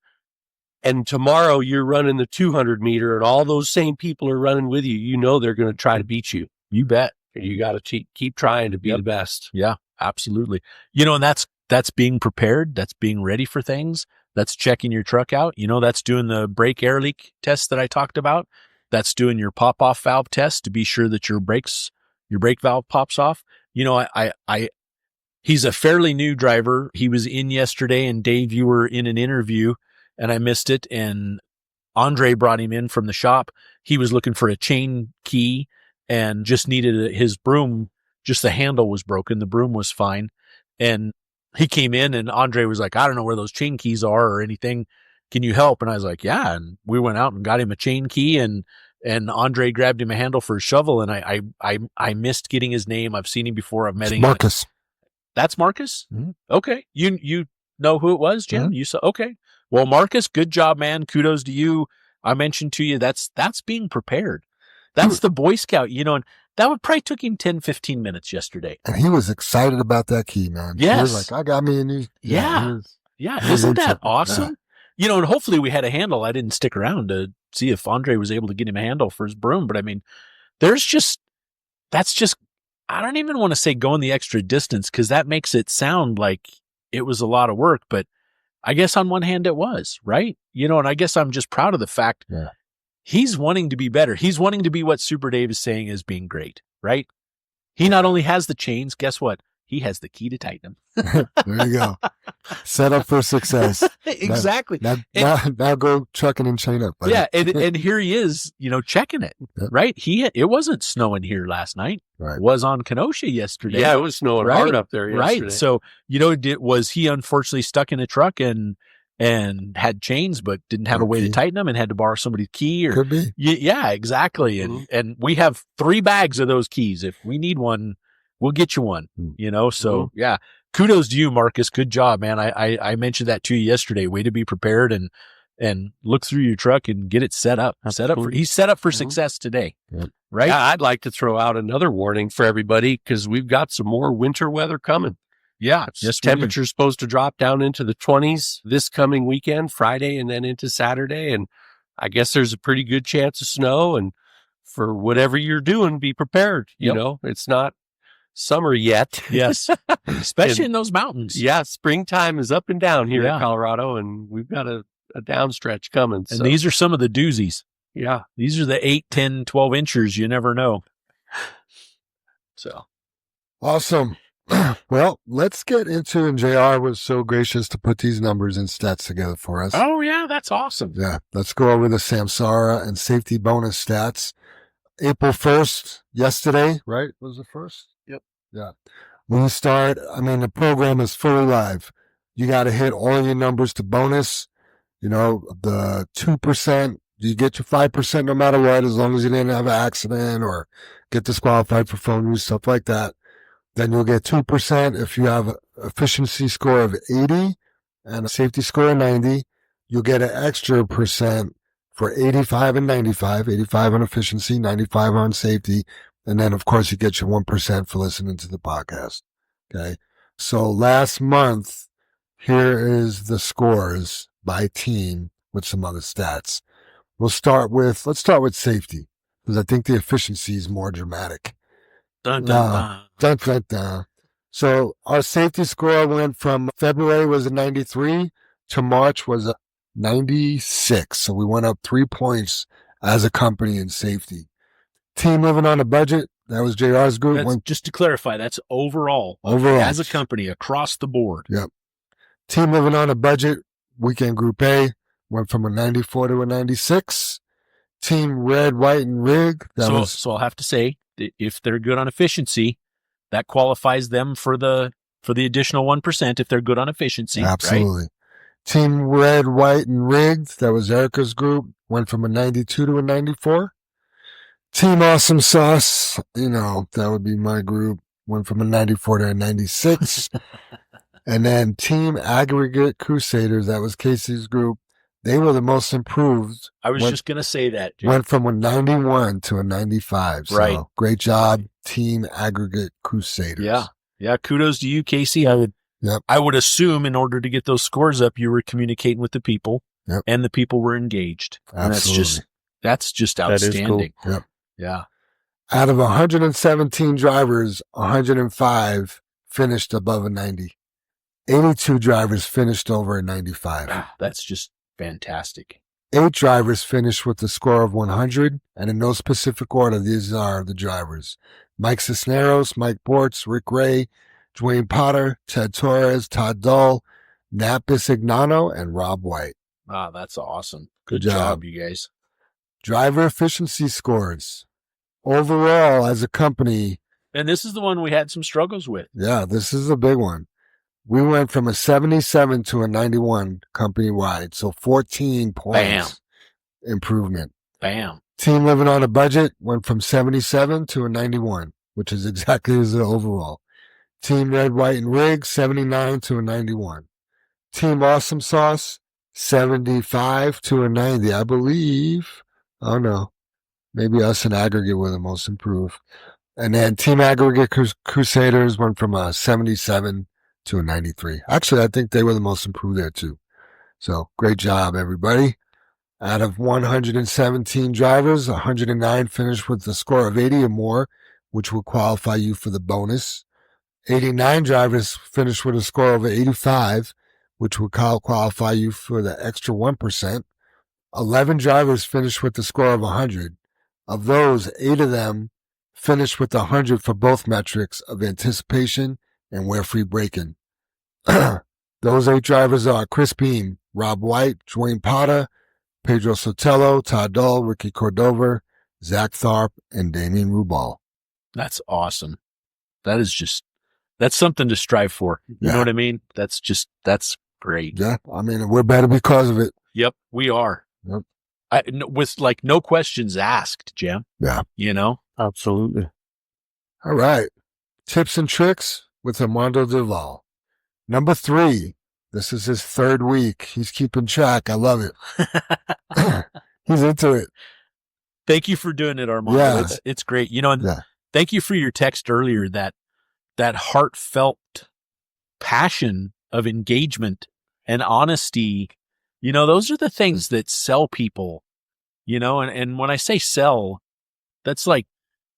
[SPEAKER 3] and tomorrow you're running the 200 meter and all those same people are running with you, you know they're going to try to beat you.
[SPEAKER 5] You bet.
[SPEAKER 3] You got to keep trying to be the best.
[SPEAKER 5] Yeah, absolutely. You know, and that's being prepared. That's being ready for things. That's checking your truck out. You know, that's doing the brake air leak test that I talked about. That's doing your pop-off valve test to be sure that your brake valve pops off. You know, he's a fairly new driver. He was in yesterday, and Dave, you were in an interview and I missed it. And Andre brought him in from the shop. He was looking for a chain key and just needed his broom. Just the handle was broken. The broom was fine. And he came in and Andre was like, I don't know where those chain keys are or anything. Can you help? And I was like, yeah. And we went out and got him a chain key and Andre grabbed him a handle for a shovel. And I missed getting his name. I've seen him before. I've met him.
[SPEAKER 7] Marcus.
[SPEAKER 5] That's Marcus?
[SPEAKER 7] Mm-hmm.
[SPEAKER 5] Okay. You know who it was, Jim?
[SPEAKER 7] Mm-hmm.
[SPEAKER 5] You saw, okay. Well, Marcus, good job, man. Kudos to you. I mentioned to you, that's being prepared. That's the Boy Scout, you know, and that would probably took him 10, 15 minutes yesterday.
[SPEAKER 7] And he was excited about that key, man.
[SPEAKER 5] Yes.
[SPEAKER 7] He was like, I got me a new.
[SPEAKER 5] Yeah.
[SPEAKER 7] he
[SPEAKER 5] Isn't
[SPEAKER 7] was-
[SPEAKER 5] that awesome?
[SPEAKER 7] Yeah.
[SPEAKER 5] You know, and hopefully we had a handle. I didn't stick around to see if Andre was able to get him a handle for his broom. But I mean, that's just, I don't even want to say going the extra distance because that makes it sound like it was a lot of work, but I guess on one hand it was, right? And I guess I'm just proud of the fact he's wanting to be better. He's wanting to be what Super Dave is saying is being great, right? He not only has the chains, guess what? He has the key to tighten them.
[SPEAKER 7] There you go. Set up for success.
[SPEAKER 5] Exactly.
[SPEAKER 7] Now go trucking and chain up. Buddy.
[SPEAKER 5] Yeah. And here he is, checking it, right? It wasn't snowing here last night.
[SPEAKER 7] Right.
[SPEAKER 5] It was on Kenosha yesterday.
[SPEAKER 3] Yeah, it was snowing hard up there yesterday.
[SPEAKER 5] Right. So, was he unfortunately stuck in a truck and had chains, but didn't have a way to tighten them and had to borrow somebody's key? Or
[SPEAKER 7] could be.
[SPEAKER 5] Yeah, exactly. And we have 3 bags of those keys. If we need one, we'll get you one, So yeah, kudos to you, Marcus. Good job, man. I mentioned that to you yesterday. Way to be prepared and look through your truck and get it set up. He's set up for success today. Right.
[SPEAKER 3] Yeah, I'd like to throw out another warning for everybody because we've got some more winter weather coming.
[SPEAKER 5] Yeah.
[SPEAKER 3] Temperature's supposed to drop down into the 20s this coming weekend, Friday, and then into Saturday. And I guess there's a pretty good chance of snow. And for whatever you're doing, be prepared. It's not summer yet.
[SPEAKER 5] Yes. Especially in those mountains.
[SPEAKER 3] Yeah. Springtime is up and down here in Colorado, and we've got a downstretch coming.
[SPEAKER 5] And these are some of the doozies.
[SPEAKER 3] Yeah.
[SPEAKER 5] These are the 8, 10, 12 inchers. You never know. So.
[SPEAKER 7] Awesome. Well, let's get into, and JR was so gracious to put these numbers and stats together for us.
[SPEAKER 5] Oh, yeah, that's awesome.
[SPEAKER 7] Yeah, let's go over the Samsara and safety bonus stats. April 1st, yesterday, right? Was the 1st?
[SPEAKER 5] Yep.
[SPEAKER 7] Yeah. When you start, the program is fully live. You got to hit all your numbers to bonus. The 2%, you get your 5% no matter what, as long as you didn't have an accident or get disqualified for phone use, stuff like that. Then you'll get 2% if you have an efficiency score of 80 and a safety score of 90. You'll get an extra percent for 85 and 95, 85 on efficiency, 95 on safety. And then, of course, you get your 1% for listening to the podcast. Okay. So last month, here is the scores by team with some other stats. Let's start with safety, because I think the efficiency is more dramatic.
[SPEAKER 5] Dun, dun, dun.
[SPEAKER 7] Dun, dun, dun. So our safety score went from February was a 93 to March was a 96. So we went up 3 points as a company in safety. Team living on a budget, that was JR's group.
[SPEAKER 5] Just to clarify, that's overall.
[SPEAKER 7] Overall.
[SPEAKER 5] As a company, across the board.
[SPEAKER 7] Yep. Team living on a budget, weekend group A, went from a 94 to a 96. Team red, white, and rig.
[SPEAKER 5] So I'll have to say, if they're good on efficiency, that qualifies them for the additional 1% if they're good on efficiency.
[SPEAKER 7] Absolutely.
[SPEAKER 5] Right?
[SPEAKER 7] Team red, white, and rigged, that was Erica's group, went from a 92 to a 94. Team awesome sauce, that would be my group, went from a 94 to a 96. And then team aggregate crusaders, that was Casey's group. They were the most improved.
[SPEAKER 5] I was just going to say that. Jim.
[SPEAKER 7] Went from a 91 to a 95. So
[SPEAKER 5] right.
[SPEAKER 7] Great job, team aggregate crusaders.
[SPEAKER 5] Yeah. Yeah. Kudos to you, Casey. I would assume in order to get those scores up, you were communicating with the people and the people were engaged.
[SPEAKER 7] Absolutely.
[SPEAKER 5] And that's just outstanding.
[SPEAKER 7] Cool. Yep.
[SPEAKER 5] Yeah.
[SPEAKER 7] Out of 117 drivers, 105 finished above a 90. 82 drivers finished over a 95.
[SPEAKER 5] That's just fantastic.
[SPEAKER 7] 8 drivers finished with a score of 100, and in no specific order, these are the drivers: Mike Cisneros, Mike Bortz, Rick Ray, Dwayne Potter, Ted Torres, Todd Dull, Nat Bisignano, and Rob White.
[SPEAKER 5] That's awesome. Good job, you guys.
[SPEAKER 7] Driver efficiency scores. Overall, as a company.
[SPEAKER 5] And this is the one we had some struggles with.
[SPEAKER 7] Yeah, this is a big one. We went from a 77 to a 91 company-wide, so 14 points improvement.
[SPEAKER 5] Bam.
[SPEAKER 7] Team living on a budget went from 77 to a 91, which is exactly as the overall. Team red, white, and rig, 79 to a 91. Team awesome sauce, 75 to a 90. I believe, maybe us in aggregate were the most improved. And then team aggregate crusaders went from a 77 to a 93. Actually, I think they were the most improved there too. So great job, everybody. Out of 117 drivers, 109 finished with a score of 80 or more, which will qualify you for the bonus. 89 drivers finished with a score over 85, which would qualify you for the extra 1%. 11 drivers finished with a score of 100. Of those, 8 of them finished with 100 for both metrics of anticipation and wear-free braking. Those 8 drivers are Chris Beam, Rob White, Dwayne Potter, Pedro Sotelo, Todd Dull, Ricky Cordova, Zach Tharp, and Damien Rubal.
[SPEAKER 5] That's awesome. That's something to strive for. You know what I mean? That's great.
[SPEAKER 7] Yeah, I mean, we're better because of it.
[SPEAKER 5] Yep, we are.
[SPEAKER 7] Yep.
[SPEAKER 5] With like no questions asked, Jam.
[SPEAKER 7] Yeah.
[SPEAKER 5] You know?
[SPEAKER 6] Absolutely.
[SPEAKER 7] All right. Tips and tricks with Armando Duval. Number 3. This is his 3rd week. He's keeping track. I love it. He's into it.
[SPEAKER 5] Thank you for doing it, Armando.
[SPEAKER 7] Yeah.
[SPEAKER 5] It's great. You know, and thank you for your text earlier, that heartfelt passion of engagement and honesty. You know, those are the things that sell people, you know, and when I say sell, that's like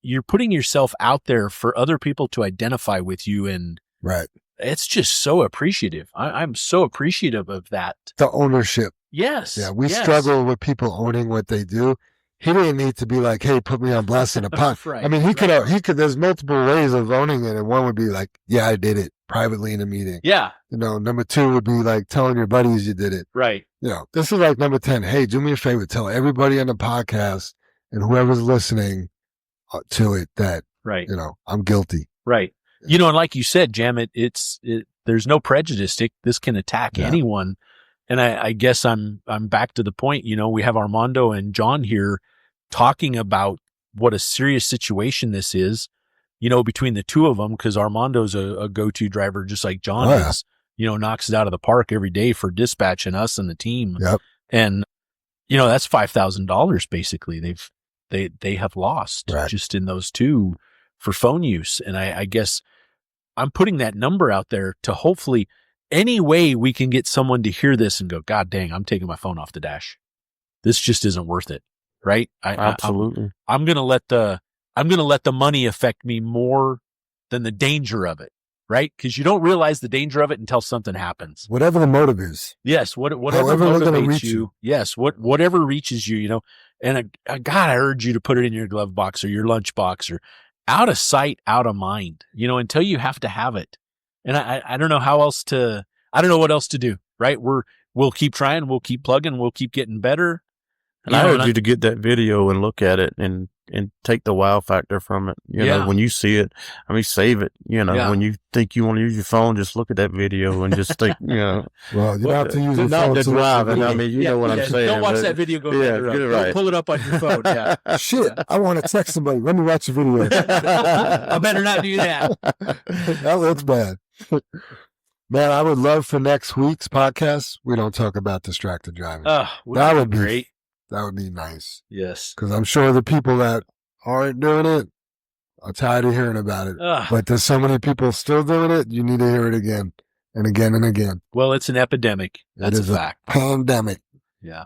[SPEAKER 5] you're putting yourself out there for other people to identify with you. And
[SPEAKER 7] right.
[SPEAKER 5] It's just so appreciative. I'm so appreciative of that.
[SPEAKER 7] The ownership.
[SPEAKER 5] Yes.
[SPEAKER 7] Yeah. We struggle with people owning what they do. He didn't need to be like, hey, put me on blast in a pot.
[SPEAKER 5] Right,
[SPEAKER 7] I mean, he could, there's multiple ways of owning it. And one would be like, yeah, I did it privately in a meeting.
[SPEAKER 5] Yeah.
[SPEAKER 7] You know, number 2 would be like telling your buddies you did it.
[SPEAKER 5] Right.
[SPEAKER 7] You know, this is like number 10. Hey, do me a favor. Tell everybody on the podcast and whoever's listening to it that,
[SPEAKER 5] right.
[SPEAKER 7] You know, I'm guilty.
[SPEAKER 5] Right. You know, and like you said, Jam, there's no prejudice. This can attack anyone. And I guess I'm back to the point, you know, we have Armando and John here talking about what a serious situation this is, you know, between the two of them, because Armando's a go-to driver, just like John is, you know, knocks it out of the park every day for dispatching us and the team.
[SPEAKER 7] Yep.
[SPEAKER 5] And, you know, that's $5,000 basically they have lost just in those two for phone use. And I guess I'm putting that number out there to hopefully any way we can get someone to hear this and go, God dang, I'm taking my phone off the dash. This just isn't worth it. Right?
[SPEAKER 6] Absolutely.
[SPEAKER 5] I'm going to let the money affect me more than the danger of it. Right? Because you don't realize the danger of it until something happens.
[SPEAKER 7] Whatever the motive is.
[SPEAKER 5] Yes. Whatever
[SPEAKER 7] However
[SPEAKER 5] motivates you. Yes. Whatever reaches you, you know, and God, I urge you to put it in your glove box or your lunch box or out of sight, out of mind, you know, until you have to have it. And I don't know I don't know what else to do. Right? We'll keep trying. We'll keep plugging. We'll keep getting better.
[SPEAKER 6] And I urge you to get that video and look at it and take the wow factor from it. You know, when you see it, I mean, save it. You know, when you think you want to use your phone, just look at that video and just think, you know.
[SPEAKER 7] Well, you don't have to use your phone
[SPEAKER 6] to drive it. I mean, you know what I'm saying.
[SPEAKER 5] Don't watch that video go
[SPEAKER 6] get it right.
[SPEAKER 5] Pull it up on your phone. Yeah.
[SPEAKER 7] Shit, I want to text somebody. Let me watch the video.
[SPEAKER 5] I better not do that.
[SPEAKER 7] That looks bad. Man, I would love for next week's podcast, we don't talk about distracted driving.
[SPEAKER 5] That would be great.
[SPEAKER 7] That would be nice.
[SPEAKER 5] Yes.
[SPEAKER 7] Because I'm sure the people that aren't doing it are tired of hearing about it. But there's so many people still doing it, you need to hear it again and again and again.
[SPEAKER 5] Well, it's an epidemic. That's
[SPEAKER 7] a fact. Pandemic.
[SPEAKER 5] Yeah.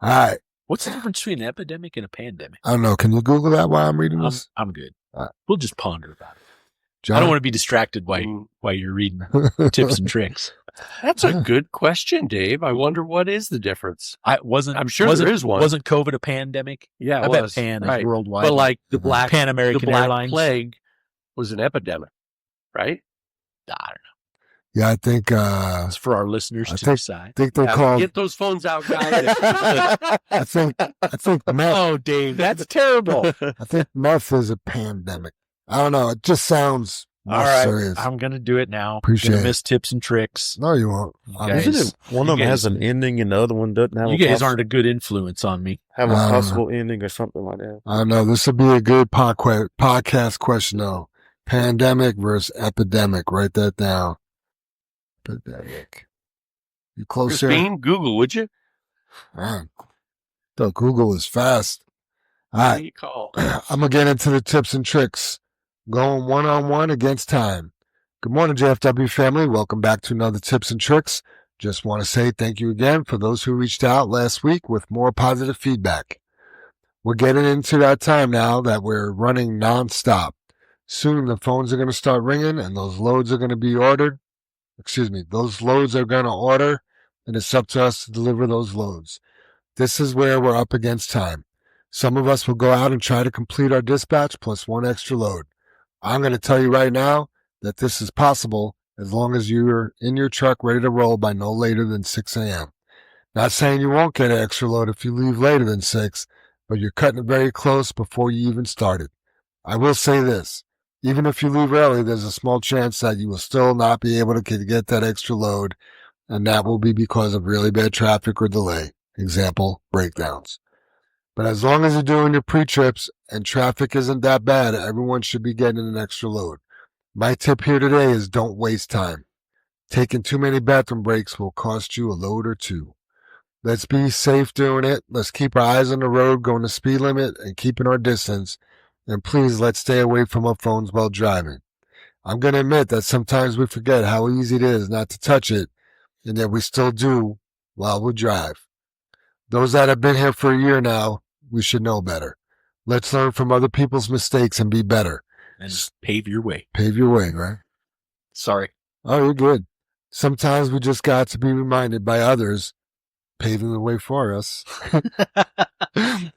[SPEAKER 7] All right.
[SPEAKER 5] What's the difference between an epidemic and a pandemic?
[SPEAKER 7] I don't know. Can you Google that while I'm reading this?
[SPEAKER 5] I'm good.
[SPEAKER 7] Right.
[SPEAKER 5] We'll just ponder about it.
[SPEAKER 7] John?
[SPEAKER 5] I don't want to be distracted while you're reading tips and tricks.
[SPEAKER 4] That's a good question, Dave. I wonder what is the difference.
[SPEAKER 5] I'm sure there is one. Wasn't COVID a pandemic?
[SPEAKER 4] Yeah,
[SPEAKER 5] I bet Pan is worldwide.
[SPEAKER 4] But like the
[SPEAKER 5] Pan American Airlines
[SPEAKER 4] plague was an epidemic, right?
[SPEAKER 5] I don't know.
[SPEAKER 7] Yeah, I think
[SPEAKER 5] it's for our listeners to decide.
[SPEAKER 7] I think they're called.
[SPEAKER 4] Get those phones out, guys.
[SPEAKER 7] I think meth.
[SPEAKER 5] Oh, Dave, that's terrible.
[SPEAKER 7] I think meth is a pandemic. I don't know. It just sounds more
[SPEAKER 5] all right.
[SPEAKER 7] serious.
[SPEAKER 5] I'm gonna do it now.
[SPEAKER 7] Appreciate
[SPEAKER 5] I'm gonna
[SPEAKER 7] miss
[SPEAKER 5] miss tips and tricks.
[SPEAKER 7] No, you won't.
[SPEAKER 5] Guys,
[SPEAKER 6] isn't it one of them has an ending and the other one doesn't have?
[SPEAKER 5] You guys aren't a good influence on me.
[SPEAKER 6] Have a possible ending or something like that.
[SPEAKER 7] I know this would be a good podcast question though. Pandemic versus epidemic. Write that down. Epidemic. You close here?
[SPEAKER 4] Christine, Google, would you?
[SPEAKER 7] Man, the Google is fast. All right. I'm gonna get into the tips and tricks. Going one-on-one against time. Good morning, JFW family. Welcome back to another Tips and Tricks. Just want to say thank you again for those who reached out last week with more positive feedback. We're getting into that time now that we're running nonstop. Soon the phones are going to start ringing and those loads are going to be ordered. Those loads are going to order, and it's up to us to deliver those loads. This is where we're up against time. Some of us will go out and try to complete our dispatch plus one extra load. I'm going to tell you right now that this is possible as long as you're in your truck ready to roll by no later than 6 a.m. Not saying you won't get an extra load if you leave later than 6, but you're cutting it very close before you even started. I will say this. Even if you leave early, there's a small chance that you will still not be able to get that extra load, and that will be because of really bad traffic or delay. Example, breakdowns. But as long as you're doing your pre-trips and traffic isn't that bad, everyone should be getting an extra load. My tip here today is don't waste time. Taking too many bathroom breaks will cost you a load or two. Let's be safe doing it. Let's keep our eyes on the road, going the speed limit, and keeping our distance. And please, let's stay away from our phones while driving. I'm going to admit that sometimes we forget how easy it is not to touch it, and yet we still do while we drive. Those that have been here for a year now, we should know better. Let's learn from other people's mistakes and be better.
[SPEAKER 5] And pave your way.
[SPEAKER 7] Pave your way, right?
[SPEAKER 3] Sorry.
[SPEAKER 7] Oh, you're good. Sometimes we just got to be reminded by others paving the way for us.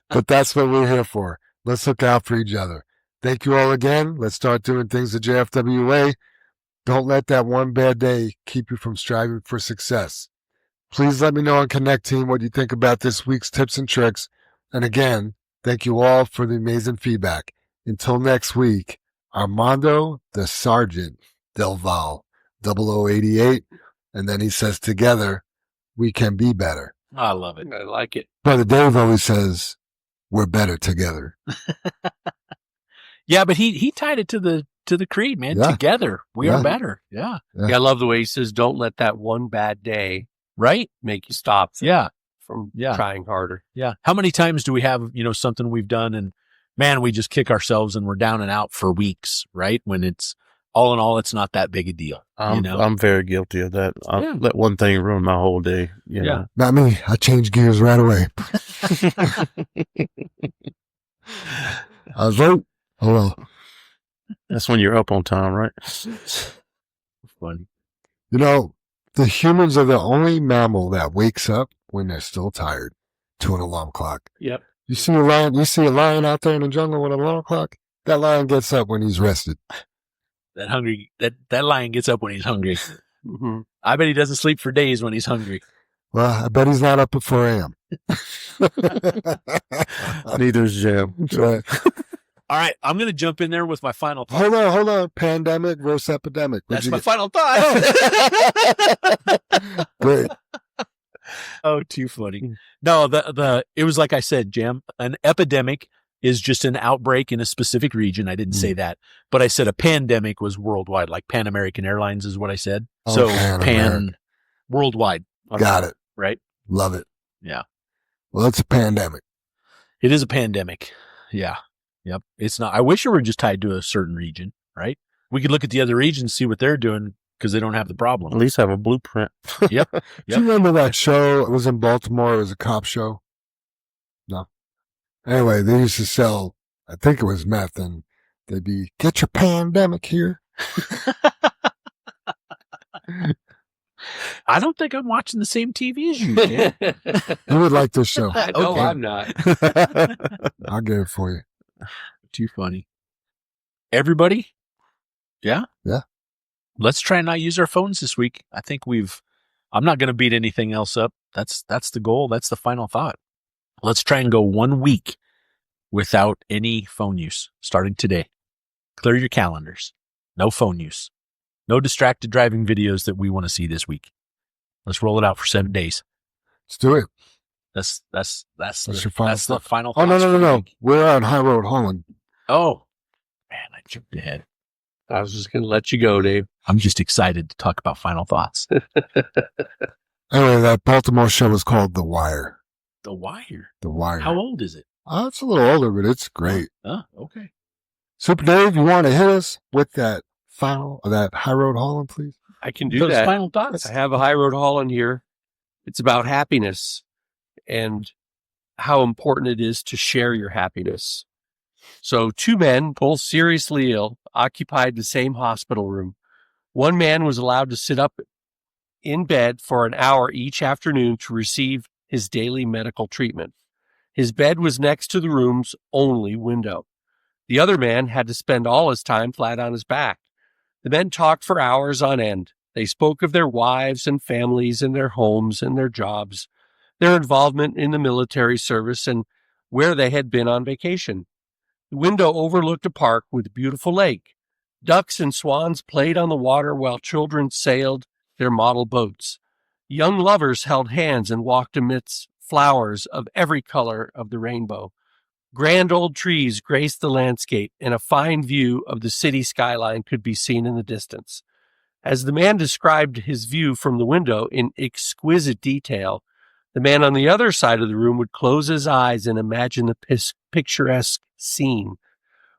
[SPEAKER 7] But that's what we're here for. Let's look out for each other. Thank you all again. Let's start doing things the JFW way. Don't let that one bad day keep you from striving for success. Please let me know on Connect Team what you think about this week's tips and tricks. And again, thank you all for the amazing feedback. Until next week, Armando the Sergeant Del Val, 0088. And then he says, together, we can be better.
[SPEAKER 5] I love it.
[SPEAKER 3] I like it.
[SPEAKER 7] Brother Dave always says, we're better together.
[SPEAKER 5] Yeah, but he tied it to the creed, man.
[SPEAKER 7] Yeah.
[SPEAKER 5] Together, we are better. Yeah.
[SPEAKER 3] Yeah, I love the way he says, don't let that one bad day
[SPEAKER 5] Right?
[SPEAKER 3] make you stop from
[SPEAKER 5] Yeah.
[SPEAKER 3] trying harder.
[SPEAKER 5] Yeah. How many times do we have, something we've done and man, we just kick ourselves and we're down and out for weeks, right? When it's all in all, it's not that big a deal.
[SPEAKER 6] I'm very guilty of that. I let one thing ruin my whole day. You know?
[SPEAKER 7] Not me. I change gears right away. I was late. Oh, well.
[SPEAKER 6] That's when you're up on time, right?
[SPEAKER 5] Funny.
[SPEAKER 7] The humans are the only mammal that wakes up when they're still tired to an alarm clock.
[SPEAKER 3] Yep.
[SPEAKER 7] You see a lion out there in the jungle with an alarm clock? That lion gets up when he's rested.
[SPEAKER 5] That lion gets up when he's hungry.
[SPEAKER 3] Mm-hmm.
[SPEAKER 5] I bet he doesn't sleep for days when he's hungry.
[SPEAKER 7] Well, I bet he's not up at 4 a.m.
[SPEAKER 6] Neither's Jam.
[SPEAKER 7] That's right.
[SPEAKER 5] All right, I'm going to jump in there with my final thought.
[SPEAKER 7] Hold on. Pandemic versus epidemic.
[SPEAKER 5] That's my final thought.
[SPEAKER 7] Great.
[SPEAKER 5] Oh, too funny. No, it was like I said, Jam, an epidemic is just an outbreak in a specific region. I didn't say that, but I said a pandemic was worldwide, like Pan American Airlines is what I said.
[SPEAKER 7] Oh,
[SPEAKER 5] So
[SPEAKER 7] Pan
[SPEAKER 5] worldwide.
[SPEAKER 7] Got it.
[SPEAKER 5] Right?
[SPEAKER 7] Love it.
[SPEAKER 5] Yeah.
[SPEAKER 7] Well, it's a pandemic.
[SPEAKER 5] It is a pandemic. Yeah. Yep. It's not, I wish it were just tied to a certain region, right? We could look at the other regions, see what they're doing because they don't have the problem.
[SPEAKER 6] At least have a blueprint.
[SPEAKER 5] Yep.
[SPEAKER 7] Do you remember that show? It was in Baltimore. It was a cop show. No. Anyway, they used to sell, I think it was meth, and they'd be, get your pandemic here.
[SPEAKER 5] I don't think I'm watching the same TV as you, Jam.
[SPEAKER 7] You would like this show.
[SPEAKER 3] No,
[SPEAKER 5] Okay.
[SPEAKER 3] I'm not.
[SPEAKER 7] I'll get it for you.
[SPEAKER 5] Too funny. Everybody? Yeah?
[SPEAKER 7] Yeah.
[SPEAKER 5] Let's try and not use our phones this week. I think I'm not going to beat anything else up. That's the goal. That's the final thought. Let's try and go 1 week without any phone use starting today. Clear your calendars. No phone use. No distracted driving videos that we want to see this week. Let's roll it out for 7 days.
[SPEAKER 7] Let's do it.
[SPEAKER 5] That's
[SPEAKER 7] your final
[SPEAKER 5] the
[SPEAKER 7] thought?
[SPEAKER 5] final
[SPEAKER 7] Oh,
[SPEAKER 5] thoughts for the
[SPEAKER 7] no.
[SPEAKER 5] week.
[SPEAKER 7] We're on High Road Holland.
[SPEAKER 5] Oh, man, I jumped ahead.
[SPEAKER 3] I was just going to let you go, Dave.
[SPEAKER 5] I'm just excited to talk about final thoughts.
[SPEAKER 7] Anyway, that Baltimore show was called The Wire.
[SPEAKER 5] The Wire.
[SPEAKER 7] The Wire.
[SPEAKER 5] How old is it?
[SPEAKER 7] It's a little older, but it's great.
[SPEAKER 5] Oh, okay.
[SPEAKER 7] Super Dave, you want to hit us with that High Road Holland, please?
[SPEAKER 3] I can do
[SPEAKER 5] Those
[SPEAKER 3] that.
[SPEAKER 5] final thoughts.
[SPEAKER 3] I have a High Road Holland here. It's about happiness and how important it is to share your happiness. So 2 men, both seriously ill, occupied the same hospital room. One man was allowed to sit up in bed for an hour each afternoon to receive his daily medical treatment. His bed was next to the room's only window. The other man had to spend all his time flat on his back. The men talked for hours on end. They spoke of their wives and families and their homes and their jobs, their involvement in the military service, and where they had been on vacation. The window overlooked a park with a beautiful lake. Ducks and swans played on the water while children sailed their model boats. Young lovers held hands and walked amidst flowers of every color of the rainbow. Grand old trees graced the landscape, and a fine view of the city skyline could be seen in the distance. As the man described his view from the window in exquisite detail, the man on the other side of the room would close his eyes and imagine the picturesque scene.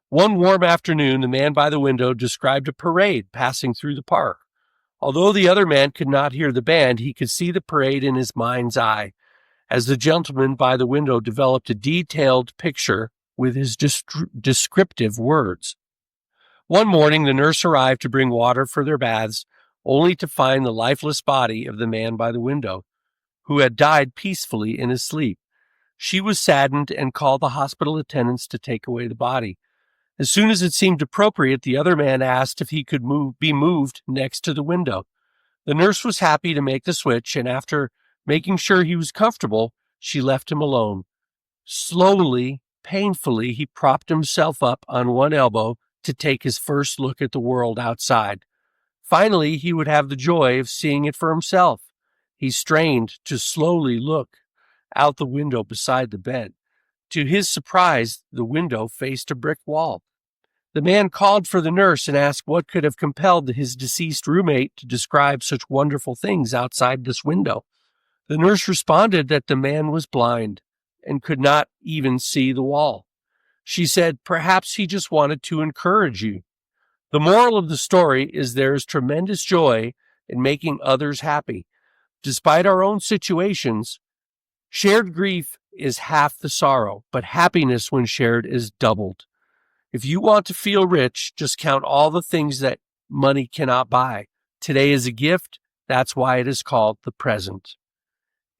[SPEAKER 3] One warm afternoon, the man by the window described a parade passing through the park. Although the other man could not hear the band, he could see the parade in his mind's eye, as the gentleman by the window developed a detailed picture with his descriptive words. One morning, the nurse arrived to bring water for their baths, only to find the lifeless body of the man by the window, who had died peacefully in his sleep. She was saddened and called the hospital attendants to take away the body. As soon as it seemed appropriate, the other man asked if he could be moved next to the window. The nurse was happy to make the switch, and after making sure he was comfortable, she left him alone. Slowly, painfully, he propped himself up on one elbow to take his first look at the world outside. Finally, he would have the joy of seeing it for himself. He strained to slowly look out the window beside the bed. To his surprise, the window faced a brick wall. The man called for the nurse and asked what could have compelled his deceased roommate to describe such wonderful things outside this window. The nurse responded that the man was blind and could not even see the wall. She said, "Perhaps he just wanted to encourage you." The moral of the story is there is tremendous joy in making others happy. Despite our own situations, shared grief is half the sorrow, but happiness when shared is doubled. If you want to feel rich, just count all the things that money cannot buy. Today is a gift. That's why it is called the present.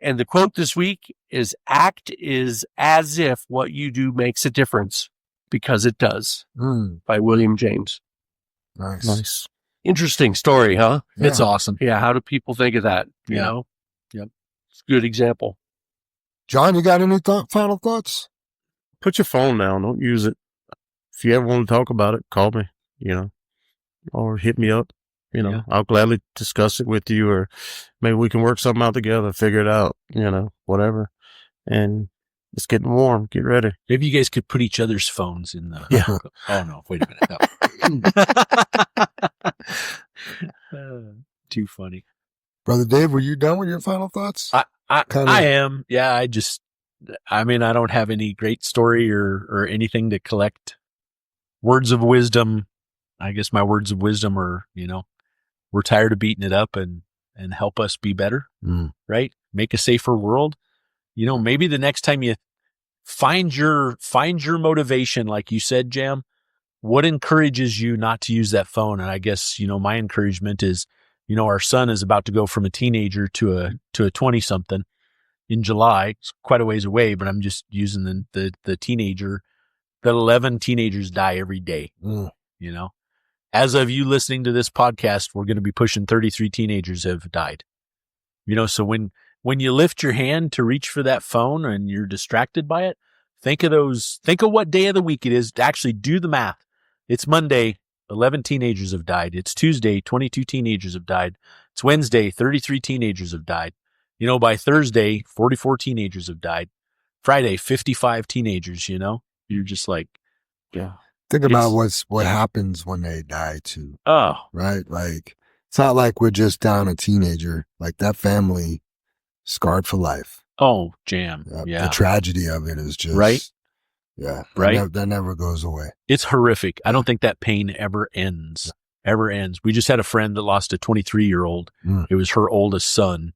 [SPEAKER 3] And the quote this week is, "Act is as if what you do makes a difference, because it does," by William James.
[SPEAKER 7] Nice.
[SPEAKER 3] Interesting story, huh?
[SPEAKER 7] Yeah.
[SPEAKER 5] It's awesome.
[SPEAKER 3] Yeah, how do people think of that? You
[SPEAKER 5] Yeah.
[SPEAKER 3] know?
[SPEAKER 5] Yep.
[SPEAKER 3] It's a good example.
[SPEAKER 7] John, you got any final thoughts?
[SPEAKER 6] Put your phone down. Don't use it. If you ever want to talk about it, call me, or hit me up.
[SPEAKER 5] Yeah.
[SPEAKER 6] I'll gladly discuss it with you, or maybe we can work something out together, figure it out, whatever. And it's getting warm. Get ready.
[SPEAKER 5] Maybe you guys could put each other's phones in the.
[SPEAKER 6] Yeah.
[SPEAKER 5] Oh, no. Wait a minute. No. Too funny.
[SPEAKER 7] Brother Dave, were you done with your final thoughts?
[SPEAKER 5] I am. Yeah. I don't have any great story or anything to collect words of wisdom. I guess my words of wisdom are, we're tired of beating it up and help us be better, right? Make a safer world. Maybe the next time you find your motivation, like you said, Jam, what encourages you not to use that phone? And I guess, my encouragement is, our son is about to go from a teenager to a 20-something in July. It's quite a ways away, but I'm just using the teenager. That 11 teenagers die every day, As of you listening to this podcast, we're going to be pushing 33 teenagers have died. So when you lift your hand to reach for that phone and you're distracted by it, think of what day of the week it is. Actually do the math. It's Monday, 11 teenagers have died. It's Tuesday, 22 teenagers have died. It's Wednesday, 33 teenagers have died. By Thursday, 44 teenagers have died. Friday, 55 teenagers, You're just like, yeah.
[SPEAKER 7] Think about what happens when they die too.
[SPEAKER 5] Oh,
[SPEAKER 7] Right? Like, it's not like we're just down a teenager. Like, that family scarred for life.
[SPEAKER 5] oh, Jam.
[SPEAKER 7] The tragedy of it is just
[SPEAKER 5] Right.
[SPEAKER 7] Yeah,
[SPEAKER 5] Right.
[SPEAKER 7] That never goes away.
[SPEAKER 5] It's horrific. I don't think that pain ever ends. We just had a friend that lost a 23-year-old. It was her oldest son,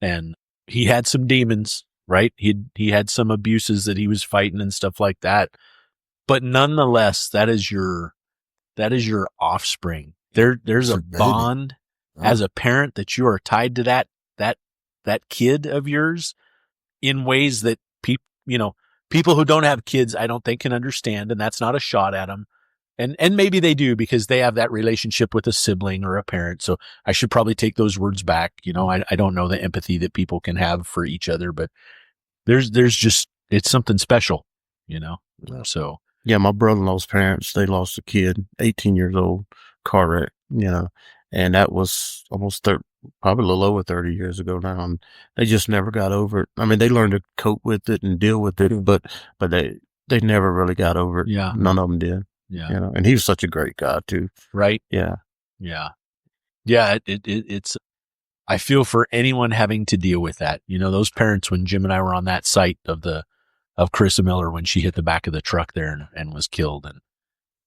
[SPEAKER 5] and he had some demons, right? He had some abuses that he was fighting and stuff like that. but nonetheless, that is your offspring. There's
[SPEAKER 7] It's
[SPEAKER 5] a
[SPEAKER 7] your baby.
[SPEAKER 5] bond
[SPEAKER 7] Oh.
[SPEAKER 5] as a parent that you are tied to that kid of yours in ways that people who don't have kids, I don't think can understand. And that's not a shot at them. And maybe they do because they have that relationship with a sibling or a parent. So I should probably take those words back. I don't know the empathy that people can have for each other, but there's just, it's something special, so.
[SPEAKER 6] Yeah, my brother-in-law's parents, they lost a kid, 18 years old, car wreck, and that was almost probably a little over 30 years ago now. And they just never got over it. I mean, they learned to cope with it and deal with it, but they never really got over it.
[SPEAKER 5] Yeah.
[SPEAKER 6] None of them did.
[SPEAKER 5] Yeah.
[SPEAKER 6] And he was such a great guy too.
[SPEAKER 5] Right.
[SPEAKER 6] Yeah.
[SPEAKER 5] Yeah. Yeah. It's, I feel for anyone having to deal with that. Those parents, when Jim and I were on that site of Carissa Miller, when she hit the back of the truck there and was killed. And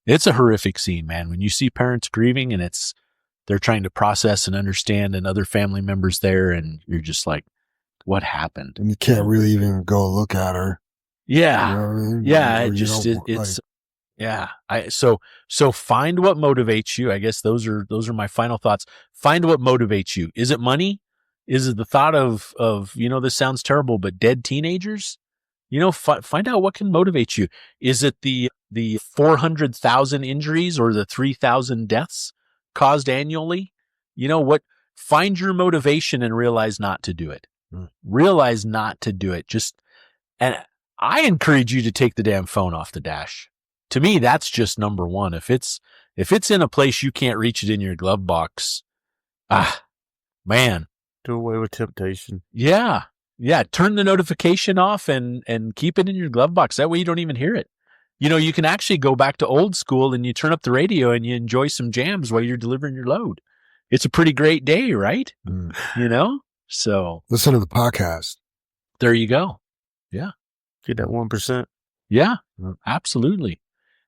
[SPEAKER 5] it's a horrific scene, man. When you see parents grieving and they're trying to process and understand and other family members there, and you're just like, what happened?
[SPEAKER 7] And you can't really even go look at her.
[SPEAKER 5] Yeah.
[SPEAKER 7] You know what I mean?
[SPEAKER 5] Yeah.
[SPEAKER 7] Or
[SPEAKER 5] Yeah. So find what motivates you. I guess those are my final thoughts. Find what motivates you. Is it money? Is it the thought of, this sounds terrible, but dead teenagers? Find out what can motivate you. Is it the 400,000 injuries or the 3,000 deaths caused annually? Find your motivation and realize not to do it. Realize not to do it. And I encourage you to take the damn phone off the dash. To me, that's just number one. If it's in a place you can't reach it in your glove box, man.
[SPEAKER 6] Do away with temptation.
[SPEAKER 5] Yeah. Yeah. Turn the notification off and keep it in your glove box. That way you don't even hear it. You can actually go back to old school and you turn up the radio and you enjoy some jams while you're delivering your load. It's a pretty great day, right? So
[SPEAKER 7] listen to the podcast.
[SPEAKER 5] There you go. Yeah.
[SPEAKER 6] Get that 1%.
[SPEAKER 5] Yeah, absolutely.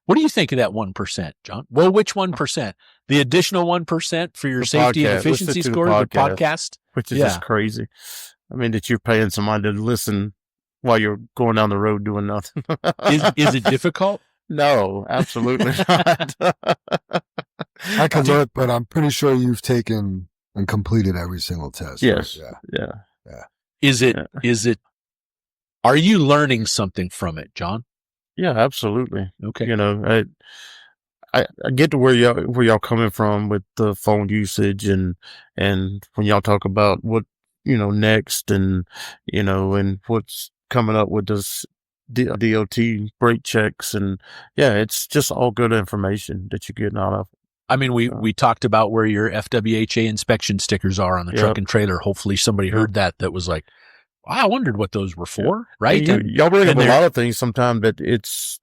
[SPEAKER 5] What do you think of that 1%, John? Well, which 1%? The additional 1% for your
[SPEAKER 6] The
[SPEAKER 5] safety and
[SPEAKER 6] podcast.
[SPEAKER 5] efficiency
[SPEAKER 6] Listen to the
[SPEAKER 5] score, the podcast?
[SPEAKER 6] Which is
[SPEAKER 5] Yeah.
[SPEAKER 6] just crazy. I mean, that you're paying somebody to listen while you're going down the road doing nothing.
[SPEAKER 5] Is it difficult?
[SPEAKER 6] No, absolutely not.
[SPEAKER 7] I can look, but I'm pretty sure you've taken and completed every single test.
[SPEAKER 6] Yes.
[SPEAKER 7] Right?
[SPEAKER 6] Yeah.
[SPEAKER 5] Is it, are you learning something from it, John?
[SPEAKER 6] Yeah, absolutely.
[SPEAKER 5] Okay.
[SPEAKER 6] I get to where y'all coming from with the phone usage and when y'all talk about what, next and what's coming up with this DOT brake checks and it's just all good information that you're getting out of.
[SPEAKER 5] I mean, we talked about where your FWHA inspection stickers are on the truck and trailer. Hopefully somebody heard that was like, I wondered what those were for, right?
[SPEAKER 6] Y'all bring up a lot of things sometimes that it's,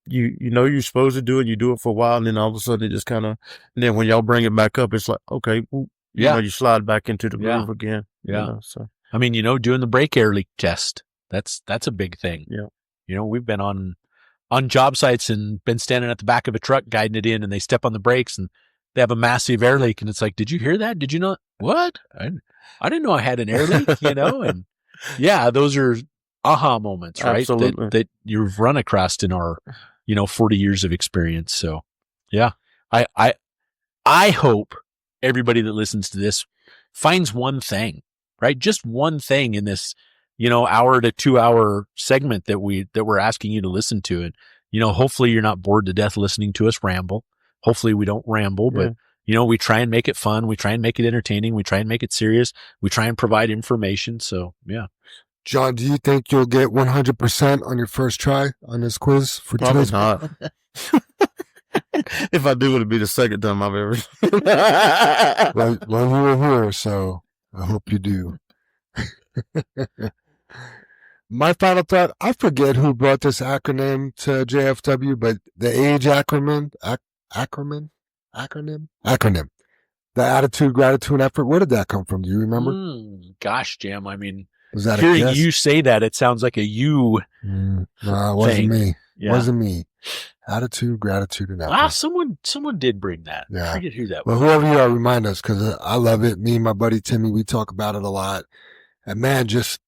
[SPEAKER 6] you're supposed to do it, you do it for a while, and then all of a sudden it just kind of, and then when y'all bring it back up, it's like, okay, you slide back into the groove again.
[SPEAKER 5] Yeah.
[SPEAKER 6] So
[SPEAKER 5] I mean, doing the brake air leak test, that's a big thing.
[SPEAKER 6] Yeah.
[SPEAKER 5] We've been on job sites and been standing at the back of a truck guiding it in, and they step on the brakes and they have a massive air leak, and it's like, did you hear that? Did you know what? I didn't know I had an air leak, and yeah, those are aha moments, right?
[SPEAKER 6] Absolutely.
[SPEAKER 5] That you've run across in our, 40 years of experience. So yeah, I hope everybody that listens to this finds one thing, right? Just one thing in this, hour to 2 hour segment that we're asking you to listen to. And, hopefully you're not bored to death listening to us ramble. Hopefully we don't ramble, but we try and make it fun. We try and make it entertaining. We try and make it serious. We try and provide information. So yeah.
[SPEAKER 7] John, do you think you'll get 100% on your first try on this quiz for
[SPEAKER 6] probably
[SPEAKER 7] today's?
[SPEAKER 6] not. If I do, it'll be the second time I've ever.
[SPEAKER 7] Well, you were here, so I hope you do. My final thought, I forget who brought this acronym to JFW, but the age acronym. The attitude, gratitude, and effort. Where did that come from? Do you remember?
[SPEAKER 5] Gosh, Jam. I mean,
[SPEAKER 7] Was that
[SPEAKER 5] hearing
[SPEAKER 7] a guess?
[SPEAKER 5] you say that, it sounds like a you.
[SPEAKER 7] No, it wasn't
[SPEAKER 5] thing.
[SPEAKER 7] me.
[SPEAKER 5] Yeah.
[SPEAKER 7] Wasn't me. Attitude, gratitude, and effort.
[SPEAKER 5] Someone did bring that.
[SPEAKER 7] Yeah.
[SPEAKER 5] I forget who that
[SPEAKER 7] Well,
[SPEAKER 5] was.
[SPEAKER 7] whoever you are, remind us, because I love it. Me and my buddy Timmy, we talk about it a lot. And man, just,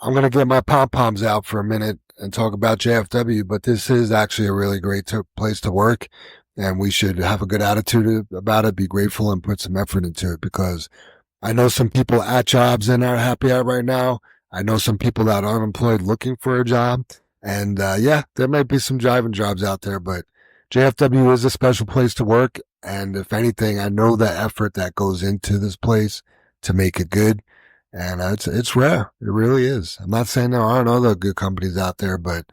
[SPEAKER 7] I'm going to get my pom-poms out for a minute and talk about JFW, but this is actually a really great place to work, and we should have a good attitude about it, be grateful, and put some effort into it, because I know some people at jobs and aren't happy at right now. I know some people that are unemployed looking for a job, and there might be some driving jobs out there, but JFW is a special place to work, and if anything, I know the effort that goes into this place to make it good. And it's rare. It really is. I'm not saying there aren't other good companies out there, but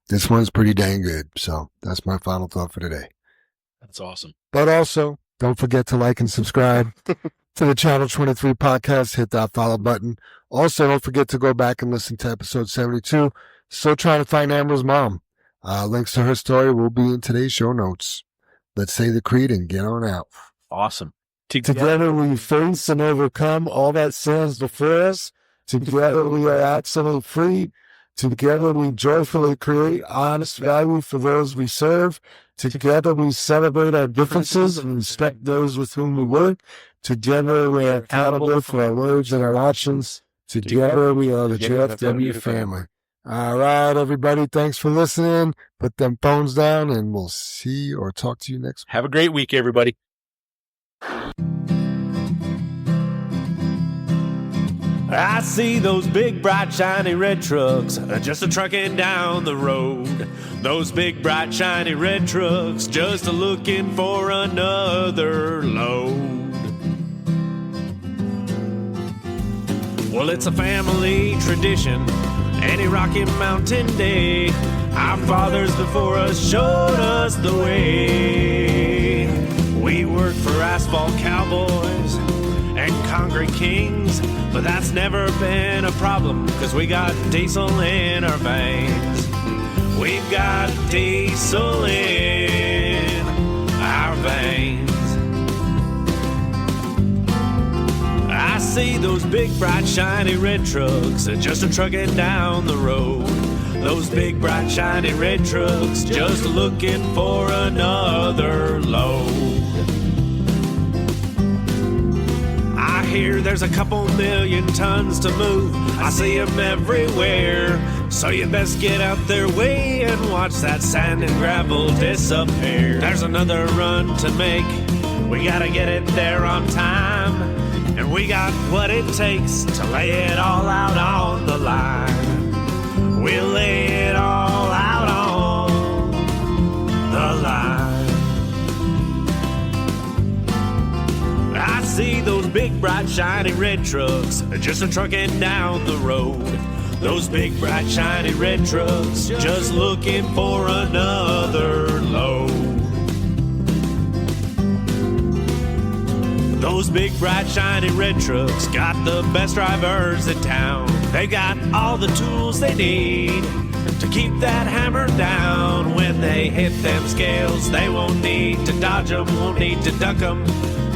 [SPEAKER 7] this one's pretty dang good. So that's my final thought for today.
[SPEAKER 5] That's awesome.
[SPEAKER 7] But also, don't forget to like and subscribe to the Channel 23 podcast. Hit that follow button. Also, don't forget to go back and listen to episode 72. Still trying to find Amber's mom. Links to her story will be in today's show notes. Let's say the creed and get on out.
[SPEAKER 5] Awesome.
[SPEAKER 2] Together we face and overcome all that stands before us. Together we are absolutely free. Together we joyfully create honest value for those we serve. Together we celebrate our differences and respect those with whom we work. Together we are accountable for our words and our actions. Together we are the JFW family. All right, everybody. Thanks for listening. Put them phones down and we'll see or talk to you next week.
[SPEAKER 5] Have a great week, everybody.
[SPEAKER 1] I see those big, bright, shiny red trucks just a trucking down the road. Those big, bright, shiny red trucks just a looking for another load. Well, it's a family tradition, any Rocky Mountain day. Our fathers before us showed us the way. We work for asphalt cowboys and concrete kings, but that's never been a problem, 'cause we got diesel in our veins. We've got diesel in our veins. I see those big, bright, shiny red trucks just a trucking down the road. Those big, bright, shiny red trucks just looking for another load. I hear there's a couple million tons to move. I see them everywhere. So you best get out their way and watch that sand and gravel disappear. There's another run to make. We gotta get it there on time. And we got what it takes to lay it all out on the line. We'll lay it all out on the line. I see those big, bright, shiny red trucks just a trucking down the road. Those big, bright, shiny red trucks just looking for another load. Those big, bright, shiny red trucks got the best drivers in town. They got all the tools they need to keep that hammer down. When they hit them scales, they won't need to dodge them, won't need to duck them.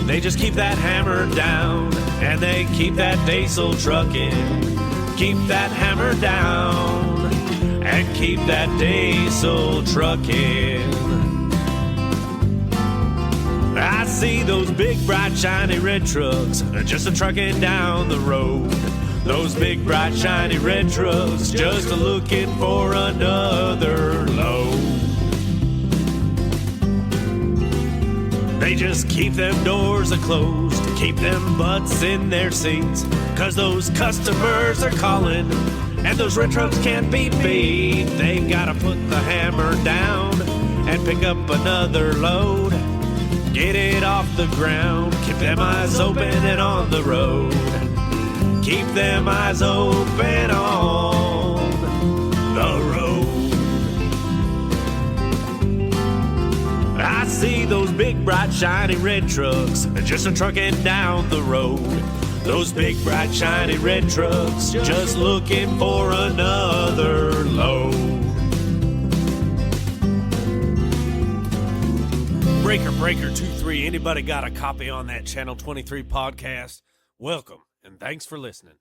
[SPEAKER 1] They just keep that hammer down, and they keep that diesel trucking. Keep that hammer down, and keep that diesel trucking. I see those big, bright, shiny red trucks just a trucking down the road. Those big, bright, shiny red trucks just a looking for another load. They just keep them doors closed, keep them butts in their seats, 'cause those customers are calling, and those red trucks can't be beat. They've gotta put the hammer down and pick up another load. Get it off the ground, keep them eyes open and on the road. Keep them eyes open on the road. I see those big, bright, shiny red trucks just a trucking down the road. Those big, bright, shiny red trucks just looking for another load. Breaker 23, anybody got a copy on that Channel 23 podcast? Welcome, and thanks for listening.